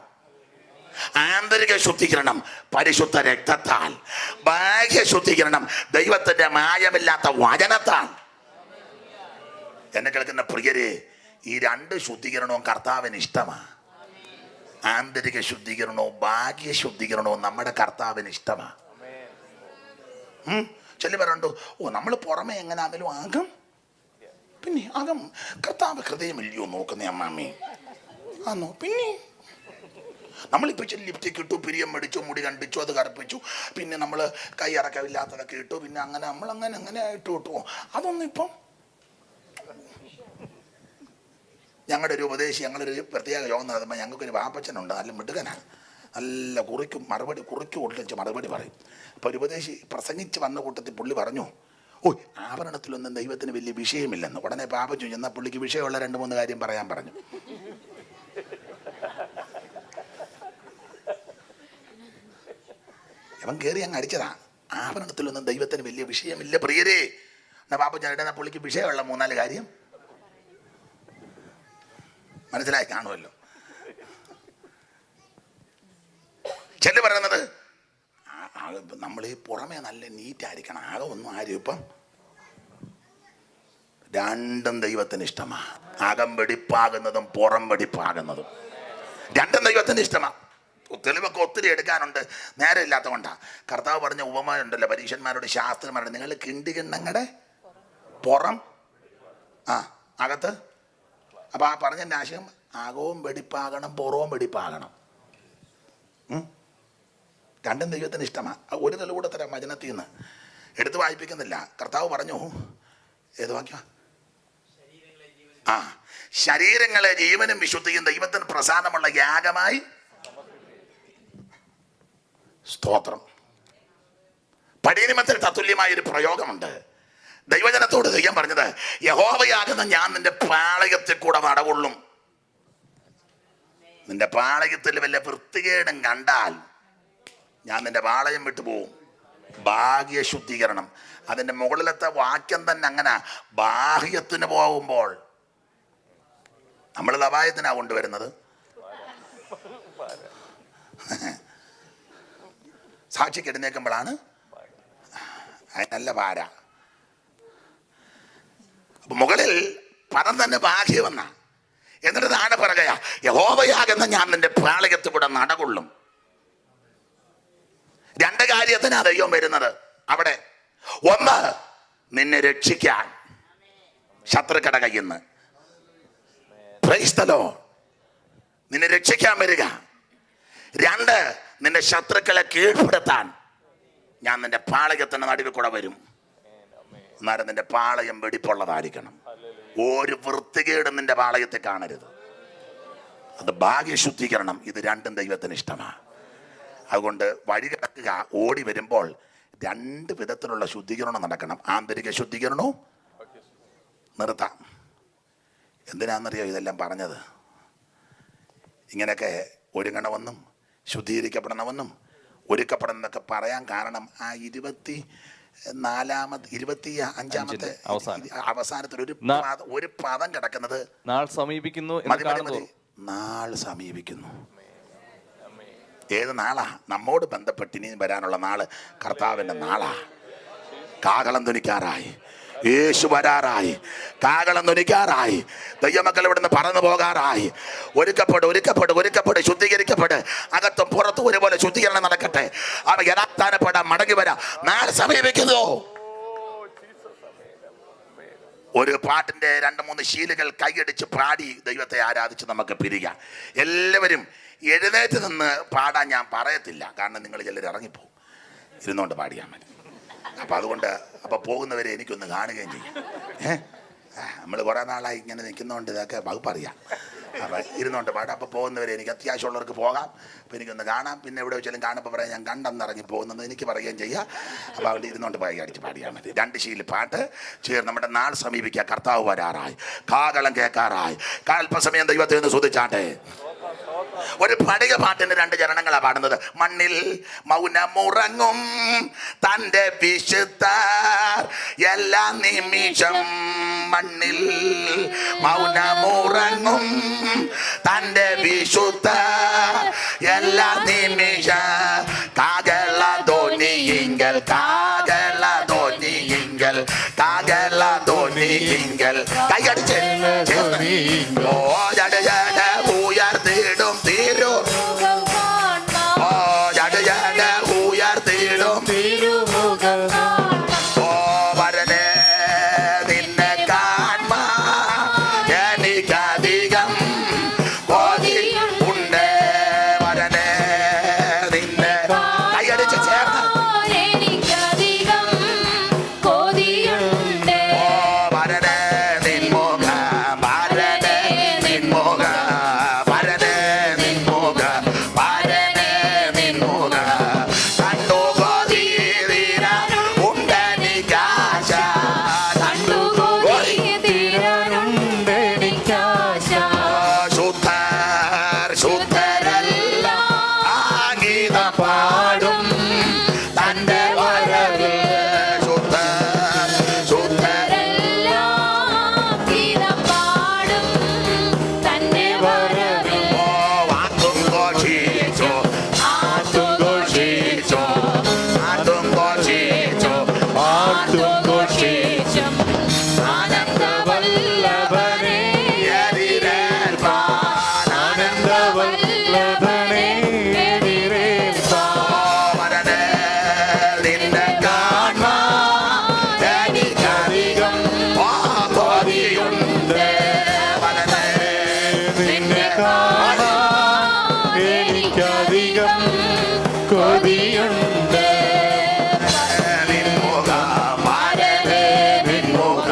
ആന്തരിക ശുദ്ധീകരണം പരിശുദ്ധ രക്തത്താൽ. ബാഹ്യ ശുദ്ധീകരണം ദൈവത്തിന്റെ മായമില്ലാത്ത വചനത്താൽ. എന്നെ കേൾക്കുന്ന പ്രിയരെ, ഈ രണ്ട് ശുദ്ധീകരണവും കർത്താവിന് ഇഷ്ടമാണ്. ആന്തരിക ശുദ്ധീകരണവും ബാഹ്യ ശുദ്ധീകരണവും നമ്മുടെ കർത്താവിന് ഇഷ്ടമാണ്. ചൊല്ലി പറയണ്ടു, നമ്മൾ പുറമെ എങ്ങനെയാണെങ്കിലും ആകും, പിന്നെ ആകും. കർത്താവ് ഹൃദയമില്ലയോ നോക്കുന്നേ അമ്മാമ്മേ? ആന്നോ? പിന്നെ നമ്മളിപ്പോൾ ലിപ്റ്റിക്ക് ഇട്ടു, പിരിയം മേടിച്ചു, മുടി കണ്ടിച്ചു, അത് കറുപ്പിച്ചു, പിന്നെ നമ്മൾ കൈ ഇറക്കമില്ലാത്തതൊക്കെ ഇട്ടു, പിന്നെ അങ്ങനെ നമ്മളങ്ങനെ ഇട്ടു കിട്ടുമോ? അതൊന്നും ഇപ്പം ഞങ്ങളുടെ ഒരു ഉപദേശി, ഞങ്ങളൊരു പ്രത്യേക യോഗം നടത്തുമ്പോൾ ഞങ്ങൾക്കൊരു വാപ്പച്ചനുണ്ട്, നല്ല മിടുകനാണ്, നല്ല കുറിക്ക് ഒട്ടിച്ച് മറുപടി പറയും. അപ്പോൾ ഒരു ഉപദേശി പ്രസംഗിച്ച് വന്ന കൂട്ടത്തിൽ പുള്ളി പറഞ്ഞു, ആഭരണത്തിലൊന്നും ദൈവത്തിന് വലിയ വിഷയമില്ലെന്ന്. ഉടനെ പാപ്പച്ചു ചെന്നാൽ പുള്ളിക്ക് വിഷയമുള്ള 2-3 കാര്യം പറയാൻ പറഞ്ഞു. അവൻ കയറി അങ്ങ് അടിച്ചതാ. ആഭരണത്തിലൊന്നും ദൈവത്തിന് വലിയ വിഷയമില്ല പ്രിയരേ. എന്നാ പാപ്പച്ചൻ പുള്ളിക്ക് വിഷയമുള്ള 3-4 കാര്യം മനസ്സിലായി കാണുമല്ലോ. ചെല്ലു പറയുന്നത് നമ്മൾ ഈ പുറമേ നല്ല നീറ്റായിരിക്കണം, ആകെ ഒന്നും ആരും ഇപ്പം. രണ്ടും ദൈവത്തിന് ഇഷ്ടമാണ്. അകം വെടിപ്പാകുന്നതും പുറം വെടിപ്പാകുന്നതും രണ്ടും ദൈവത്തിന് ഇഷ്ടമാണ്. തെളിവൊക്കെ ഒത്തിരി എടുക്കാനുണ്ട്, നേരെ ഇല്ലാത്ത കൊണ്ടാണ്. കർത്താവ് പറഞ്ഞ ഉപമ ഉണ്ടല്ലോ, പരീക്ഷന്മാരോട് ശാസ്ത്രന്മാരോട്, നിങ്ങൾ കിണ്ടികിണ്ണങ്ങളുടെ പുറം അകത്ത്. അപ്പം ആ പറഞ്ഞതിൻ്റെ ആശയം അകവും വെടിപ്പാകണം, പുറവും വെടിപ്പാകണം. രണ്ടും ദൈവത്തിന് ഇഷ്ടമാണ്. ഒരു തെളിവൂടെ തരാം വചനത്തിൽ നിന്ന്, എടുത്ത് വായിപ്പിക്കുന്നില്ല. കർത്താവ് പറഞ്ഞു, ഏത് വാക്യം? ശരീരങ്ങളെ ജീവനും വിശുദ്ധിയും ദൈവത്തിന് പ്രസാദമുള്ള യാഗമായി. സ്തോത്രം. പടിനിമത്തിൽ തത്തുല്യമായൊരു പ്രയോഗമുണ്ട്. ദൈവജനത്തോട് ദൈവം പറഞ്ഞത്, യഹോവയാകുന്ന ഞാൻ നിന്റെ പാളയത്തിൽ കൂടെ നടകൊള്ളും. നിന്റെ പാളയത്തിൽ വല്ല വൃത്തികേടും കണ്ടാൽ ഞാൻ നിന്റെ പാളയം വിട്ടുപോകും. ബാഹ്യ ശുദ്ധീകരണം. അതിൻ്റെ മുകളിലത്തെ വാക്യം തന്നെ അങ്ങനെ. ബാഹ്യത്തിന് പോകുമ്പോൾ നമ്മൾ ലവായത്തിനാ കൊണ്ടുവരുന്നത്. സാക്ഷിക്ക് എഴുന്നേൽക്കുമ്പോഴാണ് അതിനല്ല പാര. മുകളിൽ പദം തന്നെ ബാഹ്യമെന്ന. എന്നിട്ട് താഴെ പറയുകയാ, യഹോവയാകുന്ന ഞാൻ നിന്റെ പാളയത്തിൽ കൂടെ നടകൊള്ളും. 2 കാര്യത്തിനാ ദൈവം വരുന്നത് അവിടെ. ഒന്ന്, നിന്നെ രക്ഷിക്കാൻ ശത്രുക്കളുടെ കയ്യിൽ നിന്ന്. Price the Lord. നിന്നെ രക്ഷിക്കാൻ വരിക. 2, നിന്റെ ശത്രുക്കളെ കീഴ്പ്പെടുത്താൻ ഞാൻ നിന്റെ പാളയത്തിന്റെ നടുവിൽ കൂടെ വരും. എന്നാലും നിന്റെ പാളയം വെടിപ്പുള്ളതായിരിക്കണം. ഒരു വൃത്തികേടും നിന്റെ പാളയത്തെ കാണരുത്. അത് ഭാഗ്യശുദ്ധീകരണം. ഇത് രണ്ടും ദൈവത്തിന് ഇഷ്ടമാണ്. അതുകൊണ്ട് വഴി കിടക്കുക, ഓടി വരുമ്പോൾ 2 വിധത്തിലുള്ള ശുദ്ധീകരണം നടക്കണം. ആന്തരിക ശുദ്ധീകരണവും. നിർത്താം. എന്തിനാണെന്നറിയോ ഇതെല്ലാം പറഞ്ഞത്? ഇങ്ങനെയൊക്കെ ഒരുങ്ങണമെന്നും ശുദ്ധീകരിക്കപ്പെടണമെന്നും ഒരുക്കപ്പെടണമെന്നൊക്കെ പറയാൻ കാരണം ആ 25-ാമത്തെ അവസാനത്തിൽ ഒരു പദം കിടക്കുന്നത് നാൾ സമീപിക്കുന്നു. നാൾ സമീപിക്കുന്നു. ഏത് നാളാ? നമ്മോട് ബന്ധപ്പെട്ട് ഇനി വരാനുള്ള നാള് കർത്താവിന്റെ നാളാ. കാഹളം ധ്വനിക്കാറായി, യേശു വരാറായി, കാഹളം ധ്വനിക്കാറായി, ദൈവമക്കൾ ഇവിടുന്ന് പറന്നു പോകാറായി. ഒരുക്കപ്പെട്, ശുദ്ധീകരിക്കപ്പെട്. അകത്തും പുറത്തും ഒരുപോലെ ശുദ്ധീകരണം നടക്കട്ടെ. അവ യഥാസ്ഥാനപ്പെടാൻ മടങ്ങി വരാം. നാളെ സമീപിക്കുന്നു. ഒരു പാട്ടിന്റെ 2-3 ശീലുകൾ കൈയടിച്ച് പാടി ദൈവത്തെ ആരാധിച്ച് നമുക്ക് പിരിയാം. എല്ലാവരും എഴുന്നേറ്റ് നിന്ന് പാടാൻ ഞാൻ പറയത്തില്ല, കാരണം നിങ്ങൾ ചിലർ ഇറങ്ങിപ്പോവും. ഇരുന്നുകൊണ്ട് പാടിയാൽ മതി. അപ്പം അതുകൊണ്ട് പോകുന്നവരെ എനിക്കൊന്ന് കാണുകയും ചെയ്യും. നമ്മൾ കുറേ നാളായി ഇങ്ങനെ നിൽക്കുന്നതുകൊണ്ട് ഇതൊക്കെ വകുപ്പറിയാം. അപ്പം ഇരുന്നുകൊണ്ട് പാടാം. അപ്പോൾ പോകുന്നവരെ എനിക്ക് അത്യാവശ്യമുള്ളവർക്ക് പോകാം. അപ്പോൾ എനിക്കൊന്ന് കാണാം. പിന്നെ എവിടെ വെച്ചാലും കാണുമ്പോൾ പറയാം ഞാൻ കണ്ടെന്നിറങ്ങി പോകുന്നത് എനിക്ക് പറയുകയും ചെയ്യാം. അപ്പോൾ അവിടെ ഇരുന്നുകൊണ്ട് അടിച്ച് പാടിയാൽ മതി. 2 ശീല പാട്ട് ചേർന്ന് നമ്മുടെ നാൾ സമീപിക്കുക. കർത്താവ് വരാറായി, കാഹളം കേൾക്കാറായി. അല്പസമയം ദൈവത്തെ ഒന്ന് സ്തുതിച്ചാട്ടെ. ഒരു പടിക പാട്ടിന് 2 ചരണങ്ങളാണ് പാടുന്നത്. മണ്ണിൽ മൗനമുറങ്ങും തൻ്റെ വിശുദ്ധർ എല്ലാ നിമിഷം മണ്ണിൽ മൗനമുറങ്ങും തന്റെ വിശുദ്ധ എല്ലാ നിമിഷ കാകള ധോനിയിങ്കൽ കാകള ധോനിയിങ്കൽ കാകള ധോനിയിങ്കൽ കൈയടിച്ച് ഓ ജട ജട ഉയർത്തിടും തീരു ഓ ജട ജട ഉയർത്തിടും തിരുമുഖം ഓ വരനെ നിന്നെ കാൺമാ എനിക്കധികം കൊതി ഉണ്ട് വരനെ നിന്നെ കൈയടിച്ച് ചേർന്ന് എനിക്കധികം കൊതിയുണ്ട് ഓ വരനെ നിൻമുഖ വരനെ നിൻമുഖ വരനെ നിൻമുഖ വരനെ നിൻമുഖ കണ്ടു കൊതി തീര ഉണ്ടെനിക്കാശ കണ്ടു കൊതി തീരാനുണ്ടെനിക്കാശ ശുദ്ധർ ശുദ്ധരല്ല ആഗീത പാടും തന്റെ വരവ് ശുദ്ധർ ശുദ്ധർ എല്ലാം ഗീതം പാടും തന്നെ വരവിൽ ഓ വാത്തും ഘോഷിച്ചോ ആത്തും ഘോഷിച്ചോ ആത്തും ഘോഷിച്ചോ ആത്തും ഘോഷിച്ചോ ആനന്ദവല്ലഭനെ എതിരേൽപ്പാൻ ആനന്ദവല്ലഭനെ എതിരേൽപ്പാൻ വരനെ നിന്നെ കാണാൻ എനിക്കധികം കൊതിയുണ്ട് വരനെ നിന്നെ കാണാൻ എനിക്കധികം കൊതിയുണ്ട് നിൻമുഖ വരനെ നിൻമുഖ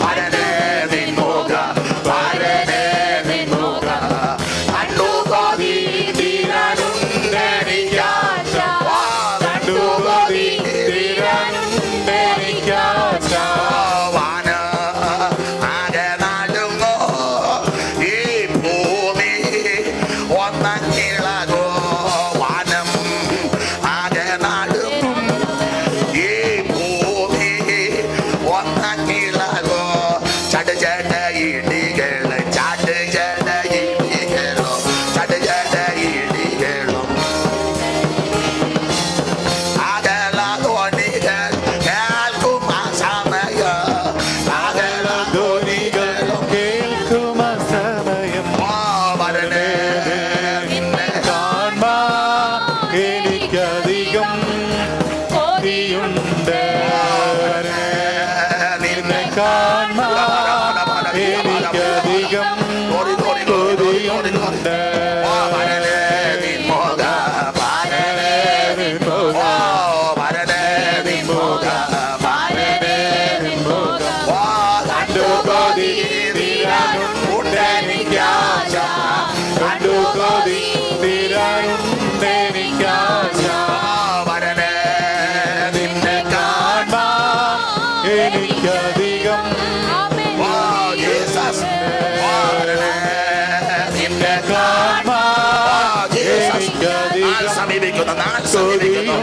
വരനെ നിൻമുഖ വരനെ നിൻമുഖ കണ്ടു കൊതി തീരാനുണ്ടെനിക്കാശ കണ്ടു കൊതി തീരാനുണ്ടെനിക്കാശ വാന ആകെ നാടുങ്ങോ ഈ ഭൂമി ഒന്നങ്ങിളകോ വാനം ആകെ നാടുങ്ങും ഈ ഭൂമി ഒന്നങ്ങിളകോ ചട ചട ഇടികള് ചട ചട ഇടികളോ ചട ചട ഇടികളോ അകല ധ്വനികൾ കേൾക്കും ആ സമയം അകല ധ്വനികൾ കേൾക്കും ആ സമയം വരനെ നിന്നെ കാണാൻ എനിക്കധികം കൊതിയുണ്ട് നിന്നെ കാണാൻ എനിക്കധികം കൊതിയുണ്ട് വരനെ നിൻമുഖ വരനെ നിൻമുഖ വരനെ നിൻമുഖ വരനെ നിൻമുഖ കണ്ടു കൊതി തീരാനുണ്ടെനിക്കാശ കണ്ടു കൊതി തീരാനുണ്ടെനിക്കാശ വരനെ നിന്നെ കാണാൻ എനിക്കധികം ഓ ജീസസ് വരനെ നിന്നെ കാണാൻ ജീസസ് എനിക്കധികം നാൾ സമീപിക്കുന്നു നാൾ സമീപിക്കുന്നു